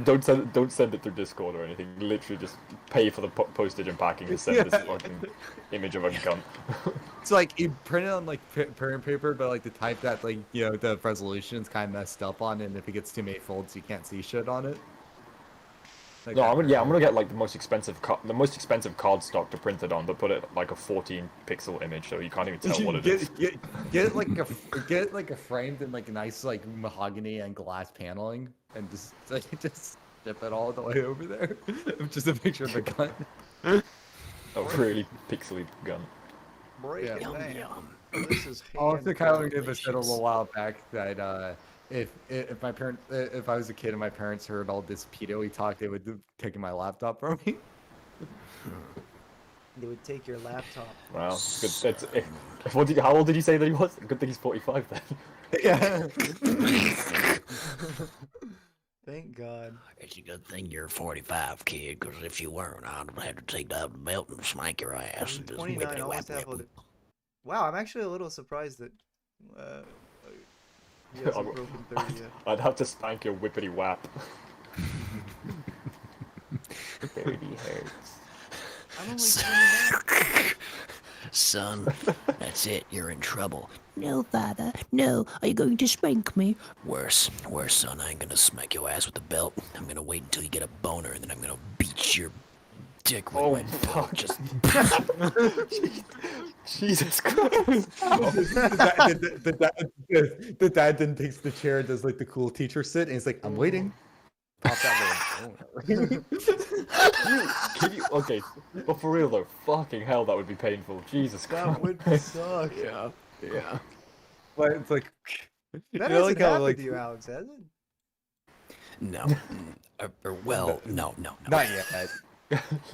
Don't send it through Discord or anything. Literally just pay for the postage and packing and send this fucking image of a gun. It's like you print it on like parent paper, but like the type that like the resolution's kind of messed up on, and if it gets too many folds, you can't see shit on it. Like No, I'm gonna get like the most expensive card stock to print it on, but put it like a 14 pixel image, so you can't even tell what it is. Get it like a framed in like a nice like mahogany and glass paneling, and just ship it all the way over there. Just a picture of the gun. A really pixely gun. Break Yum it down. yum. This is Also, hand Kyler bread. gave us said a little while back that if I was a kid and my parents heard all this pedo talk, they would have taken my laptop from me. They would take your laptop. Wow, good. How old did you say that he was? Good thing he's 45 then. Yeah. Thank God. It's a good thing you're 45, kid, because if you weren't, I'd have to take out the belt and smack your ass. I'm And just 29. I almost have a... Wow, I'm actually a little surprised that he hasn't broken 30 yet. I'd have to spank your whippity whap. 30 hurts. I'm only 29. Son, that's it. You're in trouble. No, father. No. Are you going to spank me? Worse, son. I ain't gonna smack your ass with a belt. I'm gonna wait until you get a boner, and then I'm gonna beat your dick with my belt. Just Jesus Christ! The dad then takes the chair and does like the cool teacher sit, and he's like, "I'm waiting." Pop that little. Can you? Okay, but for real though, fucking hell, that would be painful. Jesus That would Christ. suck. yeah. But it's like, That you know, hasn't like how happened like to you, Alex, has it? No. Well, no. not yet,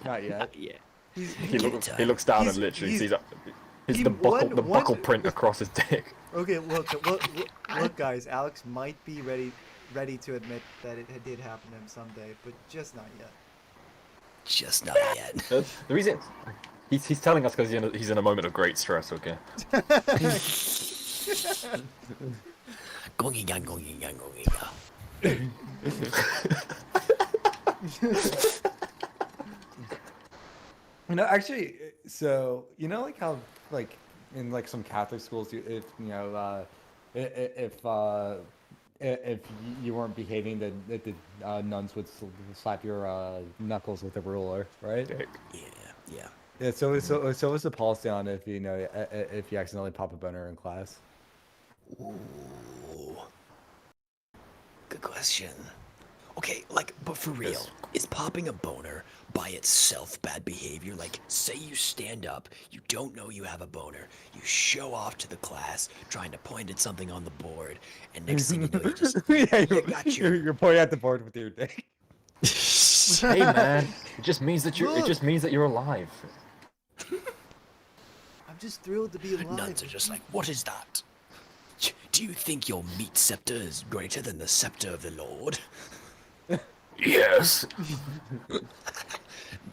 not yet. Yeah. He looks down and literally sees the buckle print across his dick. Okay, look, guys. Alex might be ready to admit that it did happen to him someday, but just not yet. Just not yet. The reason he's telling us because he's in a moment of great stress. Okay. Gongiga. No, actually, so like how like in like some Catholic schools, if you weren't behaving, the nuns would slap your knuckles with a ruler, right? Yeah. Yeah. So what's the policy on if you accidentally pop a boner in class? Ooh. Good question. Okay, but for real, is popping a boner by itself bad behavior? Like, say you stand up, you don't know you have a boner, you show off to the class, trying to point at something on the board, and next thing you know, you just you're pointing at the board with your dick. Hey man, it just means that you're alive. I'm just thrilled to be alive. Nuns are just like, what is that? Do you think your meat scepter is greater than the scepter of the Lord? Yes.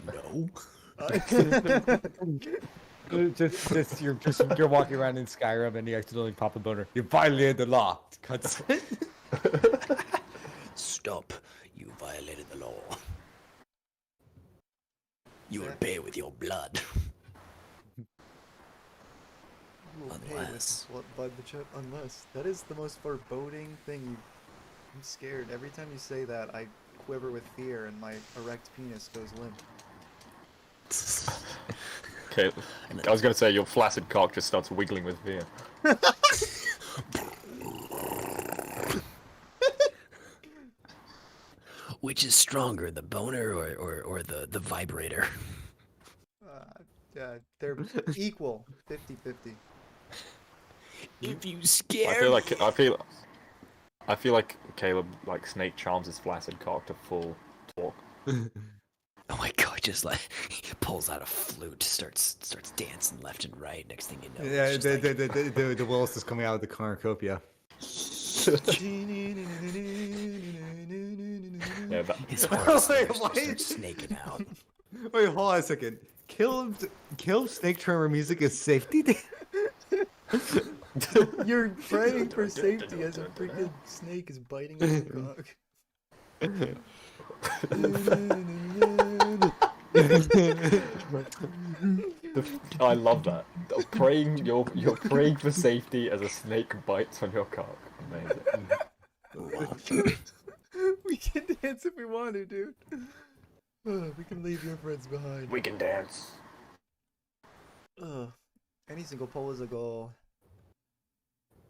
No. You're walking around in Skyrim and you accidentally pop a boner. You violated the law. Cuts. Stop. You violated the law. You will pay with your blood. Unless. Unless. That is the most foreboding thing. I'm scared. Every time you say that, I quiver with fear and my erect penis goes limp. Okay, I was gonna say your flaccid cock just starts wiggling with fear. Which is stronger, the boner or the vibrator? Yeah, they're equal. 50-50. If you scare I feel like Caleb Snake charms his flaccid cock to full talk. Oh my god, just like pulls out a flute, starts dancing left and right. Next thing you know, Yeah, it's just like, the Willis is coming out of the cornucopia. Yeah, that, his horse Wait, just what? starts snaking out. Wait, hold on a second. Kill snake charmer music is safety. You're praying for safety as a freaking snake is biting your cock. I love that. Praying, you're praying for safety as a snake bites on your cock. Amazing. We can dance if we want to, dude. We can leave your friends behind. We can dance. Any single pole is a goal.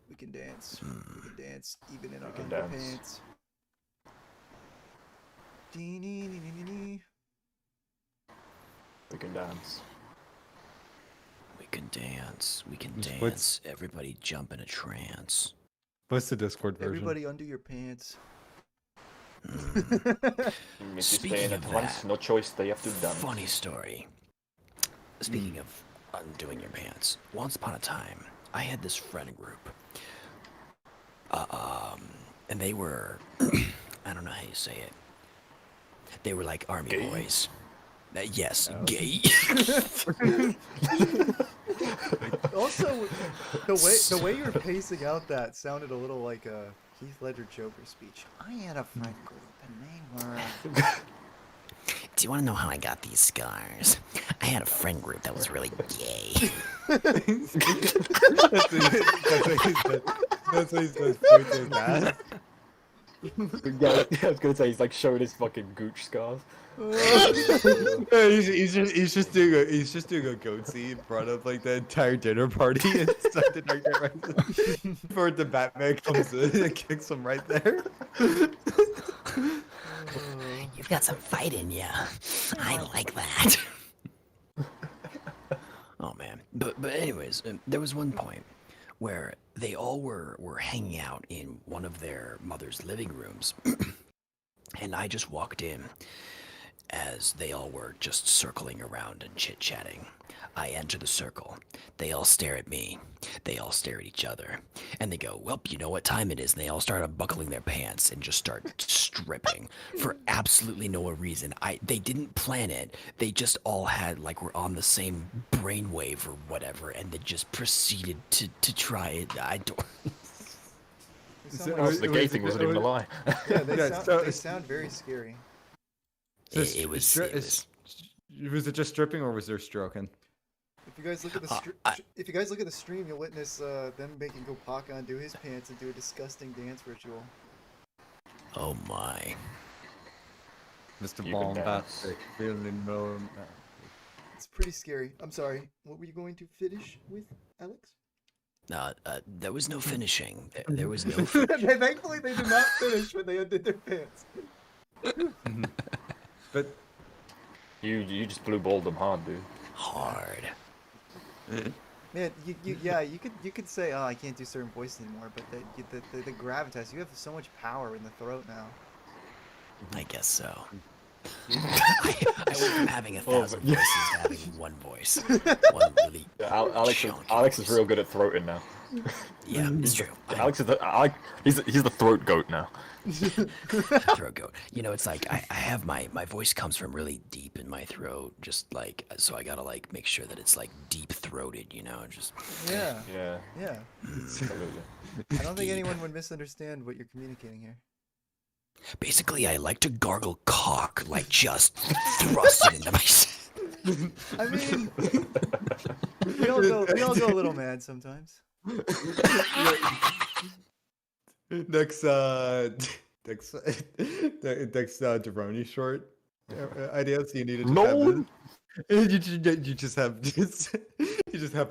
We can dance. We can dance even in our can underpants. We can dance. We can dance. We can What's- dance. Everybody jump in a trance. What's the Discord version? Everybody undo your pants. If you Speaking stay in of at once, that, no choice, they have to dance. Funny story. Speaking of undoing your pants, once upon a time, I had this friend group. And they were, I don't know how you say it. They were like army Gay? boys. Yes, gay. Also, the way you're pacing out that sounded a little like a Heath Ledger Joker speech. I had a friend group and they were. Do you want to know how I got these scars? I had a friend group that was really gay. That's what he says. Point to that. Yeah, I was gonna say he's like showing his fucking gooch scars. He's just doing a goatee in front of like the entire dinner party and stuff to Dark Knight Rises. Before the Batman comes in and kicks him right there. You've got some fight in ya. I like that. Oh man. But anyways, there was one point where they all were hanging out in one of their mother's living rooms. And I just walked in as they all were just circling around and chit-chatting. I enter the circle. They all stare at me. They all stare at each other. And they go, well, you know what time it is. And they all start unbuckling their pants and just start stripping for absolutely no reason. They didn't plan it. They just all had, like, were on the same brainwave or whatever. And they just proceeded to try it. I don't... They sound Oh, like- so the gay thing wasn't even a lie. yeah, they, Yeah, sound, so- they sound very scary. So It was Was it just stripping or was there stroking? If you guys look at the if you guys look at the stream, you'll witness them making Kopaka undo his pants and do a disgusting dance ritual. Oh my. Mr. You can dance. Bombastic. Feeling no. It's pretty scary. I'm sorry. What were you going to finish with, Alex? There was no finishing. There was no. Thankfully, they did not finish when they undid their pants. But You just blue balled them hard, dude. Hard. Man, you could say, oh, I can't do certain voices anymore, but the gravitas, you have so much power in the throat now. I guess so. I went from having 1,000 voices to having one voice. One really. Yeah, Alex is voice. real good at throating now. Yeah, it's true. Alex is he's the throat goat now. Throat goat. You know, it's like I have my voice comes from really deep in my throat, just like so I gotta like make sure that it's like deep throated. You know, just. Yeah, Yeah, yeah. absolutely. I don't think anyone would misunderstand what you're communicating here. Basically, I like to gargle cock, like just thrust it into my. I mean, we all go a little mad sometimes. next Deroni short ideas you need to No. you just have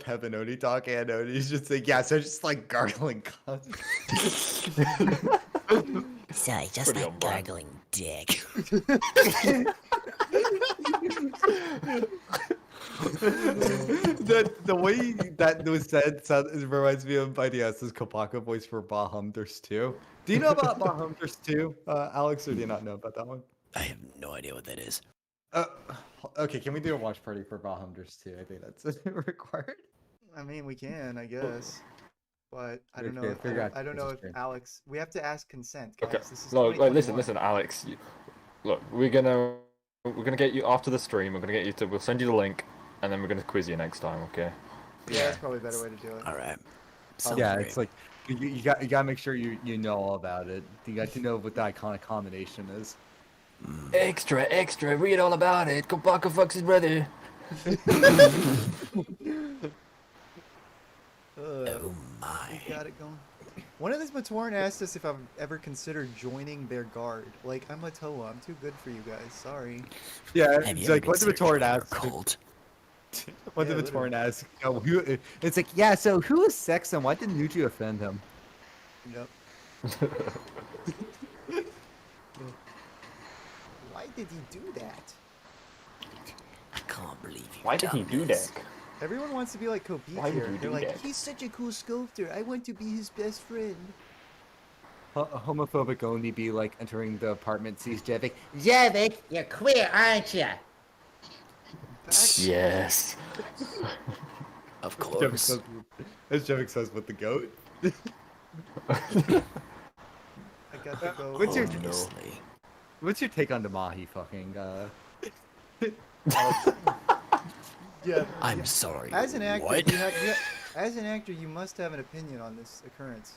Pep and Oni talk and Oni's just like yeah, so just like gargling cock. So I just Pretty like on brand. gargling dick. The way that was said it reminds me of IDS's Kopaka voice for Bahamders 2. Do you know about Bahamders 2, Alex, or do you not know about that one? I have no idea what that is. Okay, can we do a watch party for Bahamders too? I think that's required. I mean, we can, I guess. But I don't know. Okay, figure out I don't this know is if true. Alex. We have to ask consent, guys. Okay. This is Look, listen, 2021. Alex. Look, we're gonna get you after the stream. We're gonna get you to. We'll send you the link, and then we're gonna quiz you next time. Okay. Yeah, that's probably a better way to do it. All right. Yeah, Sounds it's great. like you gotta make sure you know all about it. You got to know what the iconic combination is. Extra, read all about it. Kopaka fucks his brother. Oh my. Got it going. One of these Matoran asked us if I've ever considered joining their guard. Like, I'm a Toa. I'm too good for you guys. Sorry. Yeah, Have it's you ever like what the considered Matoran joining our asks. cult? What Yeah, the Matoran asks. You know, who? It's like, yeah. So who is sex and why did Nuju offend him? Yep. Why did he do that? I can't believe you. Why did he do that? Everyone wants to be like Kobe Why would here. you They're do like, that? he's such a cool sculptor. I want to be his best friend. Homophobic only be like entering the apartment, sees Javik. Javik, you're queer, aren't you? Yes. Of Javik course. says, as Javik says with the goat. I got to go. What's your Honestly. What's your take on the Mahi fucking? Yeah. I'm sorry. As an actor, what? as an actor, you must have an opinion on this occurrence.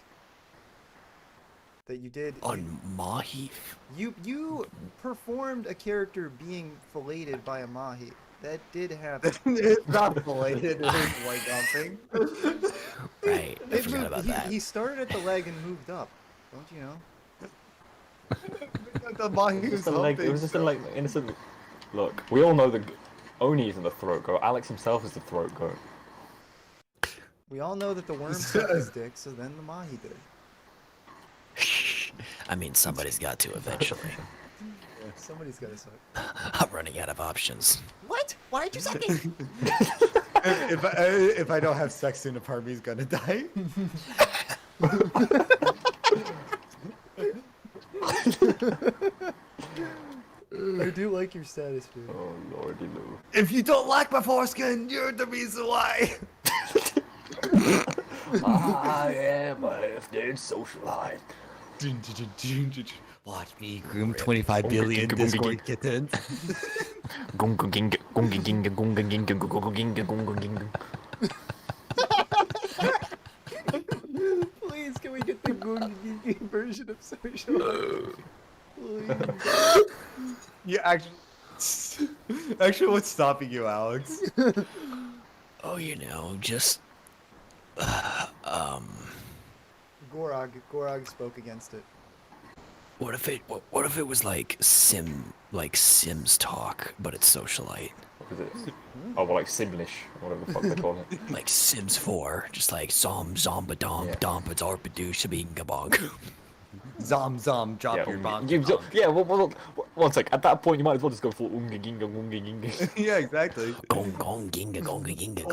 That you did. On Mahi? You performed a character being filleted by a mahi. That did happen. It's not belated. It is white dumping. Right. I It forgot moved- about he, that. he started at the leg and moved up. Don't you know? The Mahi It was was just a leg. It was just a like innocent. Look, we all know the Oni isn't the throat goat. Alex himself is the throat goat. We all know that the worm sucked his dick, so then the mahi did. I mean, somebody's got to eventually. Somebody's got to suck. I'm running out of options. What? Why did you suck it? if I don't have sex soon, a part of me is gonna die. I do like your status, dude. Oh lordy loo. If you don't like my foreskin, you're the reason why. I am a half-dead socialite. Watch me groom 25 billion Discord kittens. Gunga ginga gunga ginga gunga ginga gunga ginga gunga ginga. Please, can we get the Googie version of social? Please. Yeah, actually, what's stopping you, Alex? Oh, you know, just Gorog spoke against it. what if it was like Sims talk, but it's socialite, What is it? Oh, well, like Simlish, or whatever the fuck they call it. like Sims 4, just like zomba dom Yeah. dompa zarpadu shabingabong. Zom, drop Yeah, your bomb. yeah. Well, one sec. At that point, you might as well just go full unga ginga unga ginga. Yeah, exactly. Gong gong ginga gonga ginga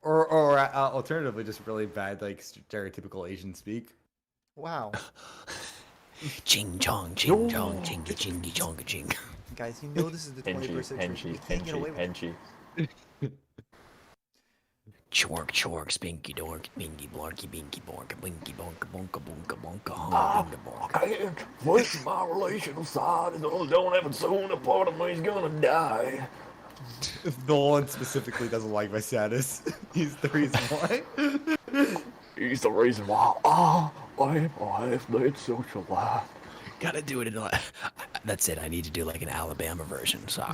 Or alternatively, just really bad, like stereotypical Asian speak. Wow. ching chong ching chong chingy chingy chonga ching. Guys, you know this is the 21st century. We can't get away with it. Henchi. Chork chork spinky dork binky blarky binky bork binky bonka bonka bonka bonka Ah, honga bonka. can't wait my relational side is all don't have it soon. A part of me's gonna die. Nolan specifically doesn't like my status. He's the reason why. He's the reason why I am a half-dead socialite. Gotta do it in a. That's it. I need to do like an Alabama version. So,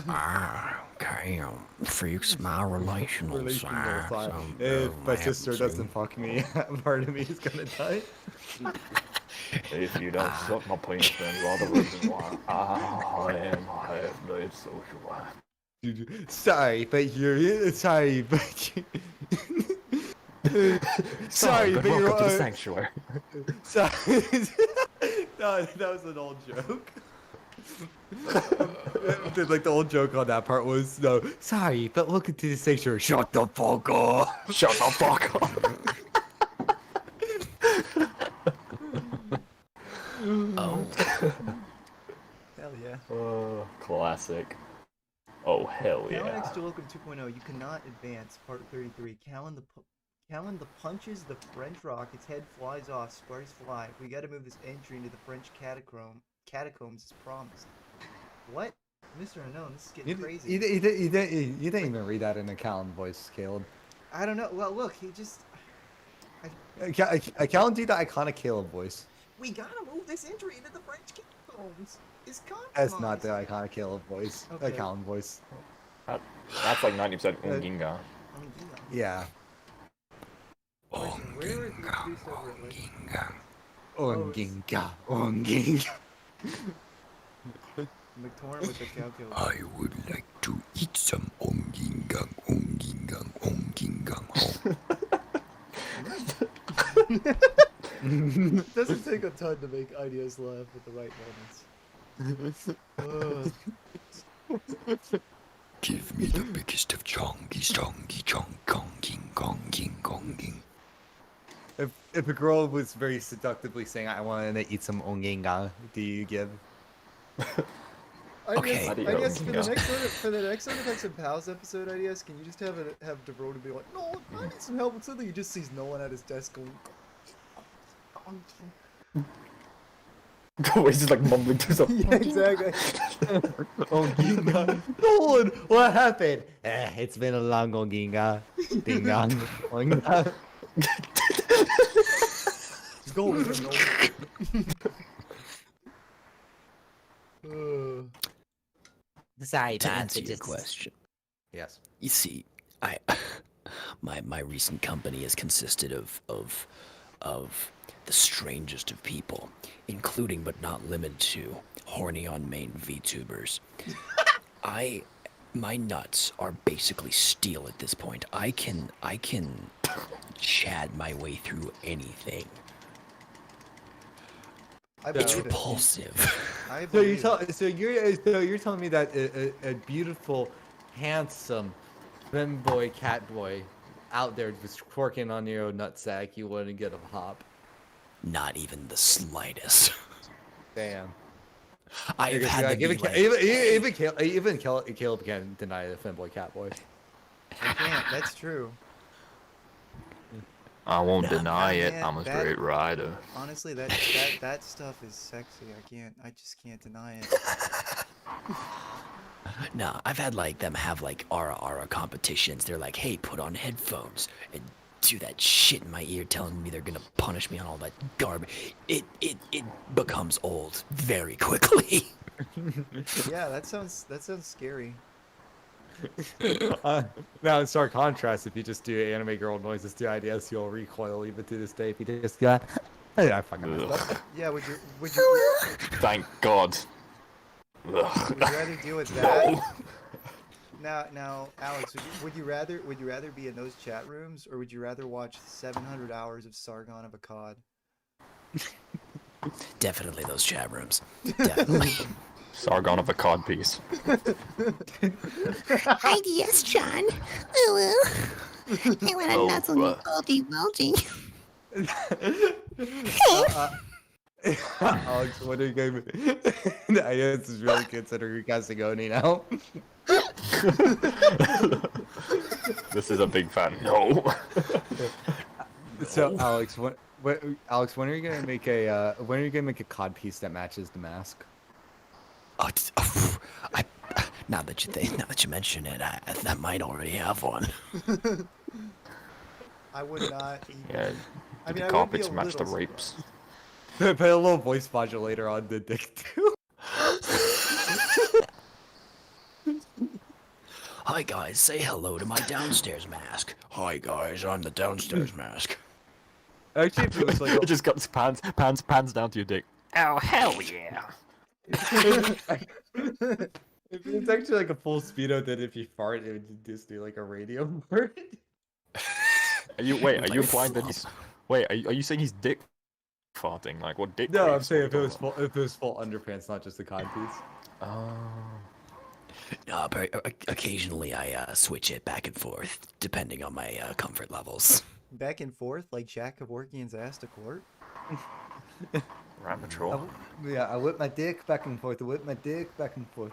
okay, freaks my relational Relational side. side. so, If my I sister haven't doesn't fuck me, part of me is gonna die. If you don't suck my penis, then you're the reason why I am a half-dead socialite. Sorry, but you're sorry, but sorry, but welcome you're to the sanctuary. sorry. No, that was an old joke. Like the old joke on that part was no. Sorry, but welcome to the sanctuary. Shut the fuck up. Shut the fuck up. Oh, Hell yeah. Classic. Oh hell Callan yeah. X Duokum 2.0. You cannot advance. Part 33. Callan the punches the French rock. Its head flies off. Sparks fly. We got to move this entry into the French catacombs as promised. What? Mr. Unknown, this is getting crazy. You didn't even read that in a Callan voice, Caleb. I don't know. Well, look, he just. Callan did the iconic Caleb voice. We gotta move this entry into the French catacombs. It's compromised. That's not the iconic Caleb voice. Okay. Callan voice. That's like 90% Unginga. Yeah. Where is it produced over at like... Onginga. Onginga. McTorn with the calculator. I would like to eat some ongingang, ongingang, ongingang. It doesn't take a ton to make ideas laugh at the right moments. Give me the biggest of chongies, chongi, chong, konging, konging, konging. If a girl was very seductively saying, I want to eat some onginga, do you give? I Okay. guess for the next Artifacts and Pals episode, I guess, can you just have DeVoe to be like, no, I need some help with something. He just sees no one at his desk going. He's just like mumbling to something. Yeah, exactly. Onginga. Nolan, what happened? It's been a long onginga. Ding dong. Onginga. Go with him, Nolan. Sorry, To Bob, answer it your just... question, Yes. you see, my recent company has consisted of the strangest of people, including but not limited to horny on main VTubers. My nuts are basically steel at this point. I can chad my way through anything. It's repulsive. So you're telling me that a beautiful, handsome, femboy cat boy out there just twerking on your nutsack, you wouldn't get a hop. Not even the slightest. Damn. I've had to be even like, even Caleb can't deny the femboy cat boy. I can't. That's true. I won't deny it. man, I'm a that- straight rider. Honestly, that stuff is sexy. I just can't deny it. nah, I've had like them have like ara competitions. They're like, hey, put on headphones and do that shit in my ear telling me they're gonna punish me on all that garbage. It becomes old very quickly. Yeah, that sounds scary. Now in stark contrast, if you just do anime girl noises to IDS, you'll recoil even to this day. If you just got, I fucking messed up. Yeah, would you Thank God. would you rather deal with that? Now, Alex, would you rather be in those chat rooms, or would you rather watch 700 hours of Sargon of Akkad? Definitely those chat rooms. Definitely. Sargon of a cod piece. IDS, John. Hello. I want to nuzzle you, bulgy. Alex, what are you going to IDS is really considering casting Oni now. This is a big fan. No. So Alex, Alex, when are you gonna make a cod piece that matches the mask? Now that you mention it, I might already have one. I would not. Even, Yeah. I mean, The I would be carpets a match the little rapes. Put a little voice modulator on the dick too. Hi guys, say hello to my downstairs mask. Hi guys, I'm the downstairs mask. Actually, if it was like It just got pans down to your dick. Oh hell yeah! if it's actually like a full speedo, then if you fart, it would just do like a radio word. Are you implying that he's are you saying he's dick farting? Like what dick? No, I'm waves saying are if it was full underpants, not just the cod piece. Oh. No, but occasionally I switch it back and forth depending on my comfort levels. back and forth like Jack Kevorkian's ass to court. Rat patrol. I whip my dick back and forth. I whip my dick back and forth.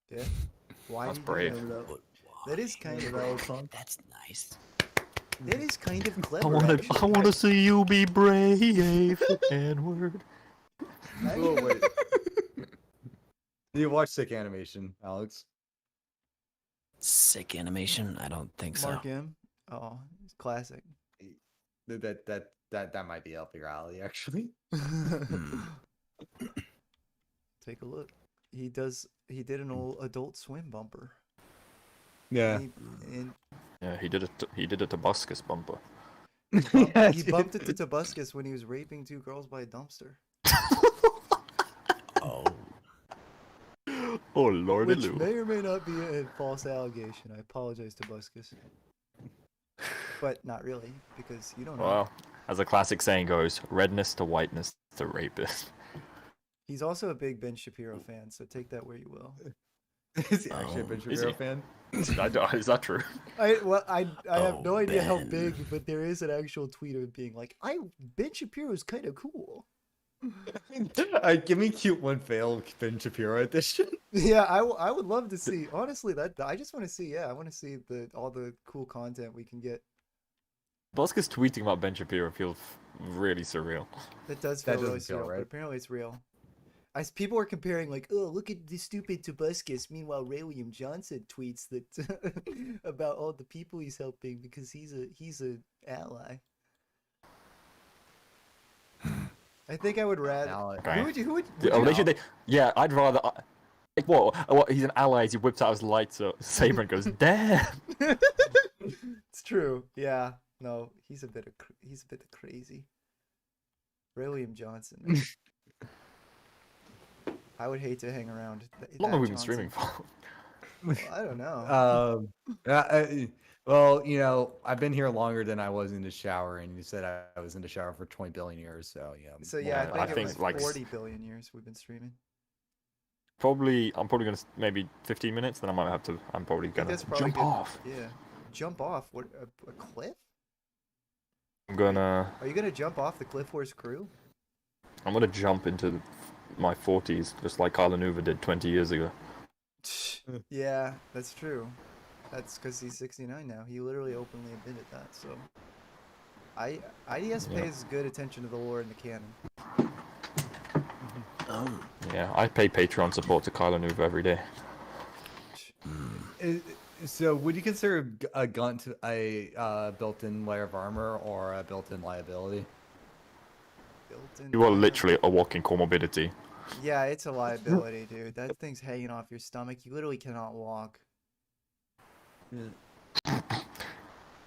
Yeah. Why That's you brave. doing that, though? But That is kind of that's nice. that is kind of I clever. wanna, actually. I wanna see you be brave. N-word. Oh wait. You watch Sick Animation, Alex? Sick animation? I don't think so. Mark M. Oh, it's classic. That might be up your alley, actually. Hmm. Take a look. He did an old Adult Swim bumper. Yeah. And Yeah, he did it. He did a Tobuscus bumper. he bumped it to Tobuscus when he was raping 2 girls by a dumpster. Oh. Oh lordy Which loo. may or may not be a false allegation. I apologize to Buscus. But not really, because you don't know. Well, as a classic saying goes, redness to whiteness to rapist. He's also a big Ben Shapiro fan, so take that where you will. Is he actually a Ben Is Shapiro he? fan? Is that true? I have no Oh, idea how Ben. big, but there is an actual tweet of being like, Ben Shapiro's kind of cool. Give me cute one fail Ben Shapiro edition. Yeah, I would love to see. Honestly, I just want to see. Yeah, I want to see all the cool content we can get. Buscus tweeting about Ben Shapiro feels really surreal. That does That feel really doesn't feel surreal, right. but apparently it's real. People are comparing like, oh, look at this stupid Tobuscus. Meanwhile, Ray William Johnson tweets that about all the people he's helping because he's a ally. I think I would rather. Okay. Who would Oh, they should. Yeah, I'd rather. Like what? He's an ally. He whips out his lightsaber and goes, "Damn!" It's true. Yeah. No, he's a bit crazy. Ray William Johnson. Man. I would hate to hang around. How long have we been Johnson. streaming for? Well, I don't know. Well, you know, I've been here longer than I was in the shower, and you said I was in the shower for 20 billion years, so yeah. So yeah, I I think it think, was like, 40 billion years we've been streaming. I'm probably gonna maybe 15 minutes. Then I might have to. I'm probably I think gonna that's probably jump good. off. Yeah, jump off. What a cliff? I'm gonna. Are you gonna jump off the Cliff Wars crew? I'm gonna jump into my 40s, just like Carla Nuva did 20 years ago. Yeah, that's true. That's because he's 69 now. He literally openly admitted that. So, IDS Yeah. pays good attention to the lore and the canon. Oh. Yeah, I pay Patreon support to Carla Nuva every day. So, would you consider a gun to a built-in layer of armor or a built-in liability? Built-in You are armor. literally a walking comorbidity. Yeah, it's a liability, dude. That thing's hanging off your stomach. You literally cannot walk.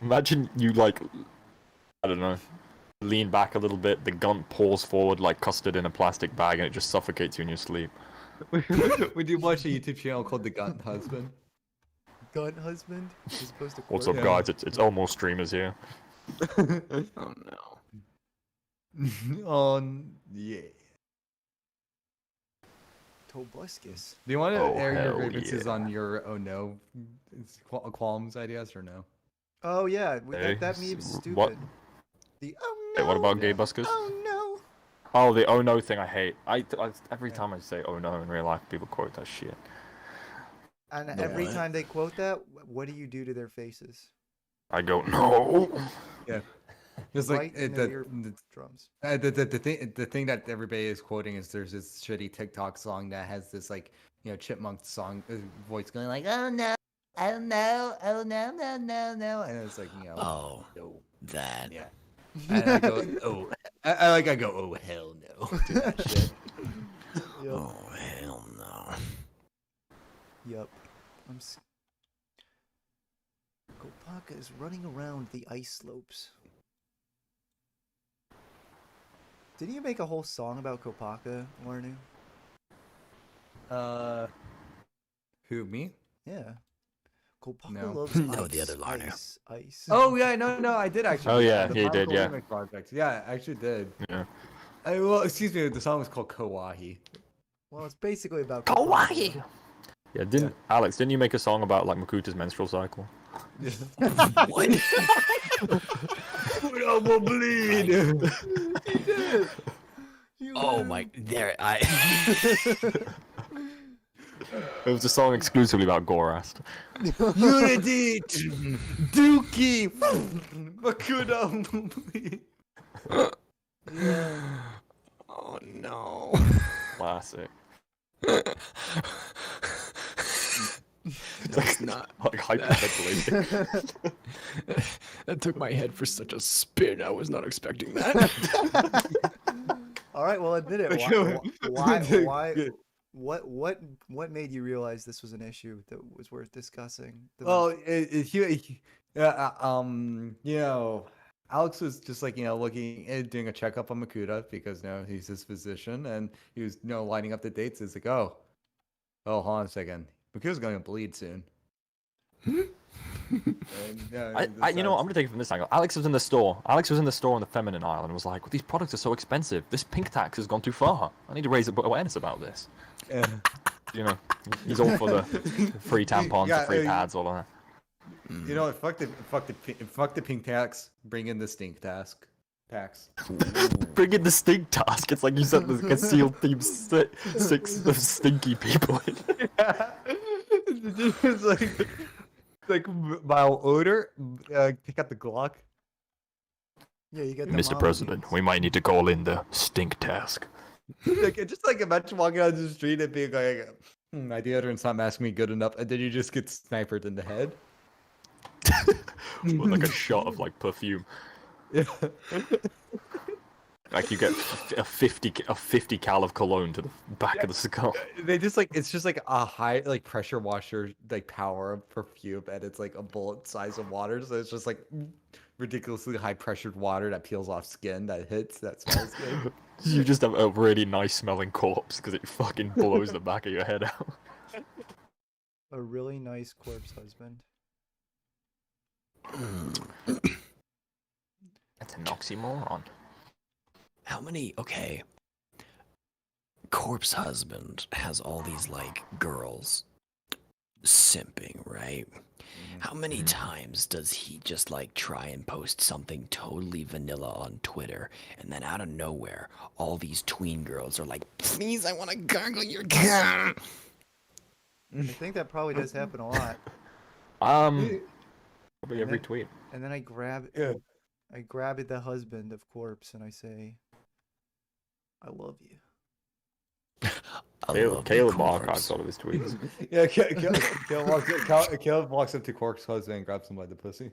Imagine you like, I don't know, lean back a little bit, the gun pulls forward like custard in a plastic bag, and it just suffocates you in your sleep. Would you watch a YouTube channel called The Gun Husband? Gun husband? As opposed to What's quirk? up, guys? It's almost streamers here. Oh no. Yeah. Tobuscus. Do you want to Oh, air your hell grievances yeah. on your qualms ideas or no? Oh yeah, Hey, that meme's s- stupid. what? The oh Hey, no. what about gay buskers? Oh no. Oh, the oh no thing I hate. Every time I say oh no in real life, people quote that shit. And The every what? time they quote that, what do you do to their faces? I go no. Yeah. It's Right like in their eardrums. the thing that everybody is quoting is there's this shitty TikTok song that has this like chipmunk song voice going like oh no oh no oh no no no no and it's like Oh, no that. yeah and I go oh I go oh hell no to that shit. Yep. Oh hell no. Yep. Kopaka is running around the ice slopes. Didn't you make a whole song about Kopaka, Larnu? Who me? Yeah. Kopaka No. loves No, ice, the other Larnu. ice, ice. Oh yeah no I did actually. Oh, yeah, the he did, Bionicle yeah. Remix project. Yeah, I actually did. Yeah. Well, excuse me, the song was called Kawaii. Well, it's basically about Kawaii! Yeah, Alex, didn't you make a song about like Makuta's menstrual cycle? What? I will bleed. He did. Oh my, there, I. It was a song exclusively about Gorast. Unity, Dookie, Makudo. Yeah. Oh no. Classic. That's not. Like hypothetical. That took my head for such a spin. I was not expecting that. All right, well, admit it. What made you realize this was an issue that was worth discussing? Well, you know, Alex was just like, you know, looking and doing a checkup on Makuta because, you know, he's his physician, and he was, you know, lining up the dates. He's like, oh, hold on a second. Makuta's going to bleed soon. And, you know, I'm gonna take it from this angle. Alex was in the store. Alex was in the store on the feminine aisle and was like, well, "These products are so expensive. This pink tax has gone too far. I need to raise awareness about this." Yeah. You know, he's all for the free tampons, the free pads, all of that. You know what? Fuck the pink tax. Bring in the stink tax. Bring in the stink task. It's like you said, the concealed team 6 of stinky people. It's like vile odor. Pick up the Glock. Yeah, you get the Mr. President, we might need to call in the stink task. Like, just like imagine walking out the street and being like, my deodorant's not masking me good enough, and then you just get sniped in the head. With like a shot of like perfume. Yeah. Like you get a 50 cal of cologne to the back of the skull. They just like, it's just like a high like pressure washer like power of perfume, and it's like a bullet size of water, so it's just like ridiculously high pressured water that peels off skin that hits that smells good. You just have a really nice smelling corpse because it fucking blows the back of your head out. A really nice corpse husband. That's an oxymoron. How many? Okay. Corpse husband has all these like girls simping, right? How many times does he just like try and post something totally vanilla on Twitter, and then out of nowhere, all these tween girls are like, "Please, I want to gargle your cum." I think that probably does happen a lot. Probably every tweet. And then I grab the husband of corpse and I say, "I love you." Caleb archives all of his tweets. Yeah, Caleb walks up to Cork's husband and grabs him by the pussy.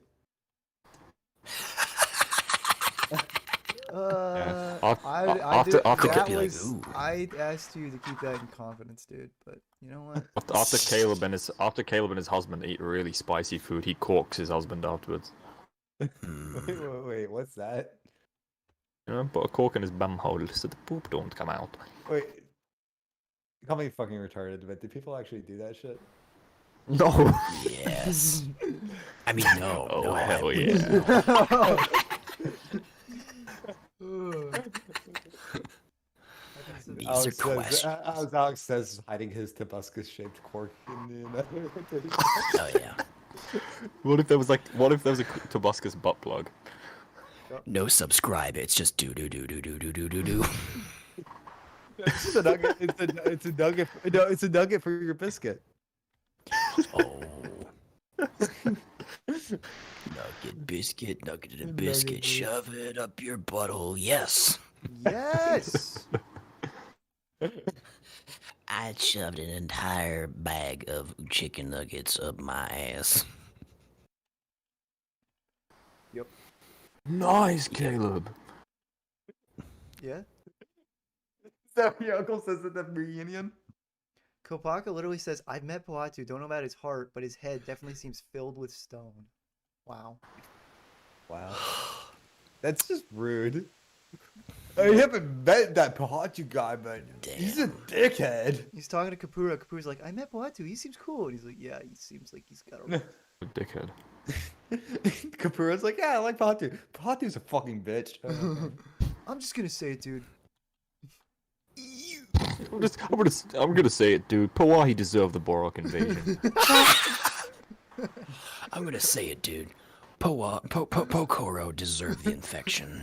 I asked you to keep that in confidence, dude. But you know what? After Caleb and his husband eat really spicy food, he corks his husband afterwards. Wait, what's that? You know, put a cork in his bumhole so the poop don't come out. Wait, call me fucking retarded, but do people actually do that shit? No. Yes. I mean, no. Oh, no, hell yeah. These are questions. Alex says, hiding his Tobuscus-shaped cork in the. Oh yeah. What if there was a Tobuscus butt plug? No subscribe. It's just do do do do do do do do do. It's a nugget. It's a nugget. No, it's a nugget for your biscuit. Oh. Nugget biscuit, nugget and biscuit. Shove it up your butthole. Yes. Yes. I shoved an entire bag of chicken nuggets up my ass. Yep. Nice, Caleb. Yeah. Is that what your uncle says at the reunion? Kopaka literally says, "I've met Pohatu. Don't know about his heart, but his head definitely seems filled with stone." Wow. Wow. That's just rude. I haven't met that Pohatu guy, but he's a dickhead. He's talking to Kapura. Kapura's like, "I met Pohatu. He seems cool." And he's like, "Yeah, he seems like he's got a..." Dickhead. Kapura's like, "Yeah, I like Pohatu. Pohatu's a fucking bitch." I'm just gonna say it, dude. I'm gonna say it, dude. Pawahi deserved the Borok invasion. I'm gonna say it, dude. Pokoro deserved the infection.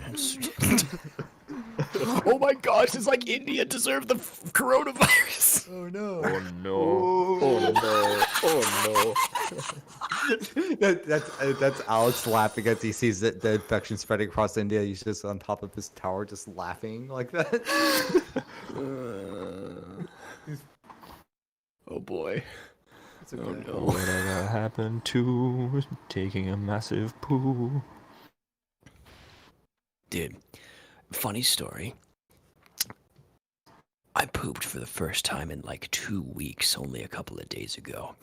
Oh my gosh, it's like India deserved the coronavirus. Oh no. Oh no! Oh no! Oh That's Alex laughing as he sees the infection spreading across India. He's just on top of his tower, just laughing like that. Oh boy. It's okay. Oh no! no. Whatever happened to taking a massive poo? Dude, funny story. I pooped for the first time in like 2 weeks only a couple of days ago.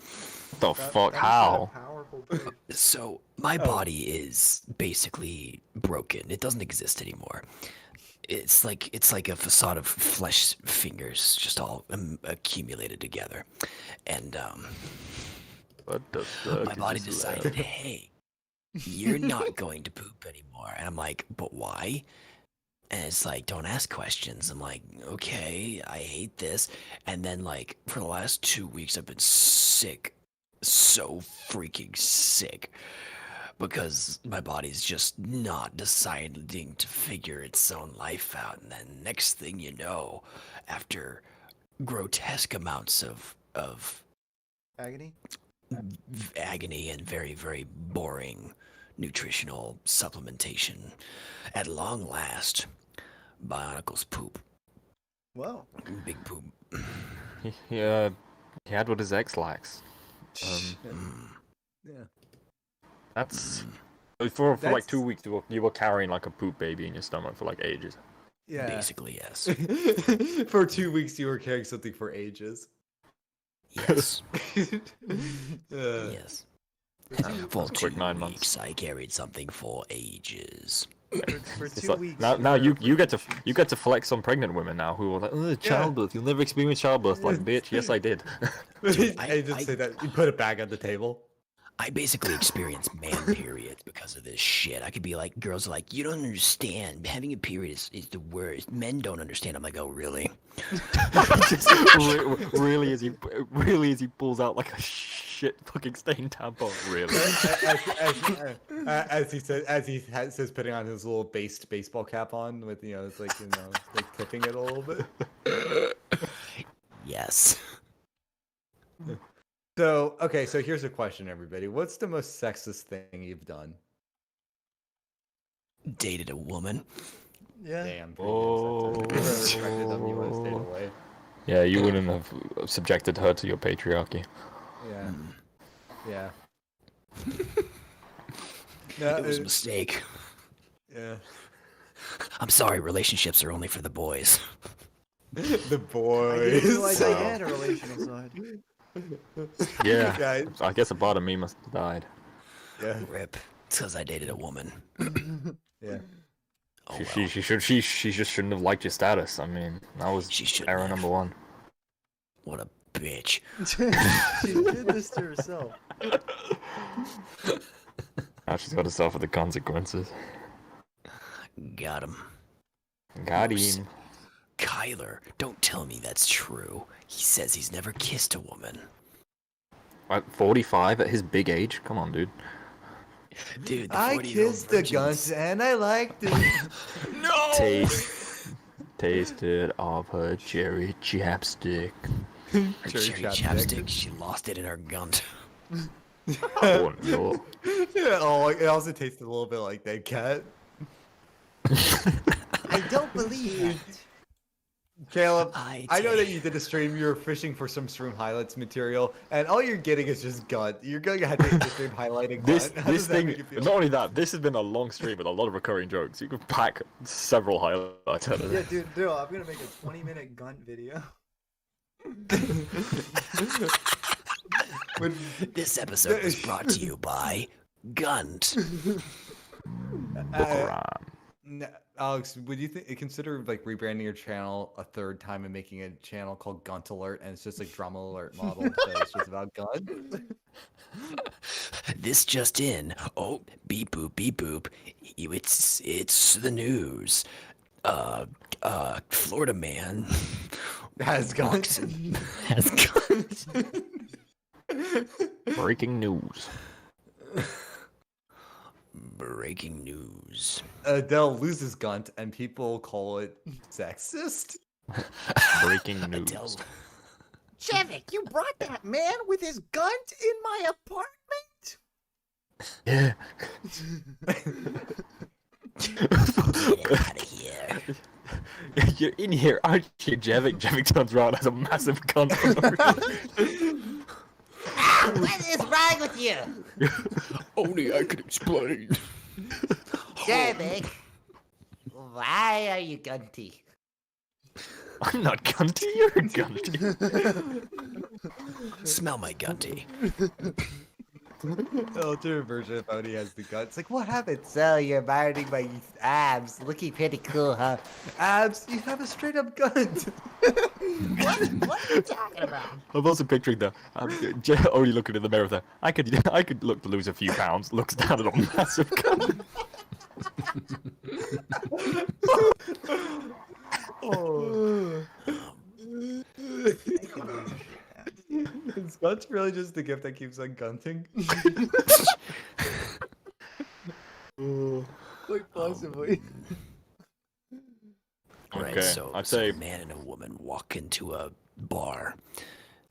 What the fuck? That How? was a powerful poop. So my body is basically broken. It doesn't exist anymore. It's like a facade of flesh fingers just all accumulated together. And What the fuck? my body decided, hey, you're not going to poop anymore. And I'm like, but why? And it's like, don't ask questions. I'm like, okay, I hate this. And then like for the last 2 weeks, I've been sick, so freaking sick, because my body's just not deciding to figure its own life out. And then next thing you know, after grotesque amounts of Agony? agony and very, very boring nutritional supplementation, at long last, Bionicle's poop. Whoa. Big poop. He had what his ex likes. Yeah. That's for like 2 That's- weeks you were carrying like a poop baby in your stomach for like ages. Yeah. Basically, yes. For 2 weeks, you were carrying something for ages. Yes. Uh, Yes. For For a quick 2 9 weeks, months. I carried something for ages. for It's 2 like, weeks. now you get to flex on pregnant women now who are like, oh, childbirth. You'll never experience childbirth. Like, bitch, yes I did. I just say that you put it back on the table. I basically experienced man periods because of this shit. I could be like, girls are like, you don't understand. Having a period is the worst. Men don't understand. I'm like, oh, really? really, as he pulls out like a shit fucking stained tampon. Really? As he says, putting on his little baseball cap on with it's like like tipping it a little bit. Yes. So okay, so here's a question, everybody. What's the most sexist thing you've done? Dated a woman. Yeah. Damn. Oh. Respected them, you would have stayed away. Yeah, you wouldn't have subjected her to your patriarchy. Yeah. Yeah. It was a mistake. Yeah. I'm sorry, relationships are only for the boys. The I didn't boys. realize I had a relational side. Yeah, Guys. I guess a part of me must have died. Yeah. Rip. It's because I dated a woman. Yeah. Oh, She well. she just shouldn't have liked your status. I mean, that was She shouldn't error have. number one. What a bitch. She did this to herself. Now she's got to suffer the consequences. Got him. Got Gross. him. Kyler, don't tell me that's true. He says he's never kissed a woman. At 45 at his big age? Come on, dude. Dude, the I 40-year-old kissed the guns virgins- and I liked it. No! Tasted of her cherry chapstick. Her cherry chapstick. She lost it in her gunt. Oh no. Yeah, oh, it also tasted a little bit like that cat. I don't believe it. Caleb, I I know that did. you did a stream. You were fishing for some stream highlights material, and all you're getting is just gut. You're going to have to the stream highlighting This gut. How does that thing, make you feel? not only that, this has been a long stream with a lot of recurring jokes. You could pack several highlights out of Yeah, it. dude, I'm gonna make a 20-minute gunt video. This episode was brought to you by Gunt. Alex, would you consider like rebranding your channel a third time and making a channel called Gunt Alert, and it's just like Drama Alert model, so it's just about gun? This just in. Oh, beep boop, beep boop. It's the news. Florida man Has walks guns. in- has guns. Breaking news. Breaking news. Adele loses Gunt, and people call it sexist. Breaking news. Adele. Jevik, you brought that man with his gunt in my apartment? Yeah. Get out of here. You're in here, aren't you, Jevik? Jevik turns around, has a massive gun. What is wrong with you? Only I could explain. Jevik, why are you gunty? I'm not gunty, you're gunty. Smell my gunty. The alternate version of Odie has the gun. It's like, what happened? So you're admiring my abs. Looking pretty cool, huh? Abs, you have a straight up gun. What are you talking about? I'm also picturing the Odie looking in the mirror there. I could look to lose a few pounds. Looks down at a massive gun. Oh. Is gunt really just the gift that keeps on gunting? Quite possibly. Right, Okay, so, I'd so say- a man and a woman walk into a bar.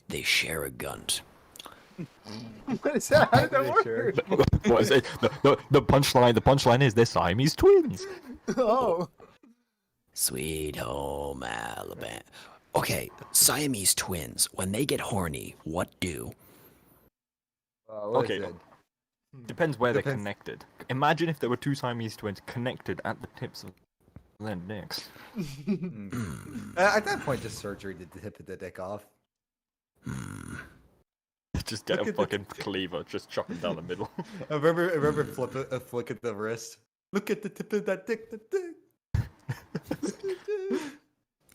They share a gun. What is that? How did that Sure. work? What is it? The punchline is they're Siamese twins. Oh. Sweet home Alabama. Okay, Siamese twins. When they get horny, what do? What Okay. is it? Depends where they're Depends. connected. Imagine if there were two Siamese twins connected at the tips of their necks. At that point, just surgery to tip the dick off. Just get Look a at the- fucking cleaver, just chop it down the middle. I remember a flick at the wrist. Look at the tip of that dick. The dick.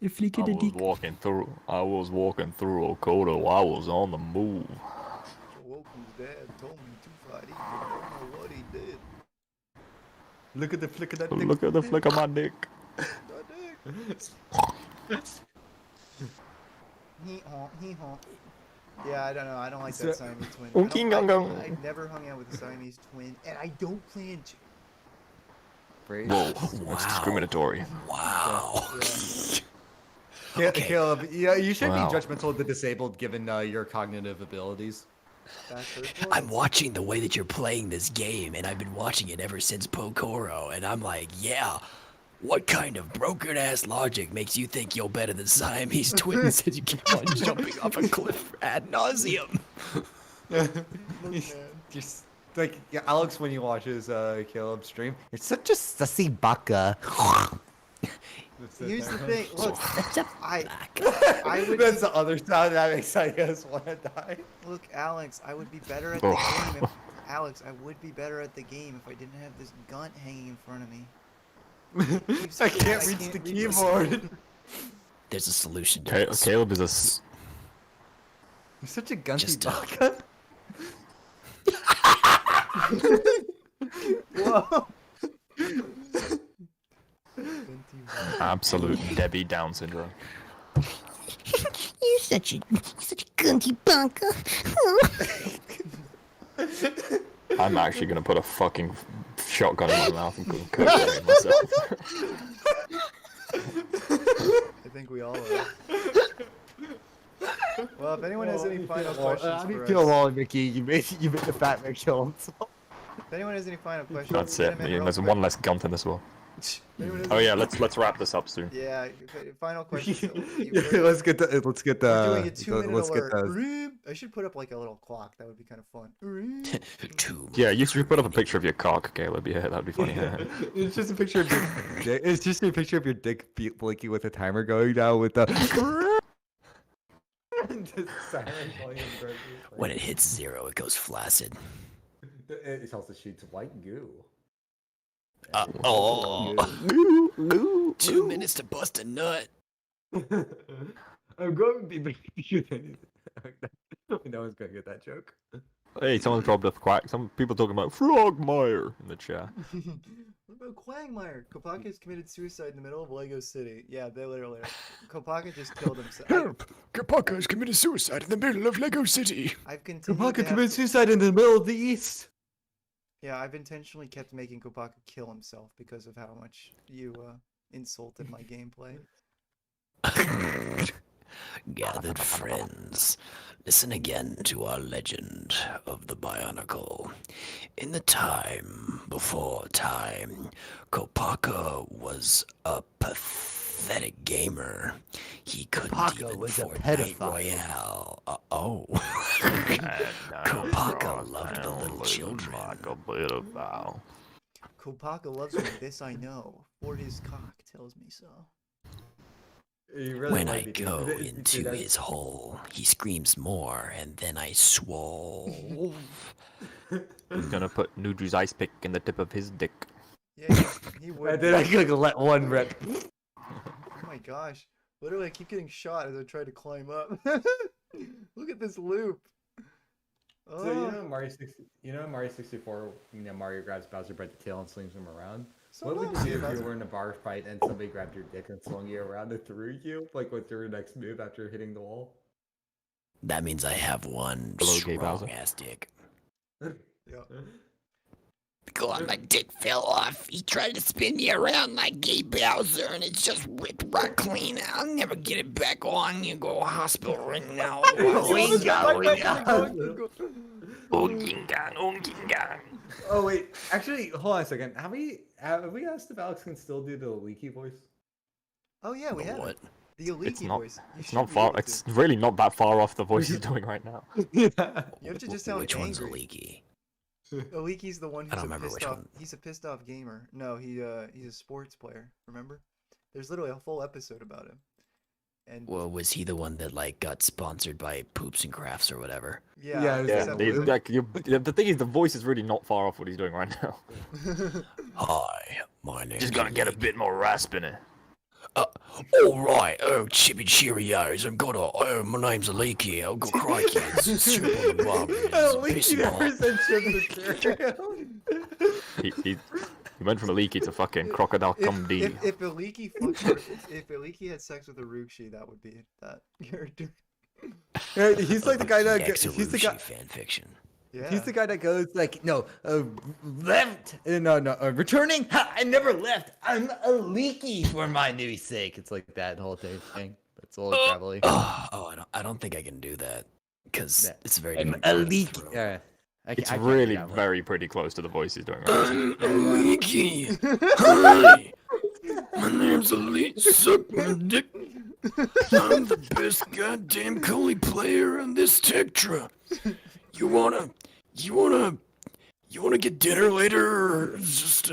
You flick I was walking through Okoto. I was on the move. Woku's dad told me to fight. He don't know what he did. Look at the flick of that dick. Look at the flick of my dick. Hee-haw. Yeah, I don't know. I don't like So- that Siamese twin. Unking I don't- gong. I've never hung out with a Siamese twin, and I don't plan to. Brave. Whoa, Wow. that's discriminatory. Wow. Okay. Caleb, yeah, you should Wow. be judgmental of the disabled given your cognitive abilities. That's hurtful. I'm watching the way that you're playing this game, and I've been watching it ever since Pokoro, and I'm like, yeah, what kind of broken ass logic makes you think you're better than Siamese twins that you keep on jumping off a cliff ad nauseum? Just like Alex when he watches Caleb stream, it's such a sussy baka. Here's the thing. Look, I would That's the other sound that makes I guess want to die. look, Alex. I would be better at the game. Alex, I would be better at the game if I didn't have this gun hanging in front of me. I can't reach the keyboard. There's a solution to Ca- this. Caleb is a. s- You're such a gunty Just, baka. Whoa. Absolute Debbie Down syndrome. You're such a gunty bunker. I'm actually gonna put a fucking shotgun in my mouth and cook it myself. I think we all are. Well, if anyone has any final questions for us, Wally, Mickey. You made the fat man kill himself. if anyone has any final questions, That's get it. 'em in Yeah, real there's quick. one less gunt in this one. If anyone has Oh any- yeah, let's wrap this up soon. Yeah, final questions. Let's get the. Let's get We're the. doing a 2-minute let's get alert. the. I should put up like a little clock. That would be kind of fun. Yeah, you should put up a picture of your cock, Caleb. Yeah, that'd be funny. It's just a picture of your. Dick. It's just a picture of your dick blinking with a timer going down with the. Just siren volume growing. When it hits 0, it goes flaccid. It also shoots white goo. Oh, 2 minutes to bust a nut. I'm going to be making you No one's going to get that joke. Hey, someone's dropped a quack. Some people talking about Frogmire in the chat. What about Quagmire? Kopaka committed suicide in the middle of Lego City. Yeah, they literally. Kopaka just killed himself. Kapaka has committed suicide in the middle of Lego City. I've continued. Kapaka to have- committed suicide in the middle of the East. Yeah, I've intentionally kept making Kopaka kill himself because of how much you insulted my gameplay. Gathered friends, listen again to our legend of the Bionicle. In the time before time, Kopaka was a pathetic gamer. He couldn't Kopaka even was a Fortnite pedophile. Royale. Kopaka loved the little children. Kopaka loves me, this I know, for his cock tells me so. You really When might I be go dude, into that's- his hole, he screams more, and then I swole. He's gonna put Nuju's ice pick in the tip of his dick. Yeah, he would. And then I could let one rip. Oh my gosh. Literally, I keep getting shot as I try to climb up. Look at this loop. Oh. So you know Mario 64, Mario grabs Bowser by the tail and slings him around? So What would long, you do if Bowser. you were in a bar fight and somebody grabbed your dick and swung you around and threw you? Like, what's your next move after hitting the wall? That means I have one Hello, gay strong Bowser. ass dick. Yeah. God, my dick fell off. He tried to spin me around like gay Bowser, and it's just ripped right clean. I'll never get it back on. You go to hospital right now. Oh wait, actually, hold on a second. Have we asked if Alex can still do the leaky voice? Oh yeah, we The have what? it. The Aliki not- voice. You It's should not be far. able It's to. really not that far off the voice he's doing right now. You have to just sound Which one's a angry. leaky? Aliki's the one I who's don't a remember pissed which off. one. He's a pissed off gamer. No, he's a sports player. Remember? There's literally a full episode about him. And Well, was he the one that like got sponsored by Poops and Crafts or whatever? yeah, Yeah, it's Yeah, except he's, with- like, the thing is, the voice is really not far off what he's doing right now. Hi, my name's Just gonna get a Leaky. bit more rasp in it. All right, chippy Cheerios. I've got a. My name's Leaky. I've got crikey. It's super bomb. Leaky never said chip the He went from a leaky to fucking crocodile cum D. if Aliki fucked her, if Aliki had sex with a Ruchi, that would be that character. He's like the guy that he's the guy. fan fiction. Yeah. He's the guy that goes like, no, left, returning. Ha, I never left. I'm a leaky for my new sake. It's like that whole thing. That's a little gravelly. I don't think I can do that because Yeah. it's very. I'm difficult a to leaky. throw. Yeah, It's I can't really do that one. very pretty close to the voice he's doing right now. I'm Leaky. Hi. My name's Elite. Suck my dick. I'm the best goddamn Coley player on this Tectra. You wanna get dinner later, or just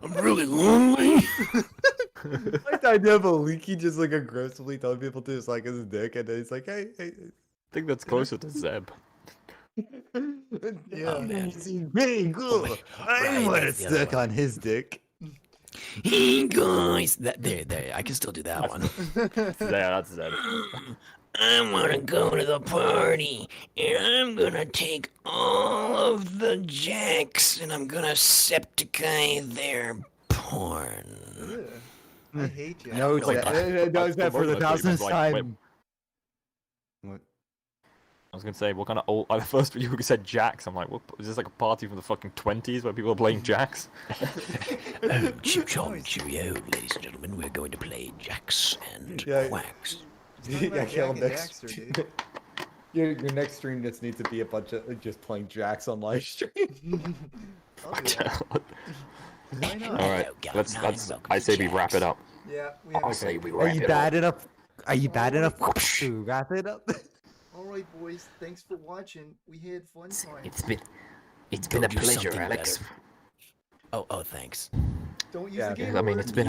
I'm really lonely. Like the idea of a leaky just like aggressively telling people to suck his dick, and then he's like, hey. I think that's closer to Zeb. Yeah, man. Hey, good. I Right, want to that's the other suck one. on his dick. Hey guys, there, I can still do that one. Yeah, that's Zeb. I wanna go to the party, and I'm gonna take all of the jacks, and I'm gonna septicate their porn. Ugh. I hate you. No, It's like knows that for the most of it was thousandth like, wait. time. What? I was gonna say, what kind of old? Like, the first you said jacks. I'm like, what? Is this like a party from the fucking 20s where people are playing jacks? Chip chom cheerio, ladies and gentlemen, we're going to play jacks and Yeah. quacks. Talking about Kill Jack and next. Daxter, dude. Your next stream just needs to be a bunch of just playing jacks on live stream. I'll do that. Why not? All right, let's. I say we wrap it up. Yeah, we have I'll to say we Are wrap you it bad up. enough? Are you bad enough to wrap it up? Alright, boys. Thanks for watching. We had fun time. It's been been a do pleasure, something Alex. better. Oh, thanks. Don't use Yeah. the game I mean, word. it's been